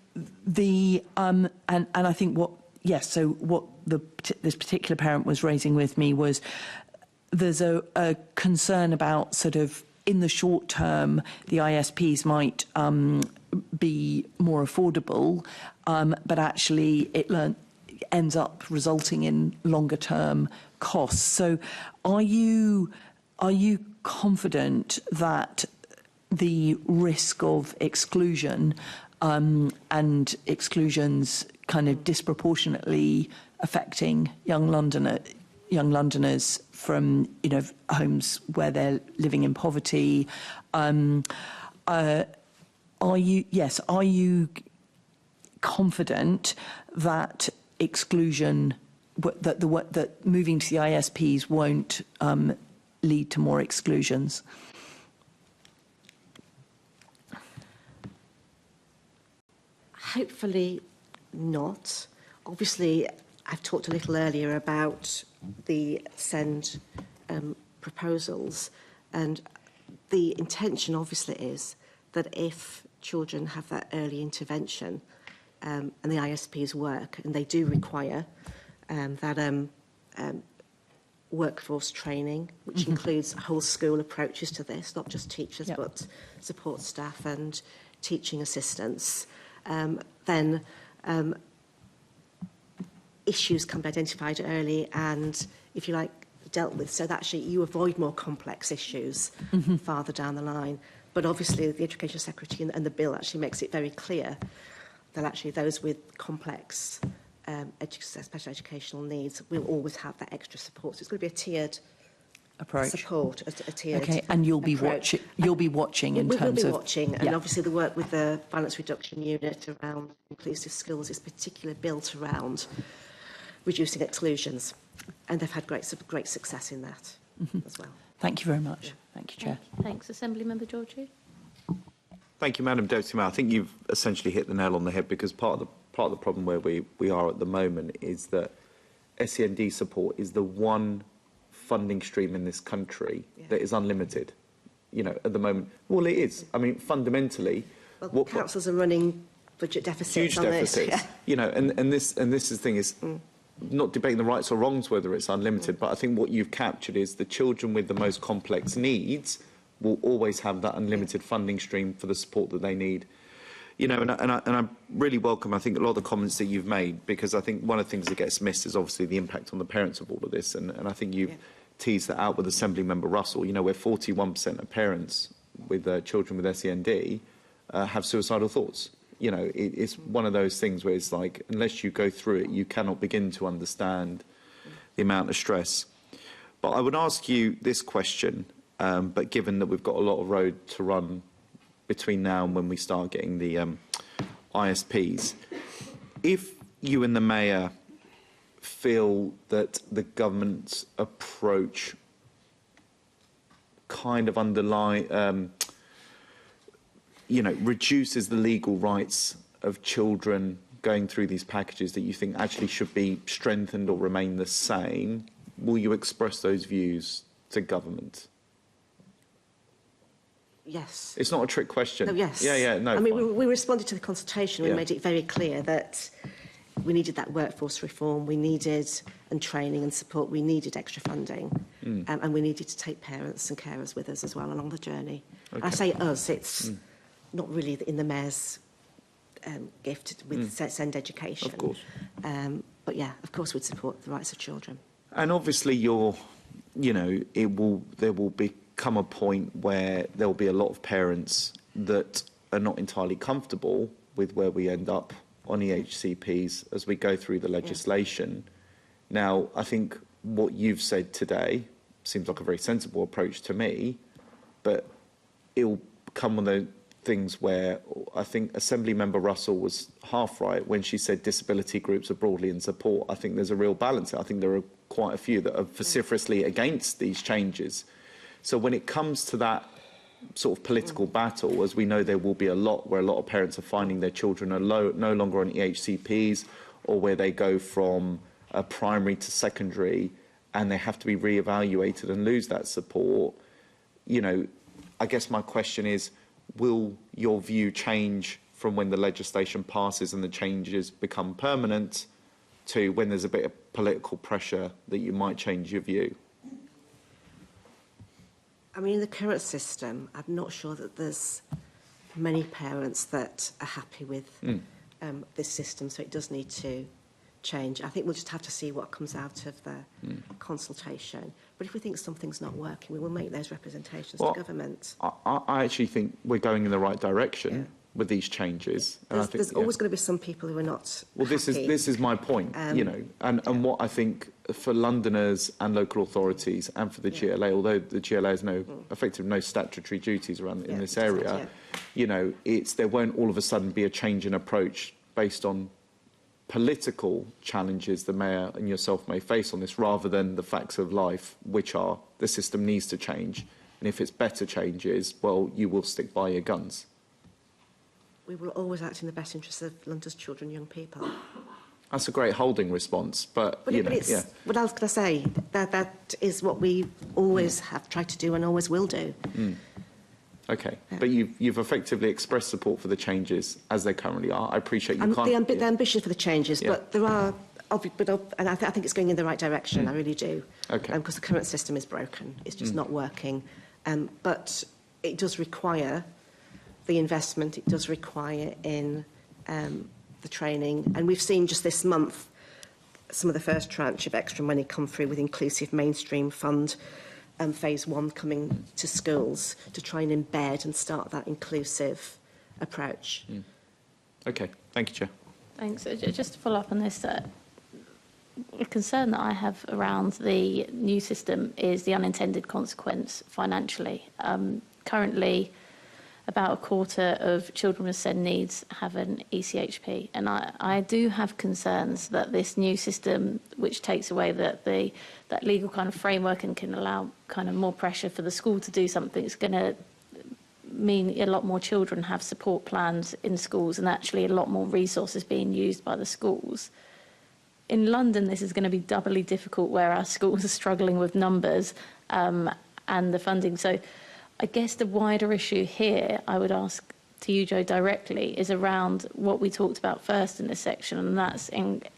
F: the and I think what this particular parent was raising with me was there's a concern about sort of in the short term the ISPs might be more affordable, but actually it ends up resulting in longer term costs. So are you confident that the risk of exclusion and exclusions kind of disproportionately affecting young Londoners from homes where they're living in poverty? Are you confident that exclusion, that moving to the ISPs won't lead to more exclusions?
K: Hopefully not. Obviously, I've talked a little earlier about the SEND proposals, and the intention obviously is that if children have that early intervention and the ISPs work, and they do require that workforce training, which includes whole school approaches to this, not just teachers, but support staff and teaching assistants, then issues can be identified early and, if you like, dealt with, so that actually you avoid more complex issues farther down the line. But obviously the Education Secretary and the bill actually makes it very clear that actually those with complex special educational needs will always have that extra support. So it's going to be a tiered
F: approach.
K: Support, a tiered
F: okay, and you'll be watching. You'll be watching in terms of.
K: We'll be watching, and obviously the work with the Violence Reduction Unit around inclusive schools is particularly built around reducing exclusions, and they've had great success in that as well.
F: Thank you very much. Yeah. Thank you, Chair.
B: Thanks, Assembly Member Georgie.
I: Thank you, Madam Deputy Mayor. I think you've essentially hit the nail on the head, because part of the problem where we are at the moment is that SEND support is the one funding stream in this country that is unlimited. At the moment, well, it is. I mean, fundamentally,
K: well, councils are running budget deficits.
I: Huge
K: on
I: deficits.
K: This.
I: And this is the thing is. Not debating the rights or wrongs whether it's unlimited, but I think what you've captured is the children with the most complex needs will always have that unlimited funding stream for the support that they need. you know, and I really welcome, I think, a lot of the comments that you've made, because I think one of the things that gets missed is obviously the impact on the parents of all of this. And I think you've teased that out with Assembly Member Russell. You know, where 41% of parents with children with SEND have suicidal thoughts. You know, it's one of those things where it's like, unless you go through it, you cannot begin to understand the amount of stress. But I would ask you this question, but given that we've got a lot of road to run between now and when we start getting the ISPs, if you and the Mayor feel that the government's approach kind of reduces the legal rights of children going through these packages that you think actually should be strengthened or remain the same, will you express those views to government?
K: Yes.
I: It's not a trick question.
K: No, yes.
I: No.
K: I mean, we responded to the consultation. We
I: Yeah.
K: made it very clear that we needed that workforce reform, we needed and training and support, we needed extra funding, and we needed to take parents and carers with us as well along the journey.
I: Okay.
K: I say us, it's not really in the Mayor's gift with SEND education.
I: Of course.
K: But yeah, of course we'd support the rights of children.
I: And obviously there will become a point where there will be a lot of parents that are not entirely comfortable with where we end up on EHCPs as we go through the legislation. Now, I think what you've said today seems like a very sensible approach to me, but it will come one of those things where I think Assembly Member Russell was half right when she said disability groups are broadly in support. I think there's a real balance. I think there are quite a few that are vociferously against these changes. So when it comes to that sort of political battle, as we know there will be a lot, where a lot of parents are finding their children are no longer on EHCPs, or where they go from primary to secondary and they have to be re-evaluated and lose that support, I guess my question is, will your view change from when the legislation passes and the changes become permanent to when there's a bit of political pressure that you might change your view?
K: I mean, in the current system, I'm not sure that there's many parents that are happy with this system, so it does need to change. I think we'll just have to see what comes out of the consultation. But if we think something's not working, we will make those representations to government.
I: I actually think we're going in the right direction with these changes. And
K: There's always going to be some people who are not happy.
I: This is my point, and what I think for Londoners and local authorities and for the GLA, although the GLA has no statutory duties around in this area, there won't all of a sudden be a change in approach based on political challenges the Mayor and yourself may face on this, rather than the facts of life, which are the system needs to change, and if it's better changes, well, you will stick by your guns.
K: We will always act in the best interests of London's children and young people.
I: That's a great holding response, but
K: what else can I say? That is what we always have tried to do and always will do.
I: Okay, but you've effectively expressed support for the changes as they currently are. I appreciate you can't...
K: The ambition for the changes, but there are... and I think it's going in the right direction, I really do.
I: Okay.
K: Because the current system is broken. It's just not working. But it does require the investment, it does require in the training. And we've seen just this month some of the first tranche of extra money come through with Inclusive Mainstream Fund, phase 1 coming to schools to try and embed and start that inclusive approach.
I: Okay, thank you, Chair.
B: Thanks. Just to follow up on this, a concern that I have around the new system is the unintended consequence financially. Currently, about a quarter of children with SEND needs have an ECHP, and I do have concerns that this new system, which takes away that legal kind of framework and can allow kind of more pressure for the school to do something, is going to mean a lot more children have support plans in schools and actually a lot more resources being used by the schools. In London, this is going to be doubly difficult, where our schools are struggling with numbers and the funding. So I guess the wider issue here, I would ask to you, Joe, directly, is around what we talked about first in this section, and that's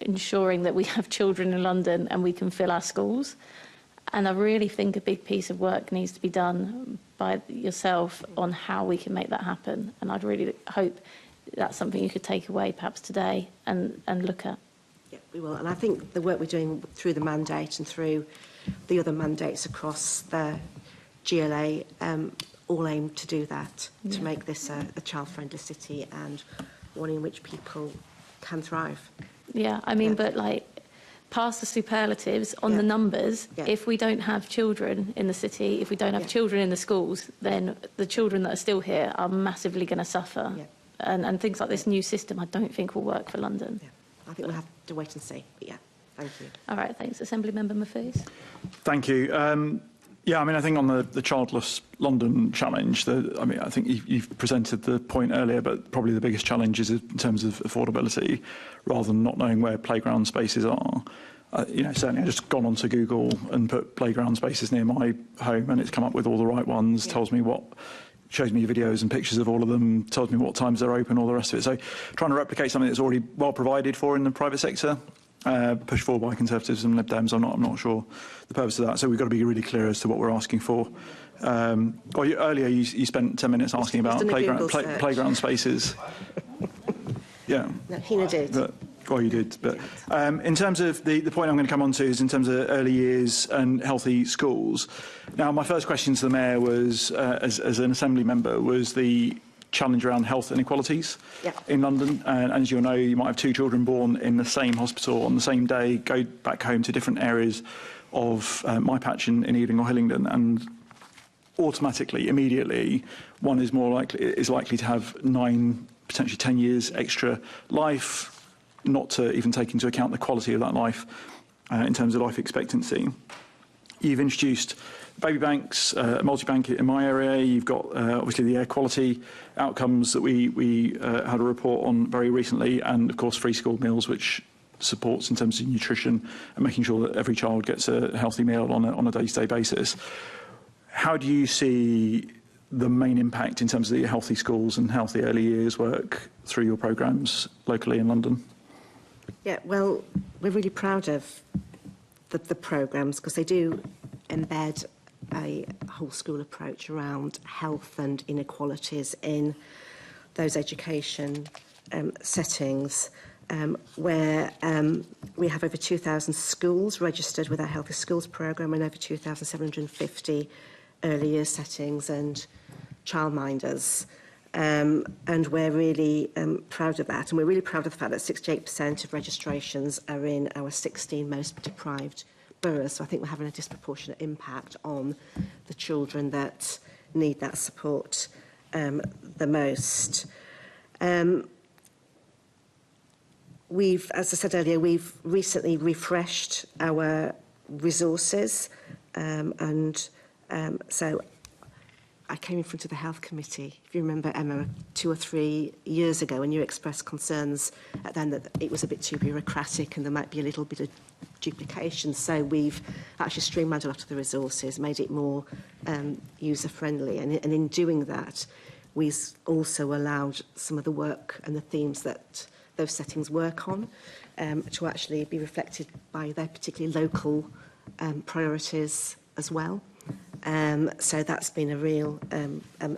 B: ensuring that we have children in London and we can fill our schools. And I really think a big piece of work needs to be done by yourself on how we can make that happen. And I'd really hope that's something you could take away perhaps today and look at.
K: Yeah, we will. And I think the work we're doing through the mandate and through the other mandates across the GLA all aim to do that, to make this a child-friendly city and one in which people can thrive.
B: Yeah, I mean, but like, past the superlatives on the numbers, if we don't have children in the city, if we don't have children in the schools, then the children that are still here are massively going to suffer. And things like this new system, I don't think will work for London.
K: I think we'll have to wait and see. But thank you.
B: All right, thanks. Assembly Member Mahfouz.
L: Thank you. Yeah, I mean, I think on the Childless London challenge, I think you've presented the point earlier, but probably the biggest challenge is in terms of affordability, rather than not knowing where playground spaces are. Certainly I've just gone onto Google and put playground spaces near my home, and it's come up with all the right ones, shows me videos and pictures of all of them, tells me what times they're open, all the rest of it. So trying to replicate something that's already well provided for in the private sector, pushed forward by Conservatives and Lib Dems, I'm not sure the purpose of that. So we've got to be really clear as to what we're asking for. Earlier you spent 10 minutes asking about playground spaces. Yeah.
K: No, Hina did.
L: You did. But in terms of the point I'm going to come on to is in terms of early years and healthy schools. Now, my first question to the Mayor was, as an Assembly member, was the challenge around health inequalities in London. And as you'll know, you might have two children born in the same hospital on the same day, go back home to different areas of my patch in Ealing or Hillingdon, and automatically, immediately, one is likely to have 9, potentially 10 years extra life, not to even take into account the quality of that life in terms of life expectancy. You've introduced baby banks, multi-bank in my area. You've got obviously the air quality outcomes that we had a report on very recently, and of course free school meals, which supports in terms of nutrition and making sure that every child gets a healthy meal on a day-to-day basis. How do you see the main impact in terms of the healthy schools and healthy early years work through your programmes locally in London?
K: Yeah, well, we're really proud of the programmes because they do embed a whole school approach around health and inequalities in those education settings, where we have over 2,000 schools registered with our Healthy Schools programme and over 2,750 early years settings and childminders. And we're really proud of that. And we're really proud of the fact that 68% of registrations are in our 16 most deprived boroughs. So I think we're having a disproportionate impact on the children that need that support the most. As I said earlier, we've recently refreshed our resources. So I came in front of the Health Committee, if you remember, Emma, 2 or 3 years ago, and you expressed concerns then that it was a bit too bureaucratic and there might be a little bit of duplication. So we've actually streamlined a lot of the resources, made it more user-friendly. And in doing that, we've also allowed some of the work and the themes that those settings work on to actually be reflected by their particularly local priorities as well. So that's been a real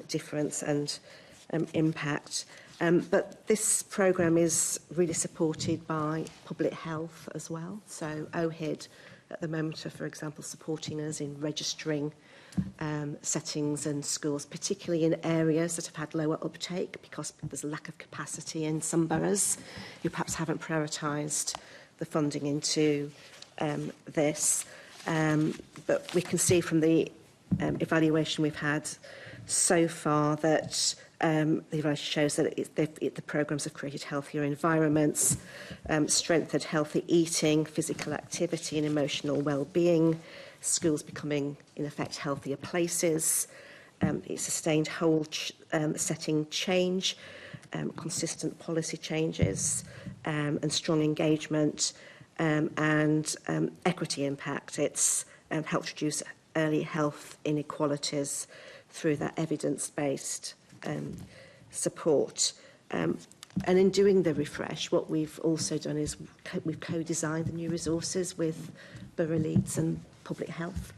K: difference and impact. But this programme is really supported by public health as well. So OHID at the moment are, for example, supporting us in registering settings and schools, particularly in areas that have had lower uptake because there's a lack of capacity in some boroughs who perhaps haven't prioritised the funding into this. But we can see from the evaluation we've had so far that the evaluation shows that the programmes have created healthier environments, strengthened healthy eating, physical activity and emotional well-being, schools becoming, in effect, healthier places. It sustained whole setting change, consistent policy changes and strong engagement and equity impact. It's helped reduce early health inequalities through that evidence-based support. And in doing the refresh, what we've also done is we've co-designed the new resources with borough leads and public health.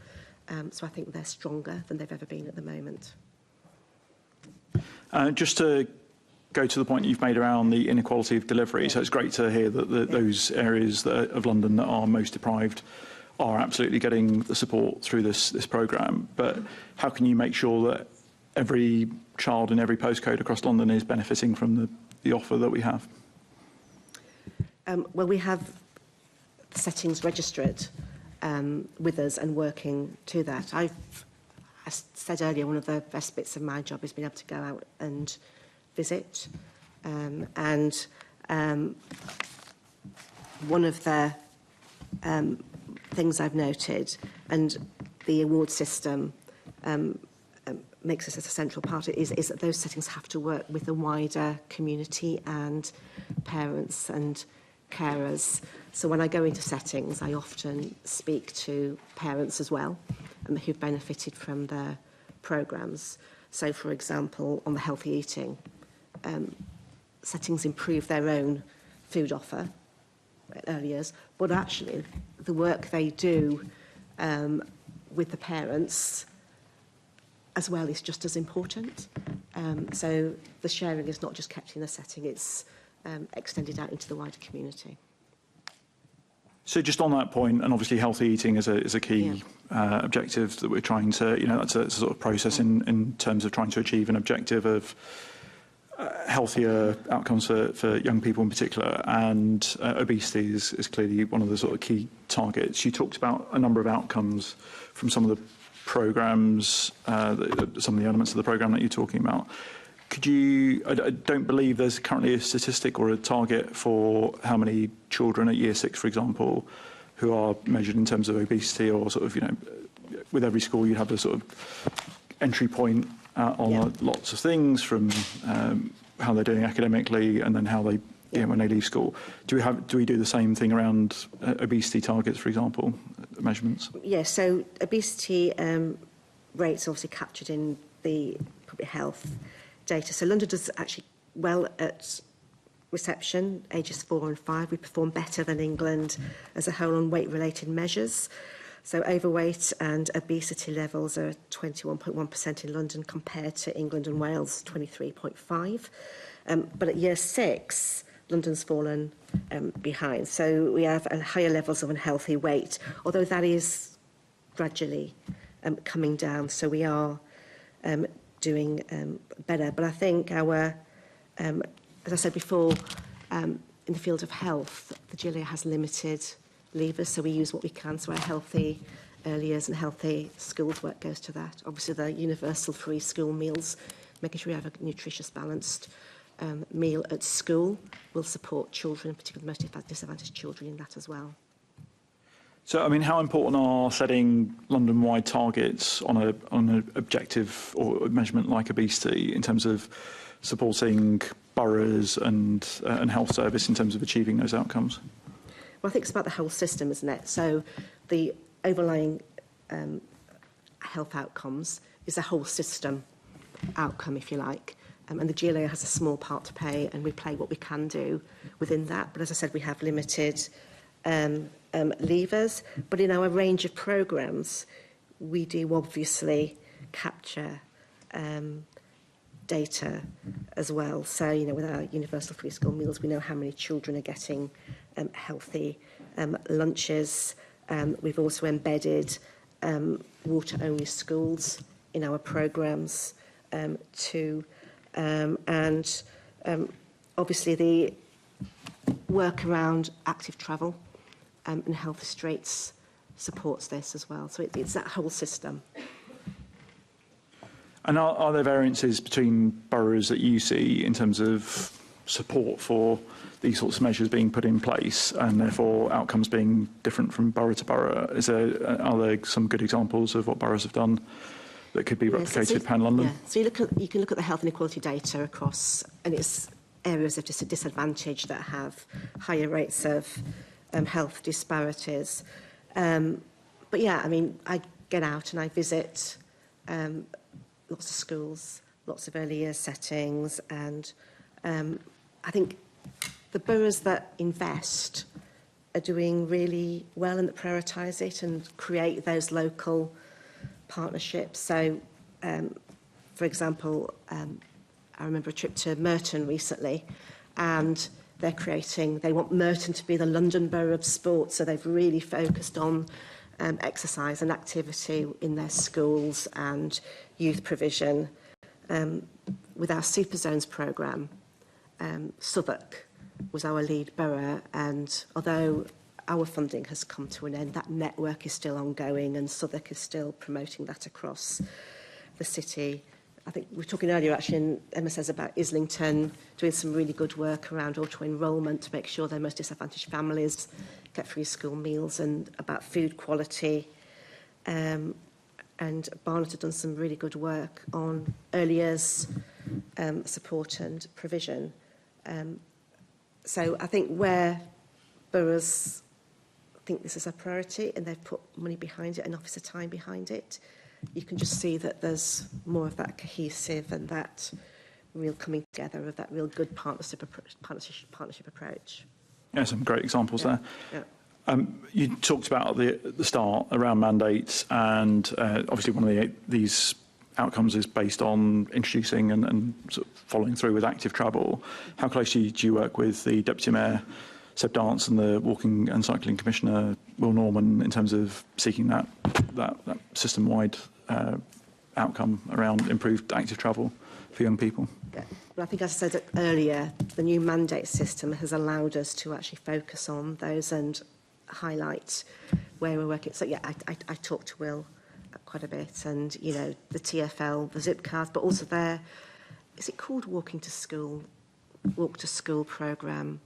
K: So I think they're stronger than they've ever been at the moment.
L: Just to go to the point you've made around the inequality of delivery. So it's great to hear that those areas of London that are most deprived are absolutely getting the support through this programme. But how can you make sure that every child in every postcode across London is benefiting from the offer that we have?
K: Well, we have settings registered with us and working to that. I said earlier, one of the best bits of my job is being able to go out and visit. And one of the things I've noted, and the award system makes this as a central part, is that those settings have to work with the wider community and parents and carers. So when I go into settings, I often speak to parents as well, who've benefited from the programmes. So, for example, on the healthy eating, settings improve their own food offer at early years, but actually the work they do with the parents as well is just as important. So the sharing is not just kept in the setting, it's extended out into the wider community.
L: So just on that point, and obviously healthy eating is a key objective that we're trying to, that's a sort of process in terms of trying to achieve an objective of healthier outcomes for young people in particular, and obesity is clearly one of the sort of key targets. You talked about a number of outcomes from some of the programmes, some of the elements of the programme that you're talking about. Could you, I don't believe there's currently a statistic or a target for how many children at year 6, for example, who are measured in terms of obesity, or sort of, with every school you have a sort of entry point on lots of things, from how they're doing academically and then how they, when they leave school. Do we do the same thing around obesity targets, for example, measurements?
K: Yes, so obesity rates are obviously captured in the public health data. So London does actually well at reception, ages 4 and 5. We perform better than England as a whole on weight-related measures. So overweight and obesity levels are 21.1% in London compared to England and Wales, 23.5%. But at year 6, London's fallen behind. So we have higher levels of unhealthy weight, although that is gradually coming down. So we are doing better. But I think our, as I said before, in the field of health, the GLA has limited levers, so we use what we can. So our healthy early years and healthy schools work goes to that. Obviously, the universal free school meals, making sure we have a nutritious, balanced meal at school will support children, particularly the most disadvantaged children, in that as well.
L: So, I mean, how important are setting London-wide targets on an objective or measurement like obesity in terms of supporting boroughs and health service in terms of achieving those outcomes?
K: Well, I think it's about the whole system, isn't it? So the overlying health outcomes is a whole system outcome, if you like. And the GLA has a small part to play, and we play what we can do within that. But as I said, we have limited levers. But in our range of programmes, we do obviously capture data as well. So, with our universal free school meals, we know how many children are getting healthy lunches. We've also embedded water-only schools in our programmes too. And obviously the work around active travel and health streets supports this as well. So it's that whole system.
L: And are there variances between boroughs that you see in terms of support for these sorts of measures being put in place, and therefore outcomes being different from borough to borough? Are there some good examples of what boroughs have done that could be replicated pan-London?
K: Yeah. So you can look at the health inequality data across, and it's areas of disadvantage that have higher rates of health disparities. But yeah, I mean, I get out and I visit lots of schools, lots of early years settings, and I think the boroughs that invest are doing really well and that prioritise it and create those local partnerships. So, for example, I remember a trip to Merton recently, and they want Merton to be the London Borough of Sport, so they've really focused on exercise and activity in their schools and youth provision. With our Super Zones programme, Southwark was our lead borough, and although our funding has come to an end, that network is still ongoing, and Southwark is still promoting that across the city. I think we were talking earlier, actually, and Emma says about Islington doing some really good work around auto-enrolment to make sure their most disadvantaged families get free school meals, and about food quality. And Barnet have done some really good work on early years support and provision. So I think where boroughs think this is a priority and they've put money behind it and officer time behind it, you can just see that there's more of that cohesive and that real coming together of that real good partnership approach.
L: Yeah, some great examples there.
K: Yeah.
L: You talked about at the start around mandates, and obviously one of these outcomes is based on introducing and sort of following through with active travel. How closely do you work with the Deputy Mayor, Seb Dance, and the Walking and Cycling Commissioner, Will Norman, in terms of seeking that system-wide outcome around improved active travel for young people?
K: Yeah. Well, I think, as I said earlier, the new mandate system has allowed us to actually focus on those and highlight where we're working. So, yeah, I talked to Will quite a bit, and, you know, the TfL, the zip cards, but also is it called Walk to School programme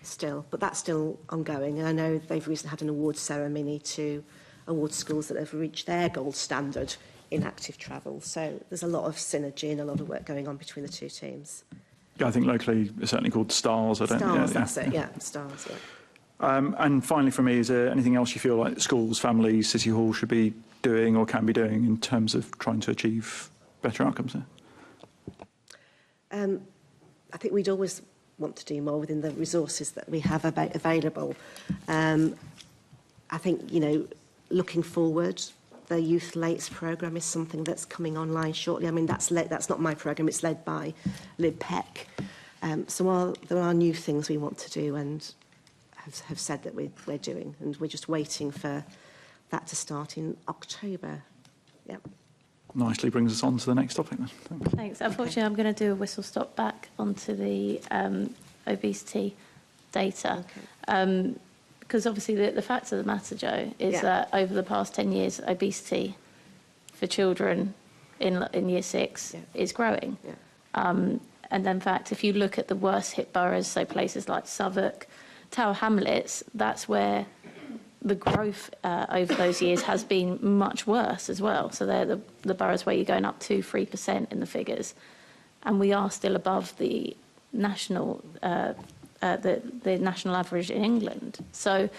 K: still? But that's still ongoing, and I know they've recently had an awards ceremony to award schools that have reached their gold standard in active travel. So there's a lot of synergy and a lot of work going on between the two teams.
L: Yeah, I think locally it's certainly called STARS.
K: That's it, yeah, STARS, yeah.
L: And finally, for me, is there anything else you feel like schools, families, City Hall should be doing or can be doing in terms of trying to achieve better outcomes there?
K: I think we'd always want to do more within the resources that we have available. I think, you know, looking forward, the Youth Lates programme is something that's coming online shortly. I mean, that's not my programme, it's led by Lib Peck. So there are new things we want to do and have said that we're doing, and we're just waiting for that to start in October. Yep.
L: Nicely brings us on to the next topic then.
B: Thanks. Unfortunately, I'm going to do a whistle-stop back onto the obesity data.
K: Okay.
B: Because obviously the fact of the matter, Jo, is that over the past 10 years, obesity for children in Year 6 is growing.
K: Yeah.
B: And in fact, if you look at the worst hit boroughs, so places like Southwark, Tower Hamlets, that's where the growth over those years has been much worse as well. So they're the boroughs where you're going up to 3% in the figures. And we are still above the national the national average in England. So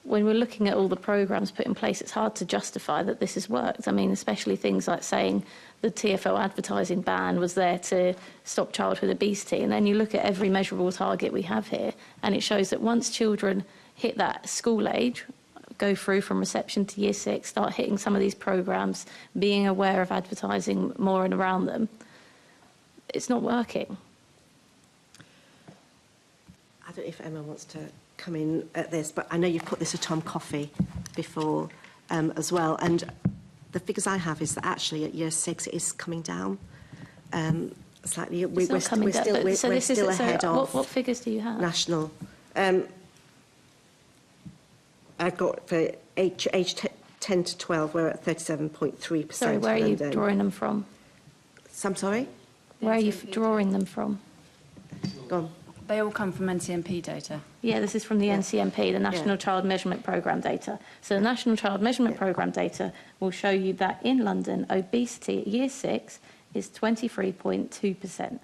B: when we're looking at all the programmes put in place, it's hard to justify that this has worked. I mean, especially things like saying the TfL advertising ban was there to stop childhood obesity. And then you look at every measurable target we have here, and it shows that once children hit that school age, go through from reception to Year 6, start hitting some of these programmes, being aware of advertising more and around them, it's not working.
K: I don't know if Emma wants to come in at this, but I know you've put this to Tom Coffey before as well, and the figures I have is that actually at Year 6 it is coming down slightly. We're still ahead of.
B: What figures do you have?
K: National. I've got for age 10 to 12, we're at 37.3%.
B: Sorry, where are you drawing them from?
K: I'm sorry?
B: Where are you drawing them from?
K: Go on.
H: They all come from NCMP data.
B: Yeah, this is from the NCMP, the National Child Measurement Programme data. So the National Child Measurement Programme data will show you that in London, obesity at Year 6 is 23.2%.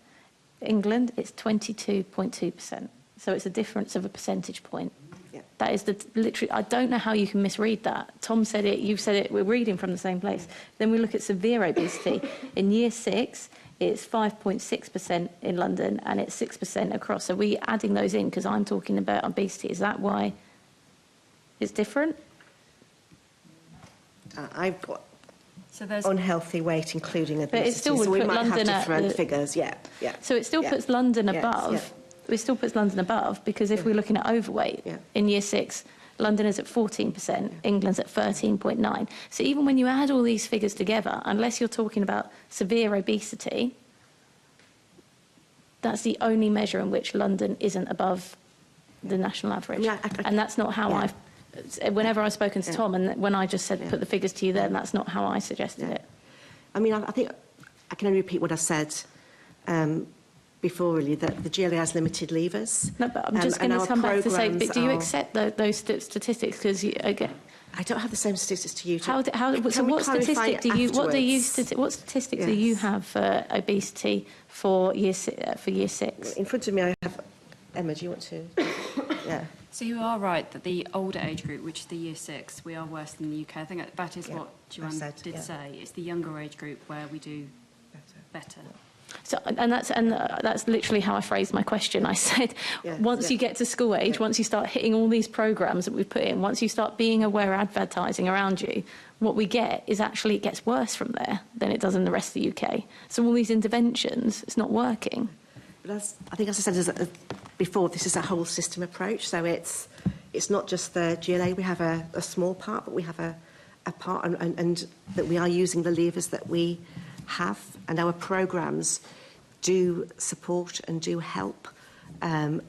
B: England, it's 22.2%. So it's a difference of a percentage point.
K: Yeah.
B: That is literally, I don't know how you can misread that. Tom said it, you've said it, we're reading from the same place. Then we look at severe obesity. In Year 6, it's 5.6% in London and it's 6% across. So we're adding those in because I'm talking about obesity. Is that why it's different?
K: I've got
M: So there's
K: unhealthy weight, including obesity.
B: But it still would
K: so we
B: put
K: might
B: London
K: have
B: at
K: different
B: the-
K: figures, yeah.
B: So it still puts London above. It still puts London above, because if we're looking at overweight in year 6, London is at 14%, England's at 13.9. So even when you add all these figures together, unless you're talking about severe obesity, that's the only measure in which London isn't above the national average. And that's not how I've... Whenever I've spoken to Tom, and when I just said put the figures to you then, that's not how I suggested it.
K: I mean, I think I can only repeat what I said before, really, that the GLA has limited levers.
B: No, but I'm just going to come back to say, but do you accept those statistics? Because again,
K: I don't have the same statistics to you.
B: So what statistic do you? What statistics do you have for obesity for year 6?
K: In front of me, I have. Emma, do you want to? Yeah.
M: So you are right that the older age group, which is the year 6, we are worse than the UK. I think that is what Joanne did say. It's the younger age group where we do better. So, and
B: that's literally how I phrased my question. I said, once you get to school age, once you start hitting all these programmes that we've put in, once you start being aware of advertising around you, what we get is actually it gets worse from there than it does in the rest of the UK. So all these interventions, it's not working.
K: But I think, as I said before, this is a whole system approach. So it's not just the GLA. We have a small part, but we have a part, and that we are using the levers that we have, and our programmes do support and do help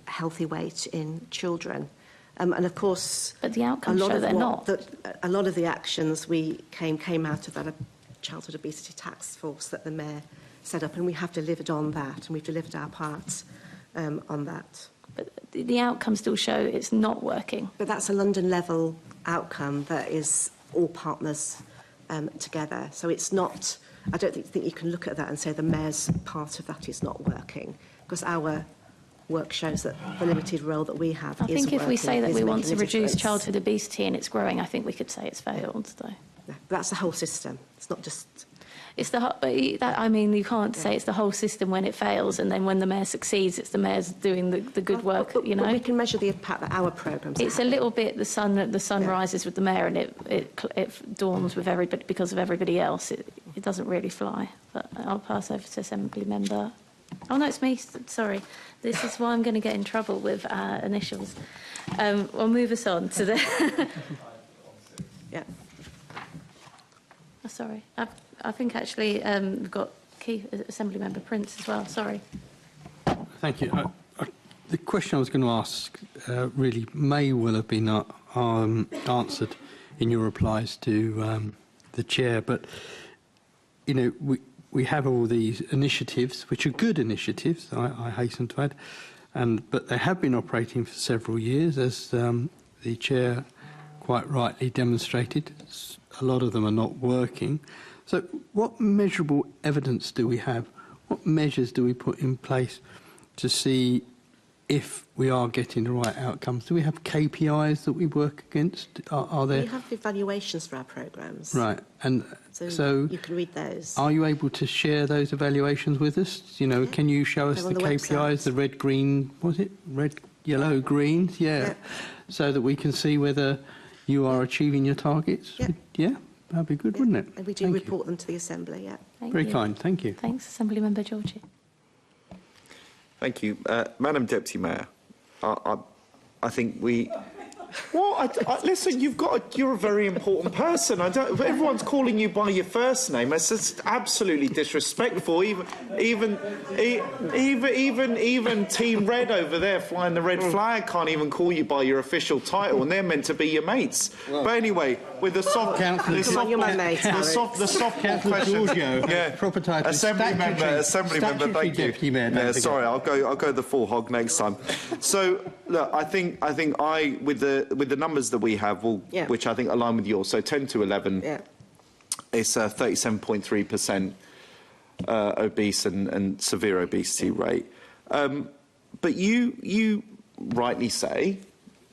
K: healthy weight in children. And of course,
B: but the outcomes show they're not.
K: A lot of the actions came out of that childhood obesity task force that the Mayor set up, and we have delivered on that, and we've delivered our part on that.
B: But the outcomes still show it's not working.
K: But that's a London level outcome that is all partners together. So it's not. I don't think you can look at that and say the Mayor's part of that is not working, because our work shows that the limited role that we have is working.
B: I think if we say that we want to reduce childhood obesity and it's growing, I think we could say it's failed, though.
K: No, that's the whole system. It's not just...
B: It's I mean, you can't say it's the whole system when it fails, and then when the Mayor succeeds, it's the Mayor's doing the good work,
K: but we can measure the impact that our programmes have.
B: It's a little bit the sun rises with the Mayor, and it dawns with everybody because of everybody else. It doesn't really fly. But I'll pass over to Assembly Member. Oh, no, it's me. Sorry. This is why I'm going to get in trouble with initials. We'll move us on to the...
K: Yeah.
B: Oh, sorry. I think actually we've got Assembly Member Prince as well. Sorry.
J: Thank you. The question I was going to ask really may well have been answered in your replies to the Chair, but you know, we have all these initiatives, which are good initiatives, I hasten to add, but they have been operating for several years, as the Chair quite rightly demonstrated. A lot of them are not working. So what measurable evidence do we have? What measures do we put in place to see if we are getting the right outcomes? Do we have KPIs that we work against? Are there...
K: We have evaluations for our programmes.
J: Right. And so
K: you can read those.
J: Are you able to share those evaluations with us? You know, can you show us the KPIs, website. The red, green, was it? Red, yellow, green? Yeah. So that we can see whether you are achieving your targets? Yeah? That'd be good, wouldn't it?
K: And we do report them to the Assembly,
J: Very kind, thank you.
B: Thanks, Assembly Member Georgie.
I: Thank you. Madam Deputy Mayor, I think we...
D: What? Listen, you're a very important person. Everyone's calling you by your first name. That's just absolutely disrespectful. Even Team Red over there flying the red flag can't even call you by your official title, and they're meant to be your mates. Well, but anyway, with the soft, the soft question.
J: Proper title.
D: Assembly member. Thank you.
I: Yeah, sorry, I'll go the full hog next time. So look, I think with the numbers that we have, which I think align with yours, so 10 to 11, it's a 37.3% obese and severe obesity rate. But you rightly say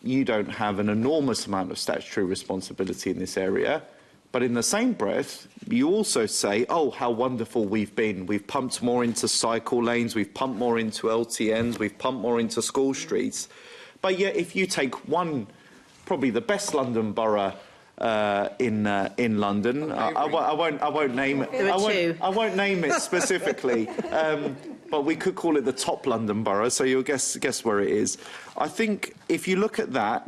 I: you don't have an enormous amount of statutory responsibility in this area, but in the same breath, you also say, oh, how wonderful we've been. We've pumped more into cycle lanes, we've pumped more into LTNs, we've pumped more into school streets. But yet, if you take one, probably the best London borough in London. I won't name it.
K: There are two.
I: I won't name it specifically, but we could call it the top London borough. So you'll guess where it is. I think if you look at that,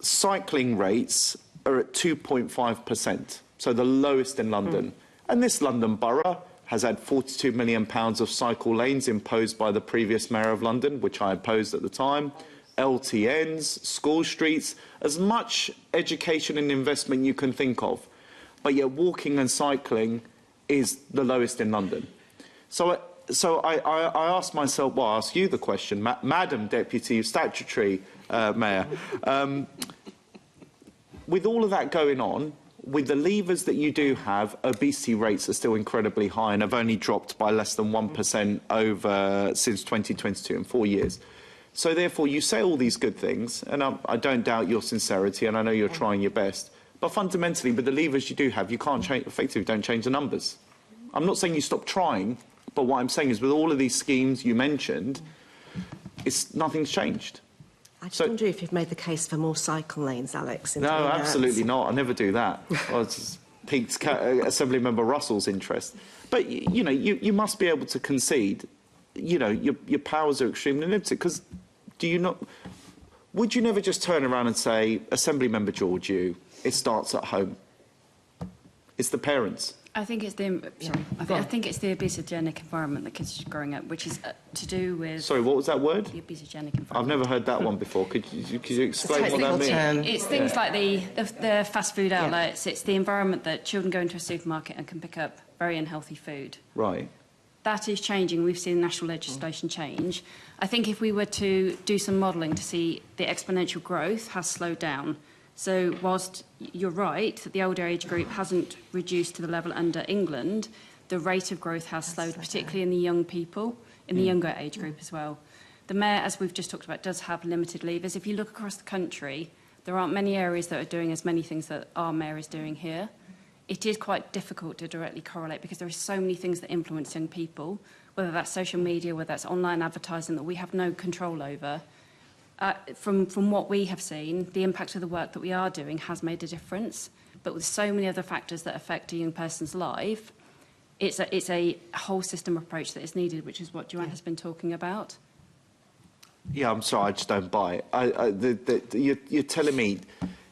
I: cycling rates are at 2.5%, so the lowest in London. And this London borough has had £42 million of cycle lanes imposed by the previous mayor of London, which I opposed at the time. LTNs, school streets, as much education and investment you can think of. But yet walking and cycling is the lowest in London. So I asked myself, well, I ask you the question, Madam Deputy Statutory Mayor, with all of that going on, with the levers that you do have, obesity rates are still incredibly high and have only dropped by less than 1% over since 2022 in 4 years. So therefore, you say all these good things, and I don't doubt your sincerity, and I know you're trying your best. But fundamentally, with the levers you do have, you can't change, effectively don't change the numbers. I'm not saying you stop trying, but what I'm saying is with all of these schemes you mentioned, nothing's changed.
K: I just wonder if you've made the case for more cycle lanes, Alex.
I: No, absolutely not. I never do that. Well, it's piqued Assembly Member Russell's interest. But, you know, you must be able to concede, you know, your powers are extremely limited. Because would you never just turn around and say, Assembly Member Georgiou, it starts at home? It's the parents.
M: I think it's I think it's the obesogenic environment that kids are growing up, which is to do with...
I: Sorry, what was that word?
M: The obesogenic environment.
I: I've never heard that one before. Could you explain what that means?
M: It's things like the fast food outlets. It's the environment that children go into a supermarket and can pick up very unhealthy food.
I: Right.
M: That is changing. We've seen national legislation change. I think if we were to do some modelling to see the exponential growth has slowed down. So whilst you're right that the older age group hasn't reduced to the level under England, the rate of growth has slowed, particularly in the young people, in the younger age group as well. The mayor, as we've just talked about, does have limited levers. If you look across the country, there aren't many areas that are doing as many things that our mayor is doing here. It is quite difficult to directly correlate because there are so many things that influence young people, whether that's social media, whether that's online advertising that we have no control over. From what we have seen, the impact of the work that we are doing has made a difference. But with so many other factors that affect a young person's life, it's a whole system approach that is needed, which is what Joanne has been talking about.
I: Yeah, I'm sorry, I just don't buy it. You're telling me,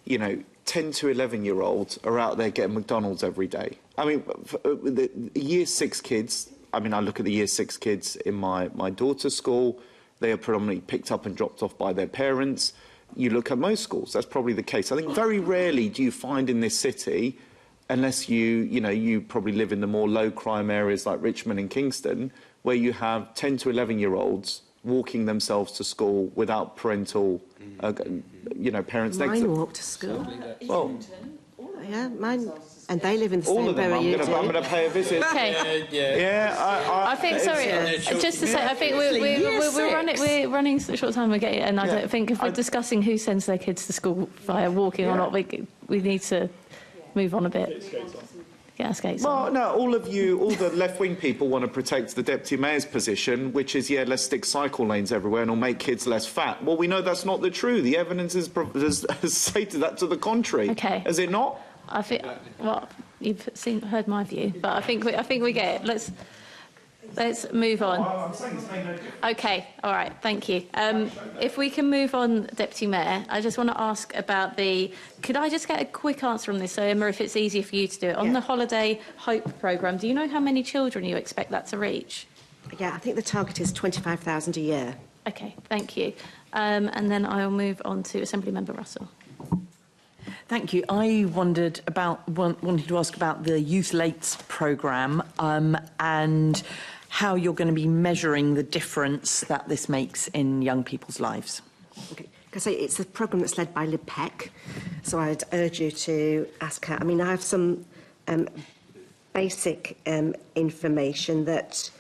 I: you know, 10 to 11-year-olds are out there getting McDonald's every day. I mean, the Year 6 kids, I mean, I look at the Year 6 kids in my daughter's school. They are predominantly picked up and dropped off by their parents. You look at most schools, that's probably the case. I think very rarely do you find in this city, unless you probably live in the more low-crime areas like Richmond and Kingston, where you have 10 to 11-year-olds walking themselves to school without parental, parents.
K: Mine walk to school.
I: Well,
K: yeah, mine, and they live in the same borough you do.
I: I'm going to pay a visit.
B: Okay.
I: Yeah,
B: I think, sorry, just to say, I think we're running short time again, and I don't think if we're discussing who sends their kids to school via walking or not, we need to move on a bit. Yeah, skates on.
I: Well, no, all the left-wing people want to protect the Deputy Mayor's position, which is, let's stick cycle lanes everywhere and it'll make kids less fat. Well, we know that's not the truth. The evidence has stated that to the contrary.
B: Okay.
I: Has it not?
B: I think, well, you've heard my view, but I think we get it. Let's move on. Okay, all right, thank you. If we can move on, Deputy Mayor, I just want to ask about could I just get a quick answer on this, so Emma, if it's easier for you to do it? On the Holiday Hope programme, do you know how many children you expect that to reach?
K: Yeah, I think the target is 25,000 a year.
B: Okay, thank you. And then I'll move on to Assembly Member Russell.
F: Thank you. I wanted wanted to ask about the Youth Lates programme and how you're going to be measuring the difference that this makes in young people's lives.
K: Okay. Because it's a programme that's led by Lib Peck, so I'd urge you to ask her. I mean, I have some basic information that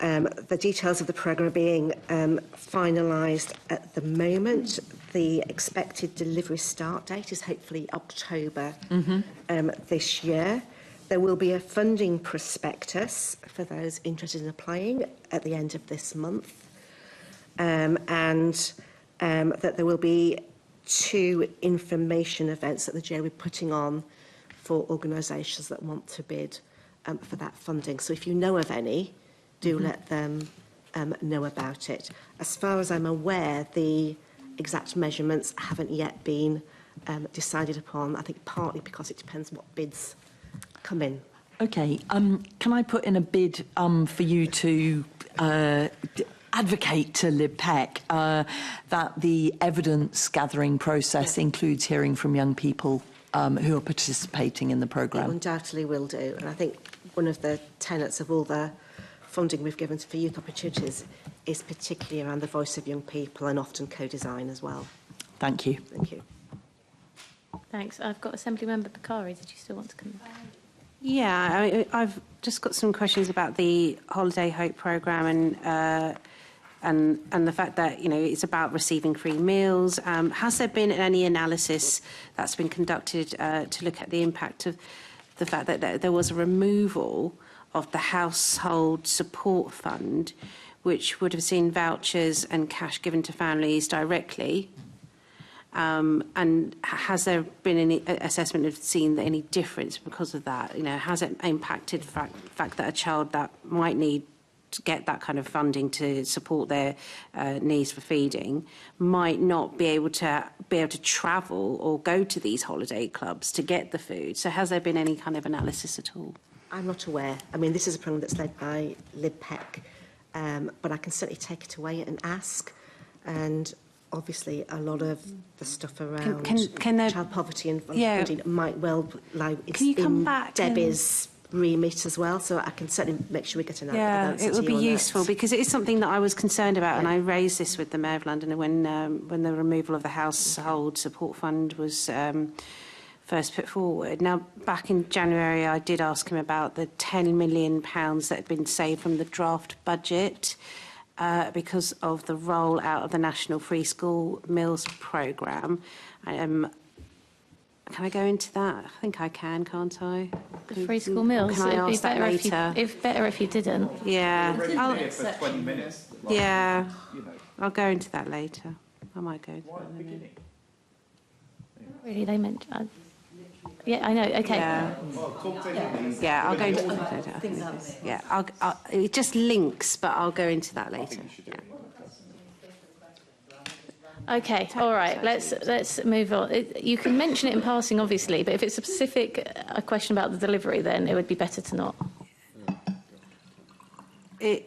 K: the details of the programme are being finalised at the moment. The expected delivery start date is hopefully October this year. There will be a funding prospectus for those interested in applying at the end of this month, and that there will be 2 information events that the GLA will be putting on for organisations that want to bid for that funding. So if you know of any, do let them know about it. As far as I'm aware, the exact measurements haven't yet been decided upon, I think partly because it depends what bids come in.
F: Okay, can I put in a bid for you to advocate to LibPEC that the evidence gathering process includes hearing from young people who are participating in the programme?
K: It undoubtedly will do, and I think one of the tenets of all the funding we've given for youth opportunities is particularly around the voice of young people and often co-design as well.
F: Thank you.
K: Thank you.
B: Thanks. I've got Assembly Member Bakari. Did you still want to come back?
G: Yeah, I've just got some questions about the Holiday Hope programme and the fact that, you know, it's about receiving free meals. Has there been any analysis that's been conducted to look at the impact of the fact that there was a removal of the household support fund, which would have seen vouchers and cash given to families directly? And has there been any assessment of seeing any difference because of that? You know, has it impacted the fact that a child that might need to get that kind of funding to support their needs for feeding might not be able to travel or go to these holiday clubs to get the food? So has there been any kind of analysis at all?
K: I'm not aware. I mean, this is a programme that's led by LibPEC, but I can certainly take it away and ask. And obviously, a lot of the stuff around child poverty and funding might well lie in Debbie's remit as well. So I can certainly make sure we get an answer.
G: It would be useful because it is something that I was concerned about, and I raised this with the Mayor of London when the removal of the household support fund was first put forward. Now, back in January, I did ask him about the £10 million that had been saved from the draft budget because of the rollout of the National Free School Meals programme. Can I go into that? I think I can, can't I?
B: The free school meals?
G: Can I ask that later?
B: It's better if you didn't.
G: Yeah.
D: We're already here for 20 minutes.
G: Yeah.
D: You know.
G: I'll go into that later. I might go into
D: Why
G: that
D: at the beginning?
B: Really, they meant... yeah, I know. Okay.
G: Yeah.
D: Well, talk to him.
G: Yeah, I'll go into... it just links, but I'll go into that later. Yeah.
B: Okay, all right, let's move on. You can mention it in passing, obviously, but if it's a question about the delivery, then it would be better to not.
G: It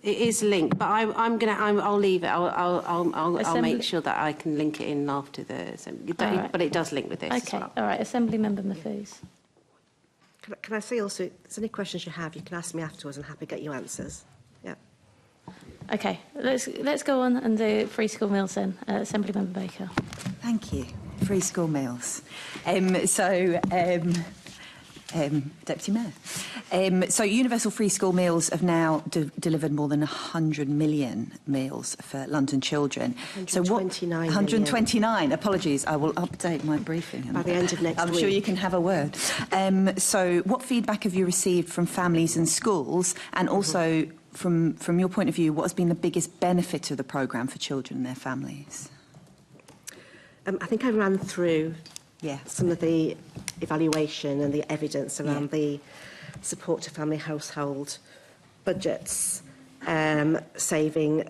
G: is linked, but I'll leave it. I'll make sure that I can link it in after the assembly.
B: Right.
G: But it does link with this.
B: Okay,
G: as well.
B: all right. Assembly Member Mahfouz.
K: Can I say also, if there's any questions you have, you can ask me afterwards. I'm happy to get you answers. Yeah.
B: Okay, let's go on and do free school meals then. Assembly Member Baker.
H: Thank you. Free school meals. Deputy Mayor. So universal free school meals have now delivered more than 100 million meals for London children.
K: 129
H: 129, apologies. I will update my briefing.
K: By the end of next week.
H: I'm sure you can have a word. So what feedback have you received from families and schools? And also, from your point of view, what has been the biggest benefit of the programme for children and their families?
K: I think I ran through some of the evaluation and the evidence around the support to family household budgets, saving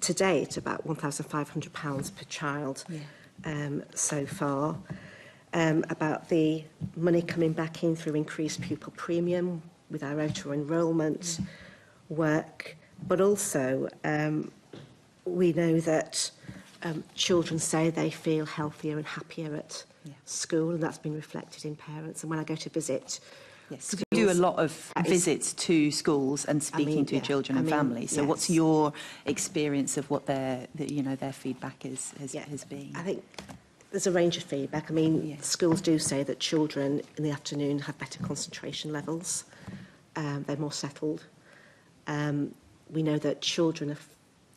K: to date about £1,500 per child so far, about the money coming back in through increased pupil premium with our auto-enrolment work, but also we know that children say they feel healthier and happier at school, and that's been reflected in parents. And when I go to visit schools,
H: you do a lot of visits to schools and speaking to children and families. So what's your experience of what their feedback has been?
K: I think there's a range of feedback. I mean, schools do say that children in the afternoon have better concentration levels. They're more settled. We know that children are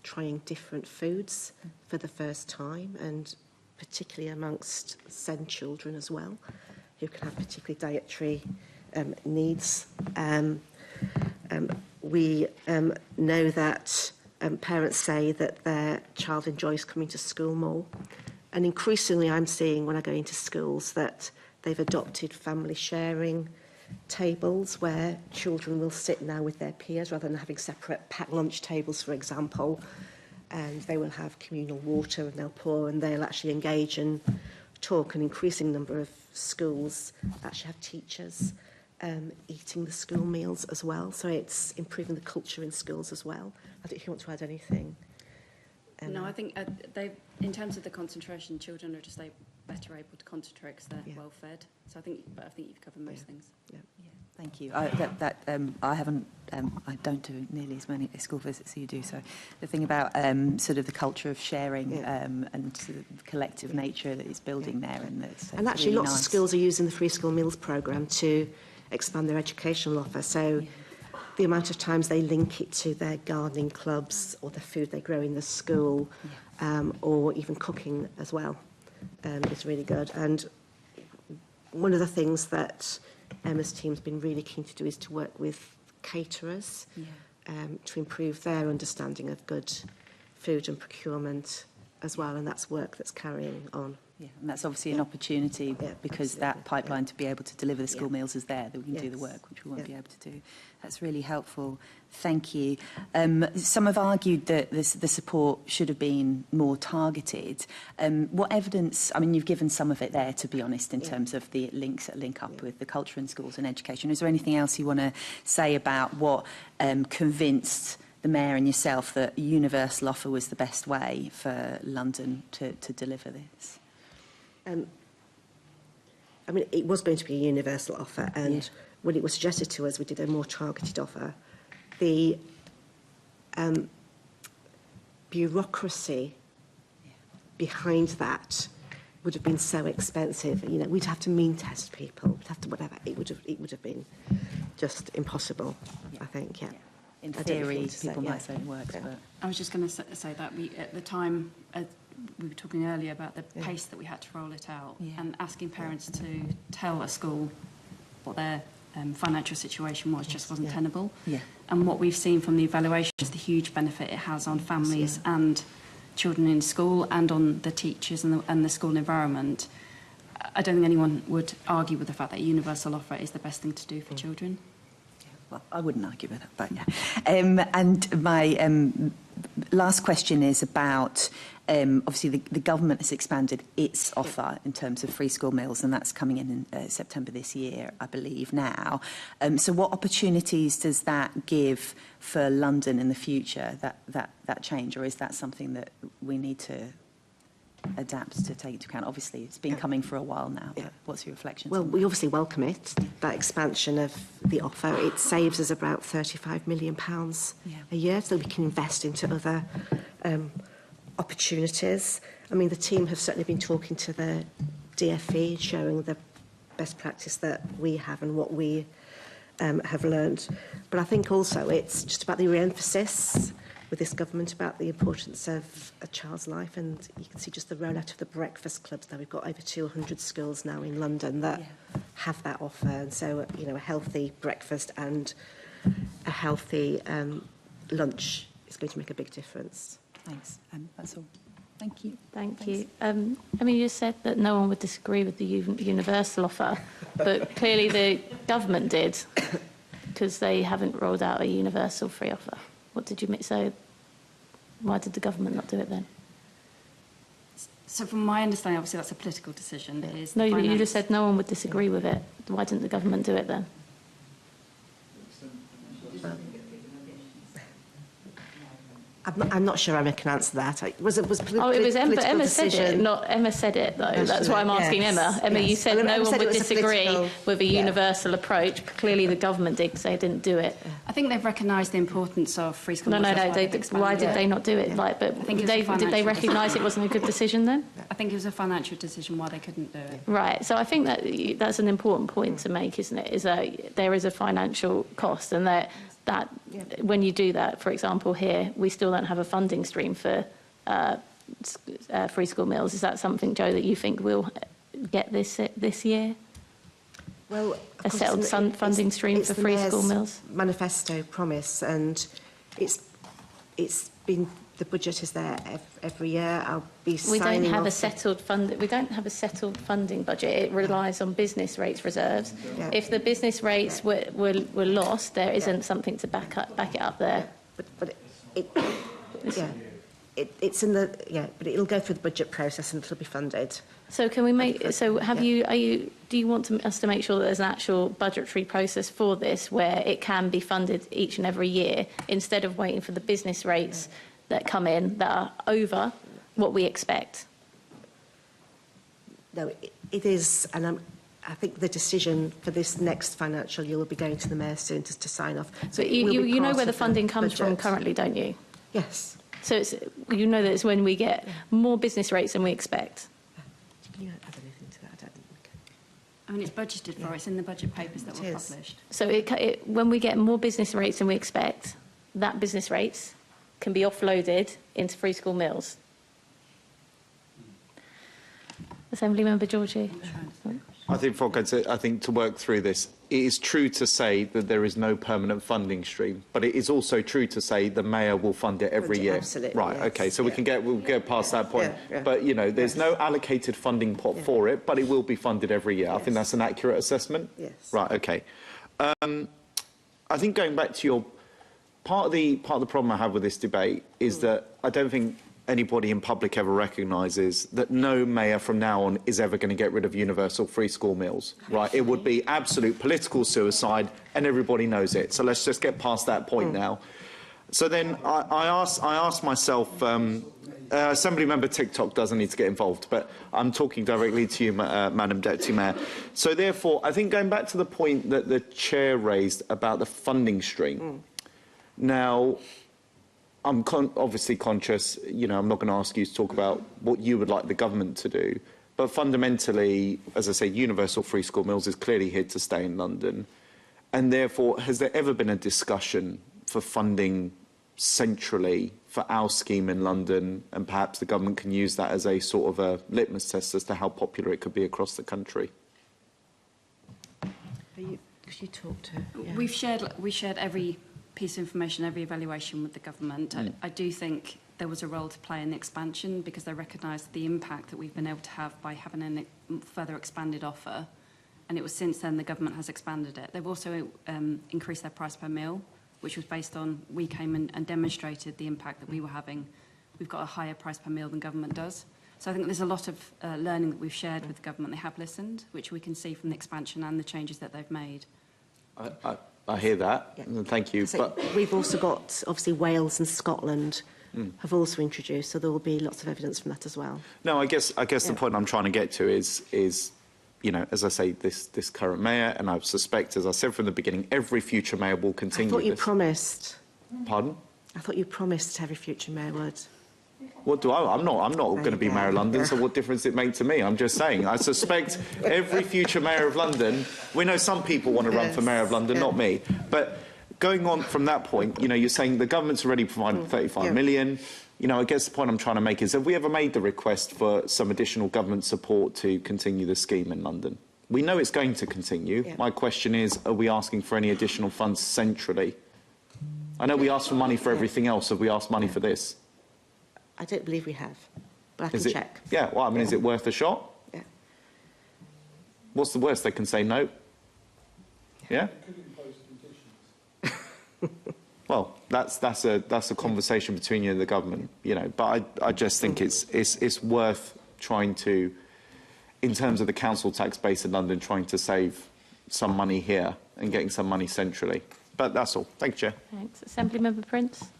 K: trying different foods for the first time, and particularly amongst SEND children as well, who can have particularly dietary needs. We know that parents say that their child enjoys coming to school more And increasingly I'm seeing when I go into schools that they've adopted family sharing tables where children will sit now with their peers rather than having separate packed lunch tables, for example. And they will have communal water and they'll pour and they'll actually engage and talk. An increasing number of schools actually have teachers eating the school meals as well. So it's improving the culture in schools as well. I don't know if you want to add anything.
M: No, I think in terms of the concentration, children are just better able to concentrate because they're well fed. So I think you've covered most things.
K: Yeah.
H: Thank you. I don't do nearly as many school visits as you do. So the thing about sort of the culture of sharing and sort of the collective nature that is building there,
K: and actually
H: really
K: lots of schools are using the free school meals programme to expand their educational offer. So the amount of times they link it to their gardening clubs or the food they grow in the school, or even cooking as well, is really good. And one of the things that Emma's team's been really keen to do is to work with caterers to improve their understanding of good food and procurement as well, and that's work that's carrying on.
H: Yeah, and that's obviously an opportunity because that pipeline to be able to deliver the school meals is there, that we can do the work, which we won't be able to do. That's really helpful. Thank you. Some have argued that the support should have been more targeted. What evidence, I mean, you've given some of it there, to be honest, in terms of the links that link up with the culture in schools and education. Is there anything else you want to say about what convinced the Mayor and yourself that a universal offer was the best way for London to deliver this?
K: I mean, it was going to be a universal offer, and when it was suggested to us, we did a more targeted offer. The bureaucracy behind that would have been so expensive. You know, we'd have to mean test people, we'd have to whatever. It would have been just impossible. I think.
H: In theory, people might say it works, but
M: I was just going to say that at the time. We were talking earlier about the pace that we had to roll it out and asking parents to tell a school what their financial situation was just wasn't tenable. And what we've seen from the evaluation is the huge benefit it has on families and children in school and on the teachers and the school environment. I don't think anyone would argue with the fact that a universal offer is the best thing to do for children.
H: Well, I wouldn't argue with it, but and my last question is about, obviously the government has expanded its offer in terms of free school meals, and that's coming in September this year, I believe now. So what opportunities does that give for London in the future, that change, or is that something that we need to adapt to take into account? Obviously, it's been coming for a while now, but what's your reflections?
K: Well, we obviously welcome it, that expansion of the offer. It saves us about £35 million a year, so we can invest into other opportunities. I mean, the team have certainly been talking to the DFE, showing the best practice that we have and what we have learned. But I think also it's just about the re-emphasis with this government about the importance of a child's life, and you can see just the rollout of the breakfast clubs there. We've got over 200 schools now in London that have that offer, and so you know, a healthy breakfast and a healthy lunch is going to make a big difference.
H: Thanks. That's all. Thank you.
B: Thank you. I mean, you said that no one would disagree with the universal offer, but clearly the government did, because they haven't rolled out a universal free offer. What did you say? Why did the government not do it then?
M: So from my understanding, obviously that's a political decision.
B: No, you just said no one would disagree with it. Why didn't the government do it then?
K: I'm not sure Emma can answer that. It was
B: Emma. Emma said it. Emma said it though. That's why I'm asking Emma. Emma, you said no one would disagree with a universal approach. But clearly, the government did because they didn't do it.
M: I think they've recognised the importance of free school.
B: No. Why did they not do it? Like, but did they recognise it wasn't a good decision then?
M: I think it was a financial decision why they couldn't do it.
B: Right. So I think that's an important point to make, isn't it? Is that there is a financial cost, and that when you do that, for example, here, we still don't have a funding stream for free school meals. Is that something, Joe, that you think we'll get this year?
K: Well,
B: a settled funding stream for free school meals?
K: Manifesto promise, and it's been the budget is there every year. I'll be
B: We
K: signing
B: don't have
K: off
B: a settled fund. We don't have a settled funding budget. It relies on business rates reserves.
K: Yeah.
B: If the business rates were lost, there isn't something to back it up there.
K: But it's in the but it'll go through the budget process and it'll be funded.
B: So can we make? So have you? Do you want us to make sure that there's an actual budgetary process for this, where it can be funded each and every year, instead of waiting for the business rates that come in that are over what we expect?
K: No, it is, and I think the decision for this next financial year will be going to the Mayor soon to sign off. So
B: But you know where the funding comes from
K: budget.
B: currently, don't you?
K: Yes.
B: So you know that it's when we get more business rates than we expect.
K: Can you add anything to that? I don't think.
M: I mean, it's budgeted for. It's in the budget papers that were published.
B: So when we get more business rates than we expect, that business rates can be offloaded into free school meals. Assembly Member Georgie.
I: I think, I think to work through this, it is true to say that there is no permanent funding stream, but it is also true to say the Mayor will fund it every year.
K: Absolutely.
I: Right,
K: yes.
I: okay, so we'll get past that point.
K: Yeah.
I: But, you know, there's no allocated funding pot for it, but it will be funded every year. I think that's an accurate assessment.
K: Yes.
I: Right, okay. I think going back to your part of the problem I have with this debate is that I don't think anybody in public ever recognises that no mayor from now on is ever going to get rid of universal free school meals, right? It would be absolute political suicide, and everybody knows it. So let's just get past that point now. So then I asked myself, Assembly Member TikTok doesn't need to get involved, but I'm talking directly to you, Madam Deputy Mayor. So therefore, I think going back to the point that the Chair raised about the funding stream, now, I'm obviously conscious, you know, I'm not going to ask you to talk about what you would like the government to do, but fundamentally, as I say, universal free school meals is clearly here to stay in London. And therefore, has there ever been a discussion for funding centrally for our scheme in London, and perhaps the government can use that as a sort of a litmus test as to how popular it could be across the country?
K: Could you talk to? Yeah.
M: We shared every piece of information, every evaluation with the government. I do think there was a role to play in the expansion, because they recognised the impact that we've been able to have by having a further expanded offer. And it was since then the government has expanded it. They've also increased their price per meal, which was based on, we came and demonstrated the impact that we were having. We've got a higher price per meal than government does. So I think there's a lot of learning that we've shared with the government. They have listened, which we can see from the expansion and the changes that they've made.
I: I hear that.
K: Yeah.
I: Thank you.
K: So
I: But
K: we've also got, obviously, Wales and Scotland have also introduced, so there will be lots of evidence from that as well.
I: no, I guess the point I'm trying to get to is, you know, as I say, this current mayor, and I suspect, as I said from the beginning, every future mayor will continue.
K: I thought you
I: this.
K: promised.
I: Pardon?
K: I thought you promised every future mayor would.
I: What do I? I'm not going to be mayor of London, so what difference does it make to me? I'm just saying. I suspect every future mayor of London. We know some people want to run for mayor of London, not me. But going on from that point, you know, you're saying the government's already provided 35 million. You know, I guess the point I'm trying to make is, have we ever made the request for some additional government support to continue the scheme in London? We know it's going to continue.
K: Yeah.
I: My question is, are we asking for any additional funds centrally? I know we asked for money for everything else. Have we asked money for this?
K: I don't believe we have, but I can
I: Is it?
K: check.
I: Yeah, well, I mean, is it worth a shot?
K: Yeah.
I: What's the worst? They can say no. Yeah? Well, that's a conversation between you and the government, you know. But I just think it's worth trying to, in terms of the council tax base in London, trying to save some money here and getting some money centrally. But that's all. Thank you, Chair.
B: Thanks. Assembly Member Prince.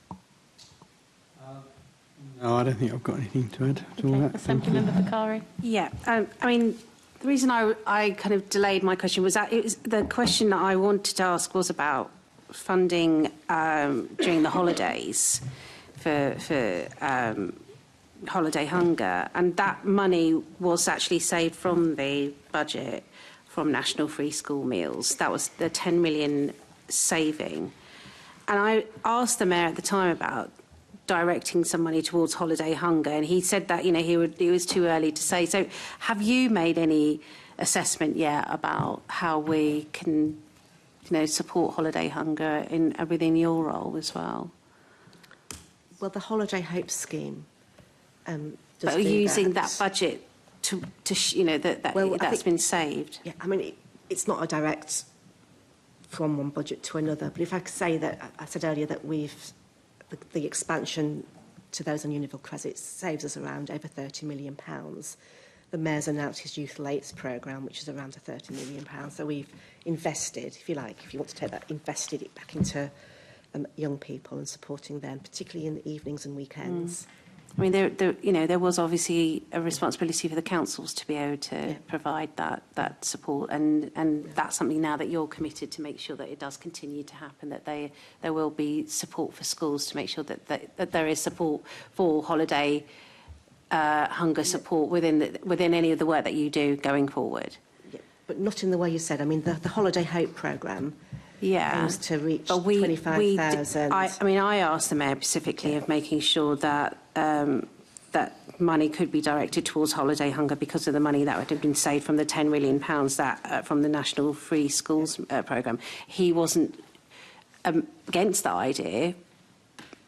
J: No, I don't think I've got anything to add to all that.
B: Assembly Member Bakari.
G: Yeah, I mean, the reason I kind of delayed my question was that the question that I wanted to ask was about funding during the holidays for holiday hunger, and that money was actually saved from the budget from National Free School Meals. That was the 10 million saving. And I asked the Mayor at the time about directing some money towards holiday hunger, and he said that, you know, it was too early to say. So have you made any assessment yet about how we can, you know, support holiday hunger within your role as well?
K: Well, the Holiday Hope scheme does
G: But are
K: do
G: you using
K: that.
G: that budget that's been saved?
K: Yeah, I mean, it's not a direct from one budget to another, but if I could say that, I said earlier that the expansion to those on Unionville credits saves us around over £30 million. The Mayor's announced his Youth Lates programme, which is around £30 million. So we've invested, if you like, if you want to take that, invested it back into young people and supporting them, particularly in the evenings and weekends.
G: I mean, there was obviously a responsibility for the councils to be able to provide that support, and that's something now that you're committed to make sure that it does continue to happen, that there will be support for schools to make sure that there is support for holiday hunger support within any of the work that you do going forward.
K: Yeah, but not in the way you said. I mean, the Holiday Hope programme aims to reach 25,000.
G: I asked the Mayor specifically of making sure that that money could be directed towards holiday hunger because of the money that would have been saved from the £10 million from the National Free Schools programme. He wasn't against the idea.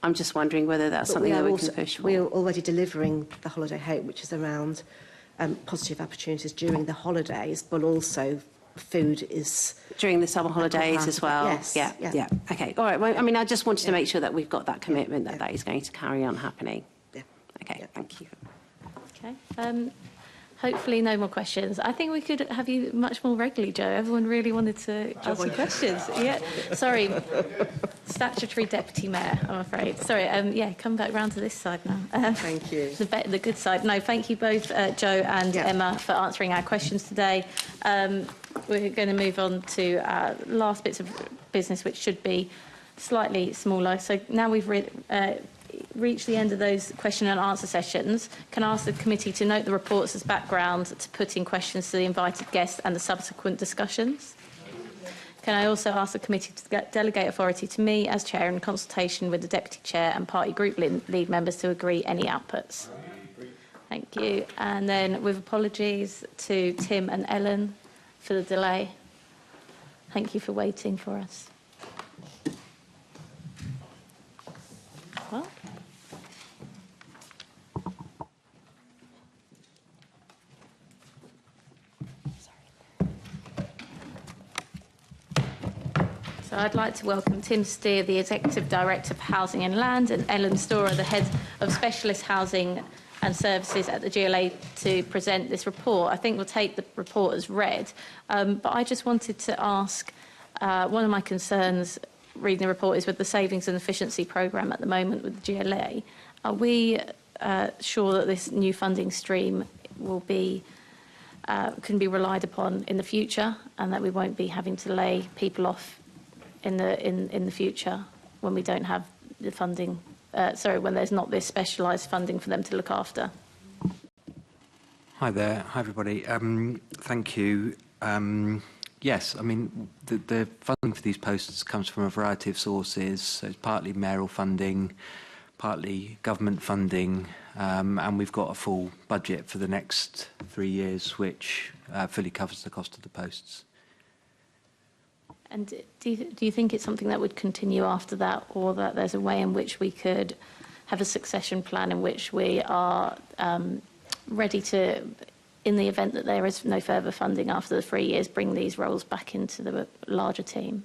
G: I'm just wondering whether that's something that we can push for.
K: We're already delivering the Holiday Hope, which is around positive opportunities during the holidays, but also food is
G: during the summer holidays as well.
K: Yes.
G: Yeah. Okay. All right. Well, I mean, I just wanted to make sure that we've got that commitment that is going to carry on happening.
K: Yeah.
G: Okay. Thank you.
B: Okay. Hopefully no more questions. I think we could have you much more regularly, Joe. Everyone really wanted to ask you questions. Yeah. Sorry. Statutory Deputy Mayor, I'm afraid. Sorry. Come back round to this side now.
K: Thank you.
B: The good side. No, thank you both, Joe and Emma, for answering our questions today. We're going to move on to our last bits of business, which should be slightly smaller. So now we've reached the end of those question and answer sessions. Can I ask the committee to note the reports as background to put in questions to the invited guests and the subsequent discussions? Can I also ask the committee to delegate authority to me as chair in consultation with the deputy chair and party group lead members to agree any outputs? Thank you. And then with apologies to Tim and Ellen for the delay. Thank you for waiting for us. Well. So I'd like to welcome Tim Steer, the Executive Director for Housing and Land, and Ellen Storer, the Head of Specialist Housing and Services at the GLA, to present this report. I think we'll take the report as read, but I just wanted to ask, one of my concerns reading the report is with the Savings and Efficiency Programme at the moment with the GLA. Are we sure that this new funding stream will be can be relied upon in the future, and that we won't be having to lay people off in the future when we don't have the funding, when there's not this specialised funding for them to look after?
N: Hi there. Hi, everybody. Thank you. Yes, I mean, the funding for these posts comes from a variety of sources. So it's partly mayoral funding, partly government funding, and we've got a full budget for the next 3 years, which fully covers the cost of the posts.
B: And do you think it's something that would continue after that, or that there's a way in which we could have a succession plan in which we are ready to, in the event that there is no further funding after the 3 years, bring these roles back into the larger team?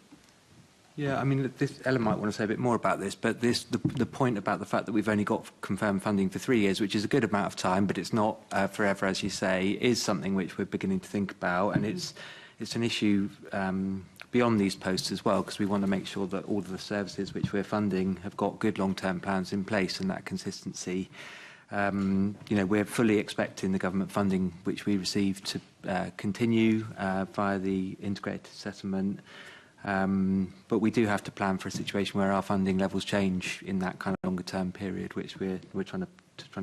N: Yeah, I mean, Ellen might want to say a bit more about this, but the point about the fact that we've only got confirmed funding for 3 years, which is a good amount of time, but it's not forever, as you say, is something which we're beginning to think about, and it's an issue beyond these posts as well, because we want to make sure that all of the services which we're funding have got good long-term plans in place and that consistency. We're fully expecting the government funding which we received to continue via the integrated settlement. But we do have to plan for a situation where our funding levels change in that kind of longer term period, which we're trying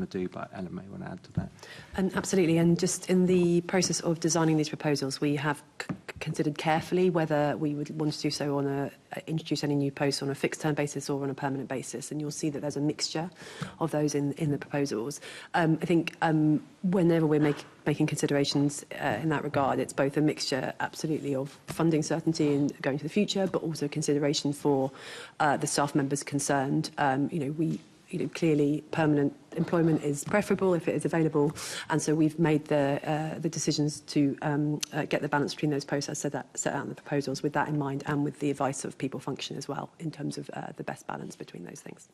N: to do, but Ellen may want to add to that.
C: Absolutely, and just in the process of designing these proposals, we have considered carefully whether we would want to do so introduce any new posts on a fixed term basis or on a permanent basis, and you'll see that there's a mixture of those in the proposals. I think whenever we're making considerations in that regard, it's both a mixture, absolutely, of funding certainty and going to the future, but also consideration for the staff members concerned. clearly permanent employment is preferable if it is available, and so we've made the decisions to get the balance between those posts as set out in the proposals with that in mind, and with the advice of people function as well in terms of the best balance between those things.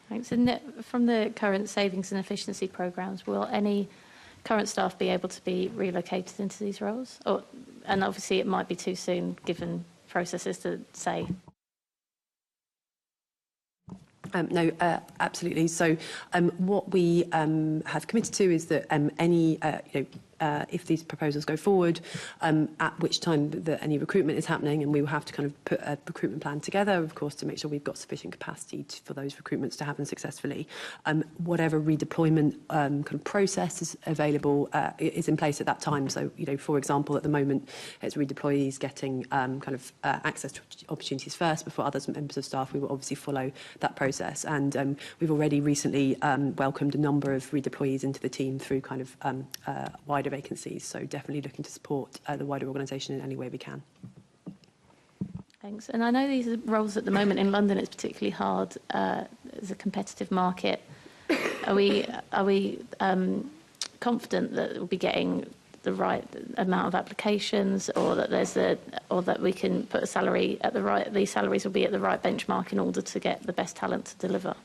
B: Thanks. And from the current savings and efficiency programmes, will any current staff be able to be relocated into these roles? And obviously it might be too soon given processes to say.
C: No, absolutely. So what we have committed to is that any, if these proposals go forward, at which time any recruitment is happening, and we will have to kind of put a recruitment plan together, of course, to make sure we've got sufficient capacity for those recruitments to happen successfully. Whatever redeployment kind of process is available is in place at that time. So, for example, at the moment, it's redeployees getting kind of access to opportunities first before others members of staff. We will obviously follow that process. And we've already recently welcomed a number of redeployees into the team through kind of wider vacancies. So definitely looking to support the wider organisation in any way we can.
B: Thanks. And I know these roles at the moment in London, it's particularly hard as a competitive market. Are we confident that we'll be getting the right amount of applications, or that or that we can put a salary at these salaries will be at the right benchmark in order to get the best talent to deliver?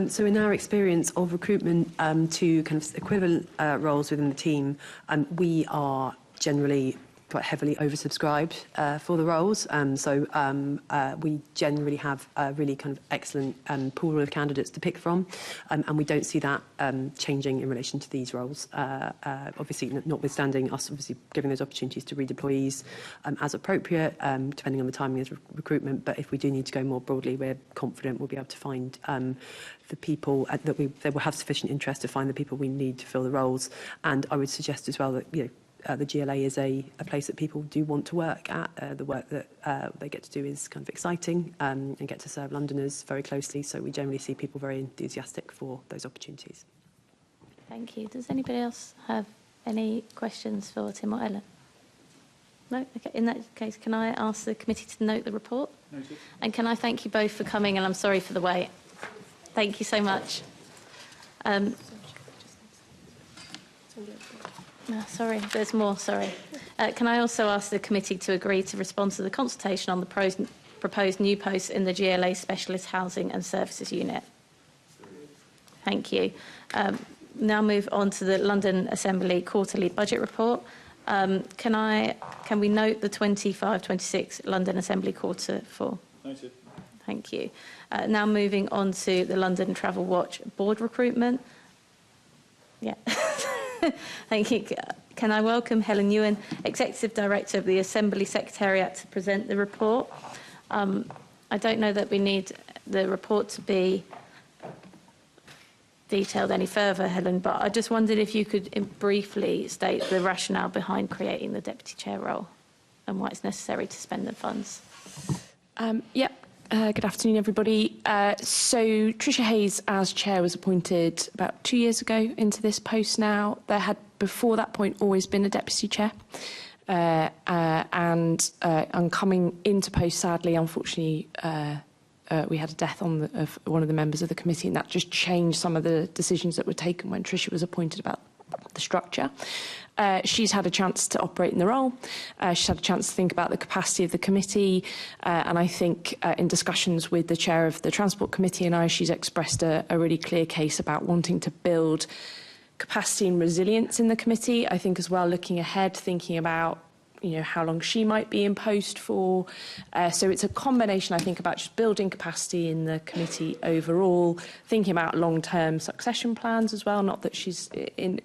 C: So in our experience of recruitment to kind of equivalent roles within the team, we are generally quite heavily oversubscribed for the roles. We generally have a really kind of excellent pool of candidates to pick from, and we don't see that changing in relation to these roles. Obviously, notwithstanding us obviously giving those opportunities to redeployees as appropriate, depending on the timing of recruitment. But if we do need to go more broadly, we're confident we'll be able to find the people that will have sufficient interest to find the people we need to fill the roles. And I would suggest as well that the GLA is a place that people do want to work at. The work that they get to do is kind of exciting and get to serve Londoners very closely. So we generally see people very enthusiastic for those opportunities.
B: Thank you. Does anybody else have any questions for Tim or Ellen? No? Okay. In that case, can I ask the committee to note the report? Noted. And can I thank you both for coming, and I'm sorry for the wait. Thank you so much. Sorry, there's more, sorry. Can I also ask the committee to agree to respond to the consultation on the proposed new posts in the GLA Specialist Housing and Services Unit? Thank you. Now move on to the London Assembly Quarterly Budget Report. Can we note the 25-26 London Assembly Quarter 4?
L: Noted.
B: Thank you. Now moving on to the London Travel Watch Board recruitment. Yeah. Thank you. Can I welcome Helen Ewan, Executive Director of the Assembly Secretariat, to present the report? I don't know that we need the report to be detailed any further, Helen, but I just wondered if you could briefly state the rationale behind creating the Deputy Chair role and why it's necessary to spend the funds.
O: Good afternoon, everybody. So Tricia Hayes as Chair was appointed about 2 years ago into this post now. There had, before that point, always been a Deputy Chair. And coming into post, sadly, unfortunately, we had a death of one of the members of the committee, and that just changed some of the decisions that were taken when Tricia was appointed about the structure. She's had a chance to operate in the role. She's had a chance to think about the capacity of the committee. And I think in discussions with the chair of the Transport Committee and I, she's expressed a really clear case about wanting to build capacity and resilience in the committee. I think as well, looking ahead, thinking about how long she might be in post for. So it's a combination, I think, about just building capacity in the committee overall, thinking about long-term succession plans as well, not that she's in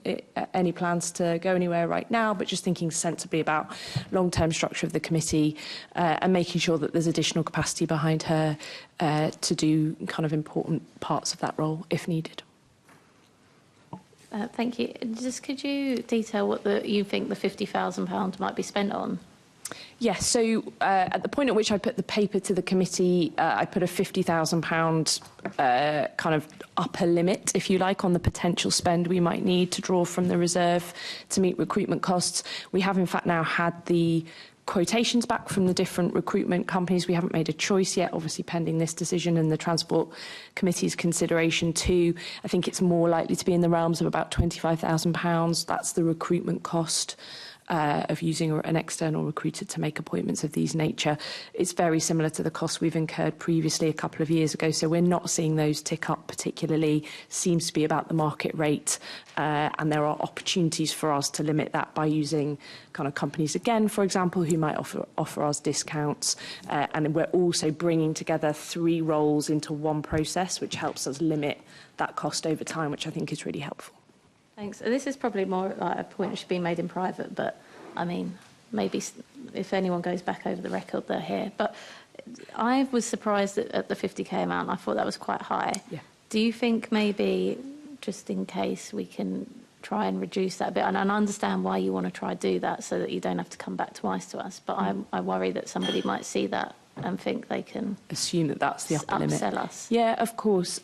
O: any plans to go anywhere right now, but just thinking sensibly about long-term structure of the committee and making sure that there's additional capacity behind her to do kind of important parts of that role if needed.
B: Thank you. Just could you detail what you think the £50,000 might be spent on?
O: Yes, so at the point at which I put the paper to the committee, I put a £50,000 kind of upper limit, if you like, on the potential spend we might need to draw from the reserve to meet recruitment costs. We have, in fact, now had the quotations back from the different recruitment companies. We haven't made a choice yet, obviously pending this decision and the Transport Committee's consideration too. I think it's more likely to be in the realms of about £25,000. That's the recruitment cost of using an external recruiter to make appointments of these nature. It's very similar to the costs we've incurred previously a couple of years ago, so we're not seeing those tick up particularly. Seems to be about the market rate, and there are opportunities for us to limit that by using kind of companies again, for example, who might offer us discounts, and we're also bringing together 3 roles into one process, which helps us limit that cost over time, which I think is really helpful.
B: Thanks. This is probably more like a point that should be made in private, but I mean, maybe if anyone goes back over the record, they're here. But I was surprised at the 50k amount. I thought that was quite high.
O: Yeah.
B: Do you think maybe, just in case, we can try and reduce that a bit? And I understand why you want to try and do that so that you don't have to come back twice to us. But I worry that somebody might see that and think they can
O: assume that that's the upper limit.
B: Upsell us.
O: Yeah, of course.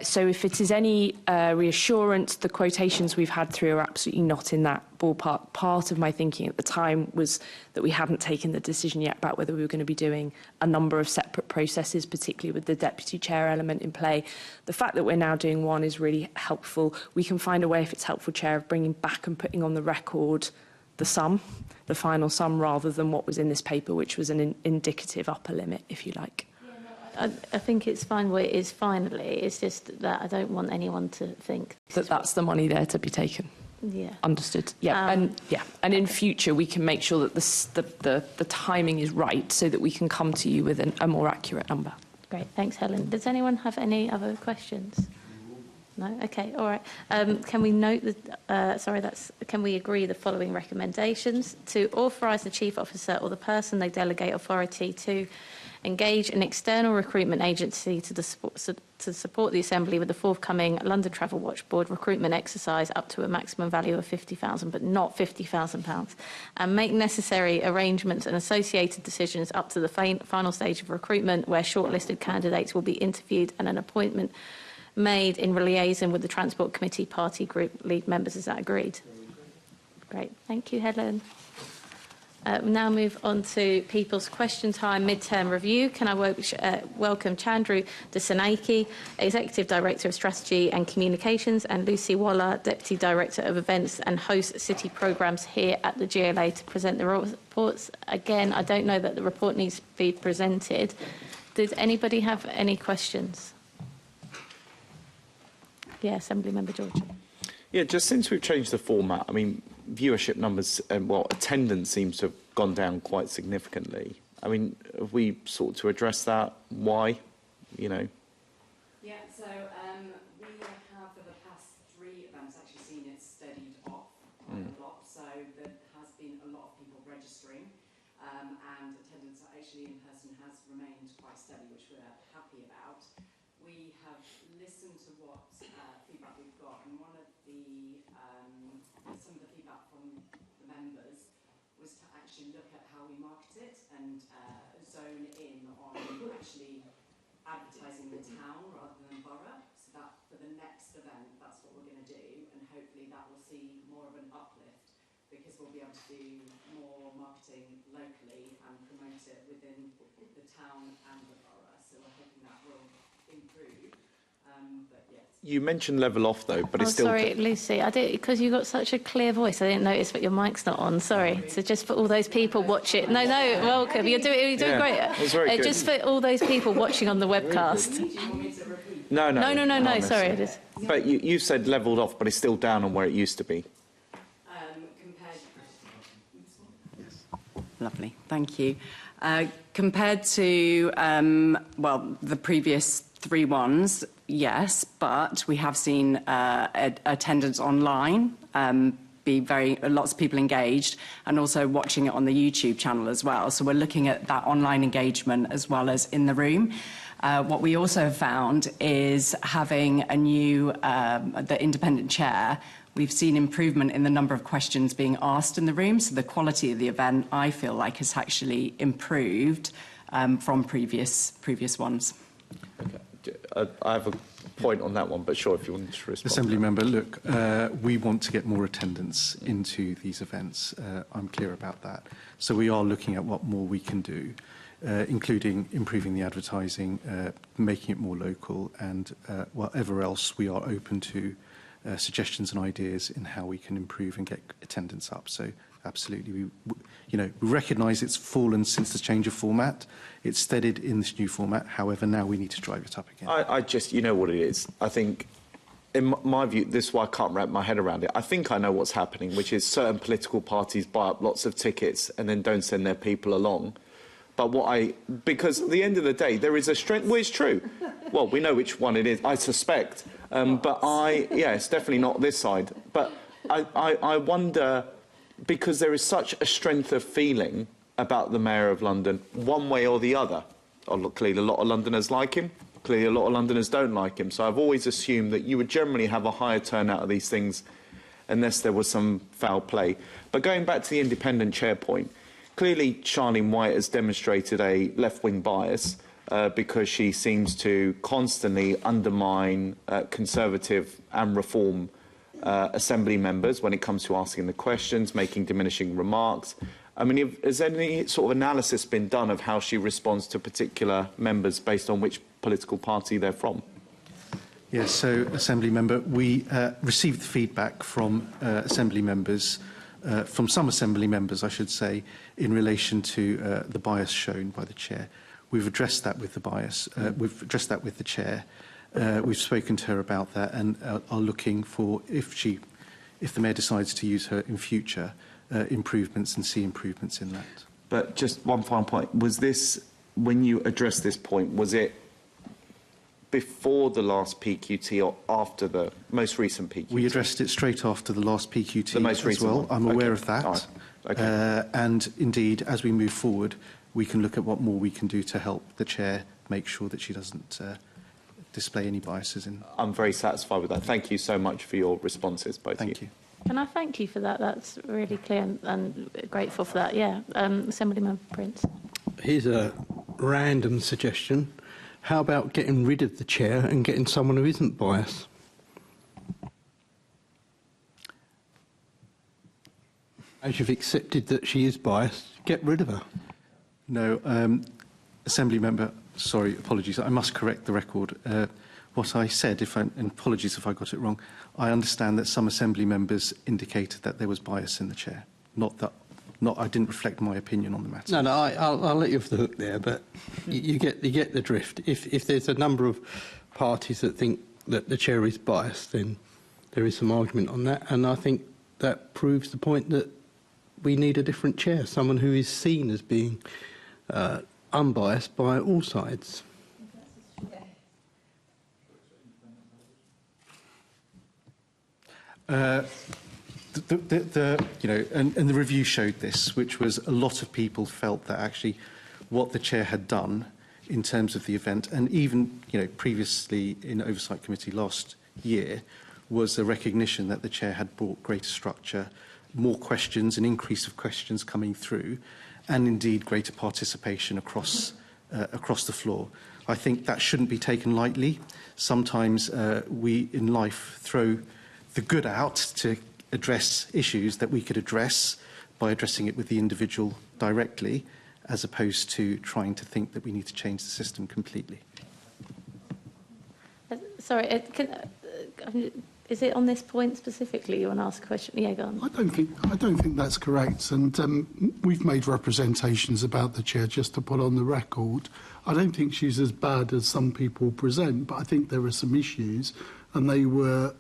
O: So if it is any reassurance, the quotations we've had through are absolutely not in that ballpark. Part of my thinking at the time was that we hadn't taken the decision yet about whether we were going to be doing a number of separate processes, particularly with the deputy chair element in play. The fact that we're now doing one is really helpful. We can find a way, if it's helpful, Chair, of bringing back and putting on the record the sum, the final sum, rather than what was in this paper, which was an indicative upper limit, if you like.
B: I think it's fine where it is finally. It's just that I don't want anyone to think
O: that that's the money there to be taken.
B: Yeah.
O: Understood. Yeah. And in future we can make sure that the timing is right so that we can come to you with a more accurate number.
B: Great. Thanks, Helen. Does anyone have any other questions? No? Okay. All right. Can we note that? Can we agree the following recommendations: to authorise the chief officer or the person they delegate authority to engage an external recruitment agency to support the Assembly with the forthcoming London Travel Watch Board recruitment exercise up to a maximum value of £50,000, but not £50,000, and make necessary arrangements and associated decisions up to the final stage of recruitment, where shortlisted candidates will be interviewed and an appointment made in liaison with the Transport Committee party group lead members. Is that agreed? Great. Thank you, Helen. We'll now move on to People's Question Time Mid-Term Review. Can I welcome Chandru Desanayake, Executive Director of Strategy and Communications, and Lucy Waller, Deputy Director of Events and Host City Programmes here at the GLA to present the reports. Again, I don't know that the report needs to be presented. Does anybody have any questions? Yeah, Assembly Member George.
I: Yeah, just since we've changed the format, I mean, viewership numbers and attendance seems to have gone down quite significantly. I mean, have we sought to address that? Why? You know.
P: Yeah, so we have for the past 3 events actually seen it steadied off quite a lot. So there has been a lot of people registering, and attendance actually in person has remained quite steady, which we're happy about. We have listened to what feedback we've got, and one of the some of the feedback from the members was to actually look at how we market it and zone in on actually advertising the town rather than borough. So that for the next event, that's what we're going to do, and hopefully that will see more of an uplift because we'll be able to do more marketing locally and promote it within the town and the borough. So we're hoping that will improve. But yes.
I: You mentioned level off though, but it's still.
B: Sorry, Lucy. I did because you got such a clear voice. I didn't notice that your mic's not on. Sorry. So just for all those people watching. No, welcome. You're doing great.
I: It's very good.
B: Just for all those people watching on the webcast. No. Sorry.
I: But you said levelled off, but it's still down on where it used to be.
H: Lovely, thank you. Compared to, the previous 3 ones, yes, but we have seen attendance online be lots of people engaged and also watching it on the YouTube channel as well. So we're looking at that online engagement as well as in the room. What we also found is having a new, the independent chair, we've seen improvement in the number of questions being asked in the room. So the quality of the event, I feel like, has actually improved from previous ones.
I: Okay. I have a point on that one, but sure, if you wanted to respond.
Q: Assembly Member, look, we want to get more attendance into these events. I'm clear about that. So we are looking at what more we can do, including improving the advertising, making it more local, and whatever else we are open to suggestions and ideas in how we can improve and get attendance up. So absolutely, we recognise it's fallen since the change of format. It's steadied in this new format. However, now we need to drive it up again.
I: I just, you know what it is. I think, in my view, this is why I can't wrap my head around it. I think I know what's happening, which is certain political parties buy up lots of tickets and then don't send their people along. But because at the end of the day, there is a strength. Well, it's true. Well, we know which one it is, I suspect. But it's definitely not this side. But I wonder, because there is such a strength of feeling about the Mayor of London, one way or the other. Clearly, a lot of Londoners like him. Clearly, a lot of Londoners don't like him. So I've always assumed that you would generally have a higher turnout of these things unless there was some foul play. But going back to the independent chair point, clearly Charlene White has demonstrated a left-wing bias because she seems to constantly undermine Conservative and Reform Assembly members when it comes to asking the questions, making diminishing remarks. I mean, has any sort of analysis been done of how she responds to particular members based on which political party they're from?
Q: Yes, so, Assembly Member, we received feedback from Assembly members, from some Assembly members, I should say, in relation to the bias shown by the Chair. We've addressed that with the bias. We've addressed that with the Chair. We've spoken to her about that and are looking for, if the Mayor decides to use her in future, improvements and see improvements in that.
I: But just one final point. Was this, when you addressed this point, was it before the last PQT or after the most recent PQT?
Q: We addressed it straight after the last PQT
I: the most recent
Q: as well.
I: One.
Q: I'm aware of that.
I: Right. Okay.
Q: And indeed, as we move forward, we can look at what more we can do to help the Chair make sure that she doesn't display any biases in.
I: I'm very satisfied with that. Thank you so much for your responses, both of you.
Q: Thank you.
B: Can I thank you for that? That's really clear and grateful for that. Yeah. Assemblymember Prince.
J: Here's a random suggestion. How about getting rid of the chair and getting someone who isn't biased? As you've accepted that she is biased, get rid of her.
Q: No, Assembly Member, sorry, apologies. I must correct the record. What I said, and apologies if I got it wrong, I understand that some Assembly members indicated that there was bias in the Chair. I didn't reflect my opinion on the matter.
J: No, I'll let you off the hook there, but you get the drift. If there's a number of parties that think that the Chair is biased, then there is some argument on that, and I think that proves the point that we need a different Chair, someone who is seen as being unbiased by all sides.
Q: And the review showed this, which was a lot of people felt that actually what the Chair had done in terms of the event, and even previously in Oversight Committee last year, was a recognition that the Chair had brought greater structure, more questions, an increase of questions coming through, and indeed greater participation across the floor. I think that shouldn't be taken lightly. Sometimes we in life throw the good out to address issues that we could address by addressing it with the individual directly, as opposed to trying to think that we need to change the system completely.
B: Sorry, is it on this point specifically you want to ask a question? Yeah, go on.
R: I don't think that's correct, and we've made representations about the Chair just to put on the record. I don't think she's as bad as some people present, but I think there are some issues, and they were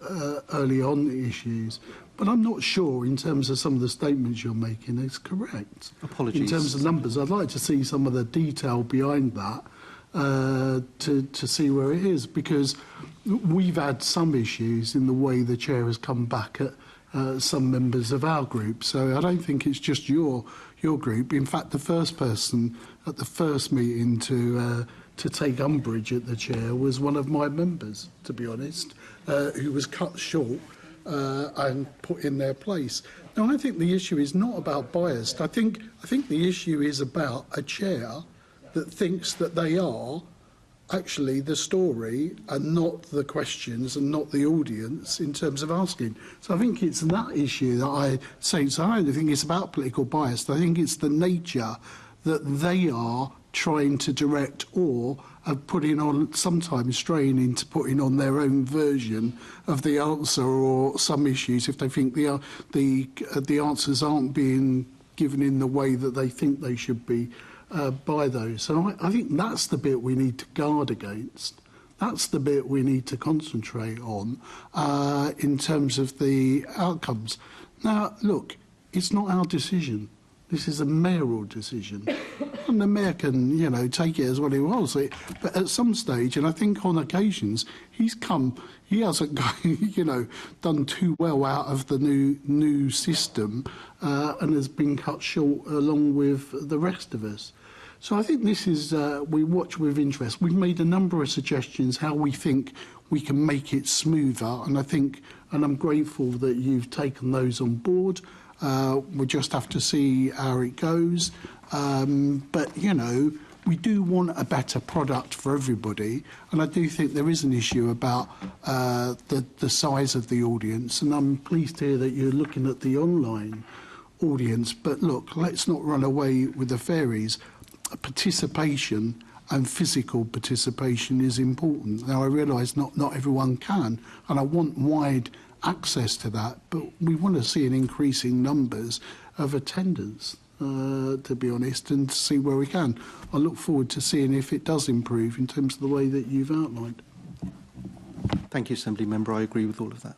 R: early on the issues. But I'm not sure, in terms of some of the statements you're making, it's correct.
Q: Apologies.
R: In terms of numbers, I'd like to see some of the detail behind that to see where it is, because we've had some issues in the way the Chair has come back at some members of our group. So I don't think it's just your group. In fact, the first person at the first meeting to take umbrage at the Chair was one of my members, to be honest, who was cut short and put in their place. Now, I think the issue is not about bias. I think the issue is about a Chair that thinks that they are actually the story and not the questions and not the audience in terms of asking. So I think it's that issue that I say. So I don't think it's about political bias. I think it's the nature that they are trying to direct or of putting on, sometimes straying into putting on their own version of the answer or some issues if they think the answers aren't being given in the way that they think they should be by those. So I think that's the bit we need to guard against. That's the bit we need to concentrate on in terms of the outcomes. Now, look, it's not our decision. This is a mayoral decision. And the mayor can, you know, take it as what he wants. But at some stage, and I think on occasions, he hasn't, you know, done too well out of the new system and has been cut short along with the rest of us. So I think this is, we watch with interest. We've made a number of suggestions how we think we can make it smoother. And I think, and I'm grateful that you've taken those on board. We just have to see how it goes. But, you know, we do want a better product for everybody. And I do think there is an issue about the size of the audience. And I'm pleased to hear that you're looking at the online audience. But look, let's not run away with the fairies. Participation and physical participation is important. Now, I realise not everyone can, and I want wide access to that, but we want to see an increasing numbers of attendance, to be honest, and to see where we can. I look forward to seeing if it does improve in terms of the way that you've outlined.
Q: Thank you, Assembly Member. I agree with all of that.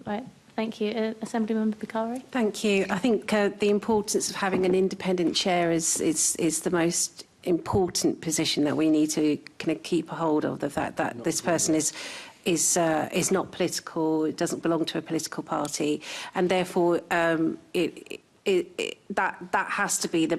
B: Right. Thank you. Assembly Member Bakari.
G: Thank you. I think the importance of having an independent chair is the most important position that we need to kind of keep a hold of. The fact that this person is not political, it doesn't belong to a political party, and therefore that has to be the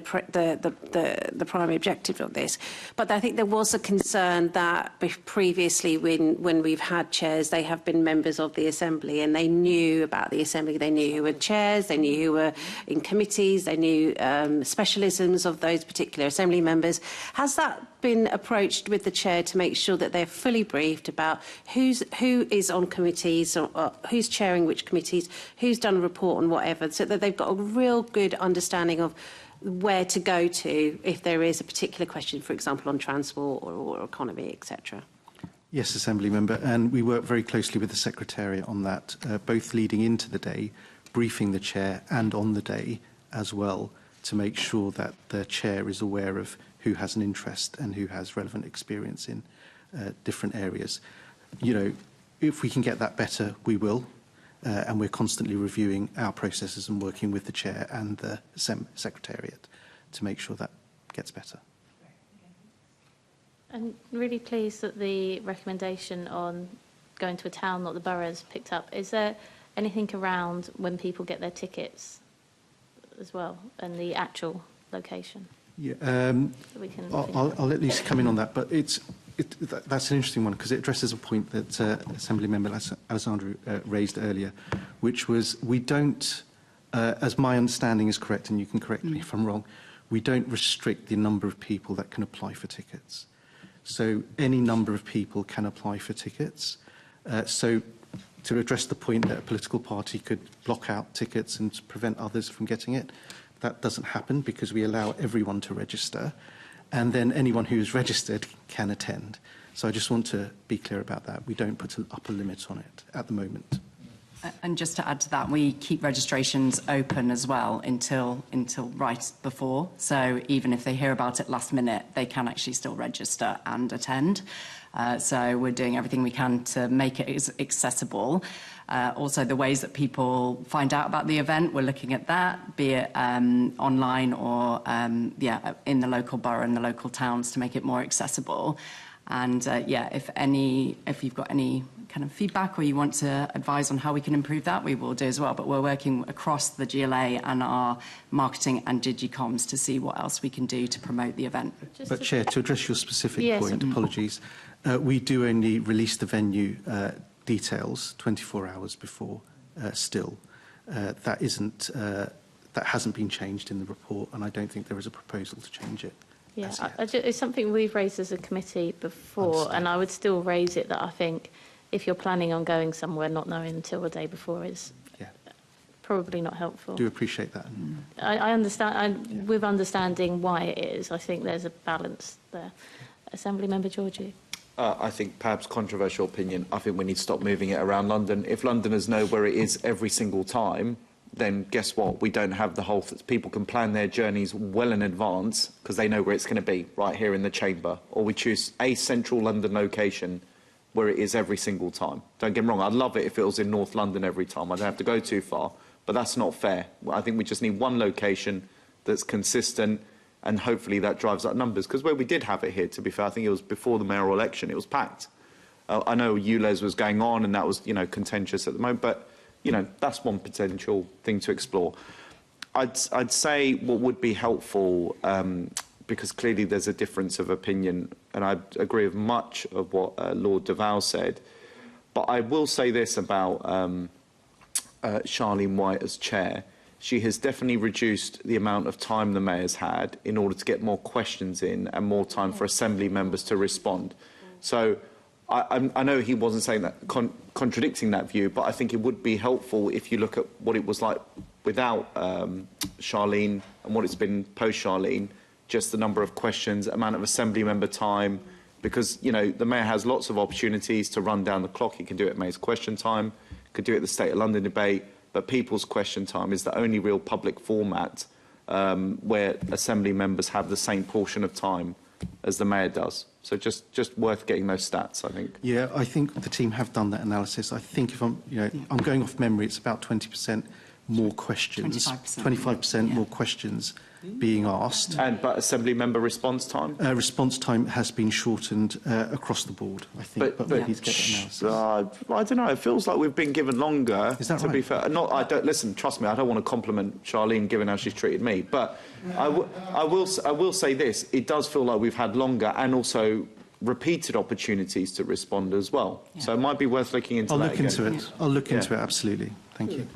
G: primary objective of this. But I think there was a concern that previously, when we've had chairs, they have been members of the Assembly and they knew about the Assembly. They knew who were chairs, they knew who were in committees, they knew specialisms of those particular Assembly members. Has that been approached with the chair to make sure that they're fully briefed about who is on committees, or who's chairing which committees, who's done a report on whatever, so that they've got a real good understanding of where to go to if there is a particular question, for example, on transport or economy, etc.
Q: Yes, Assembly Member, and we work very closely with the Secretariat on that, both leading into the day, briefing the chair, and on the day as well, to make sure that the chair is aware of who has an interest and who has relevant experience in different areas. You know, if we can get that better, we will. And we're constantly reviewing our processes and working with the chair and the Secretariat to make sure that gets better.
B: I'm really pleased that the recommendation on going to a town, not the boroughs, picked up. Is there anything around when people get their tickets as well, and the actual location?
Q: Yeah, I'll at least come in on that, but that's an interesting one because it addresses a point that Assembly Member Alessandro raised earlier, which was we don't, as my understanding is correct, and you can correct me if I'm wrong, we don't restrict the number of people that can apply for tickets. So any number of people can apply for tickets. So to address the point that a political party could block out tickets and prevent others from getting it, that doesn't happen because we allow everyone to register, and then anyone who's registered can attend. So I just want to be clear about that. We don't put an upper limit on it at the moment.
P: And just to add to that, we keep registrations open as well until right before. So even if they hear about it last minute, they can actually still register and attend. So we're doing everything we can to make it as accessible. Also, the ways that people find out about the event, we're looking at that, be it online or in the local borough and the local towns to make it more accessible. And if you've got any kind of feedback or you want to advise on how we can improve that, we will do as well. But we're working across the GLA and our marketing and digicoms to see what else we can do to promote the event.
Q: But Chair, to address your specific point, apologies, we do only release the venue details 24 hours before still. That hasn't been changed in the report, and I don't think there is a proposal to change it
B: Yeah, it's something we've raised as a committee before, and I would still raise it that I think if you're planning on going somewhere, not knowing until the day before is probably not helpful.
Q: Do appreciate that.
B: I understand, with understanding why it is, I think there's a balance there. Assembly Member Georgie.
I: I think perhaps controversial opinion. I think we need to stop moving it around London. If Londoners know where it is every single time, then guess what? We don't have the whole... People can plan their journeys well in advance because they know where it's going to be, right here in the chamber. Or we choose a central London location where it is every single time. Don't get me wrong, I'd love it if it was in North London every time. I don't have to go too far, but that's not fair. I think we just need one location that's consistent, and hopefully that drives up numbers. Because where we did have it here, to be fair, I think it was before the mayoral election, it was packed. I know ULEZ was going on and that was, contentious at the moment, but, that's one potential thing to explore. I'd say what would be helpful, because clearly there's a difference of opinion, and I agree with much of what Lord Deval said, but I will say this about Charlene White as chair. She has definitely reduced the amount of time the mayor's had in order to get more questions in and more time for assembly members to respond. So I know he wasn't saying that, contradicting that view, but I think it would be helpful if you look at what it was like without Charlene and what it's been post-Charlene, just the number of questions, amount of assembly member time, because, the mayor has lots of opportunities to run down the clock. He can do it at mayor's question time, could do it at the State of London debate, but people's question time is the only real public format where assembly members have the same portion of time as the mayor does. So just worth getting those stats, I think.
Q: Yeah, I think the team have done that analysis. I think if I'm going off memory, it's about 20% more questions, 25% more questions being asked.
I: But assembly member response time?
Q: Response time has been shortened across the board, I think. But we need to get that analysis.
I: I don't know. It feels like we've been given longer.
Q: Is that
I: to
Q: right?
I: be fair? Listen. Trust me. I don't want to compliment Charlene given how she's treated me, but I will say this: it does feel like we've had longer and also repeated opportunities to respond as well. Yeah. So it might be worth looking into.
Q: I'll look into it. I'll look into it. Absolutely. Thank you.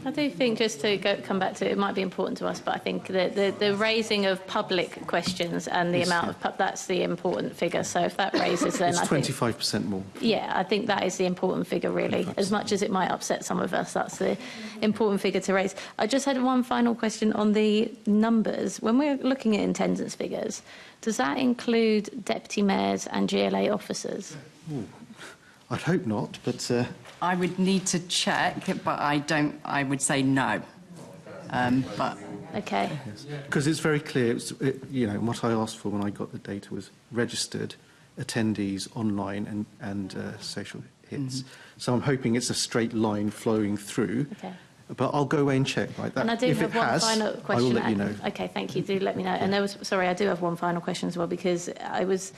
B: I do think, just to come back to it, it might be important to us, but I think the raising of public questions and the amount of that's the important figure. So if that raises, then
Q: it's
B: I
Q: 25% more.
B: Yeah, I think that is the important figure, really. As much as it might upset some of us, that's the important figure to raise. I just had one final question on the numbers. When we're looking at attendance figures, does that include deputy mayors and GLA officers?
Q: Ooh, I'd hope not, but...
H: I would need to check, but I would say no. But
B: okay.
Q: Because it's very clear, what I asked for when I got the data was registered attendees online and social hits. Mm-hmm. So I'm hoping it's a straight line flowing through. Okay. But I'll go away and check. Right?
B: And I do have one final question.
Q: I will let you know.
B: Okay, thank you. Do let me know. And I do have one final question as well, because I was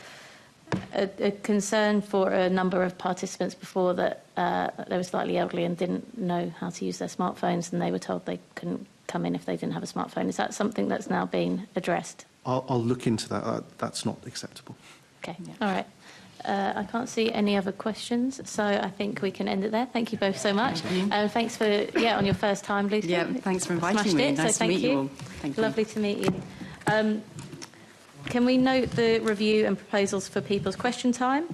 B: a concern for a number of participants before that they were slightly elderly and didn't know how to use their smartphones, and they were told they couldn't come in if they didn't have a smartphone. Is that something that's now been addressed?
Q: I'll look into that. That's not acceptable.
B: Okay, all right. I can't see any other questions, so I think we can end it there. Thank you both so much. And thanks for, on your first time, Lucy.
H: Yeah, thanks for inviting me. Nice to meet you all. Thank you.
B: Lovely to meet you. Can we note the review and proposals for people's question time?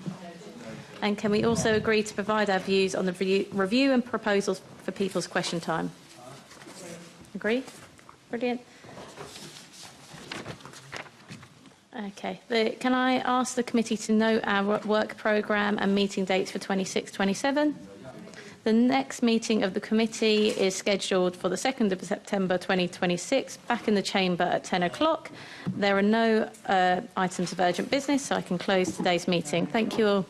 B: And can we also agree to provide our views on the review and proposals for people's question time? Agree? Brilliant. Okay. Can I ask the committee to note our work programme and meeting dates for 26-27? The next meeting of the committee is scheduled for the 2nd of September 2026, back in the chamber at 10 o'clock. There are no items of urgent business, so I can close today's meeting. Thank you all.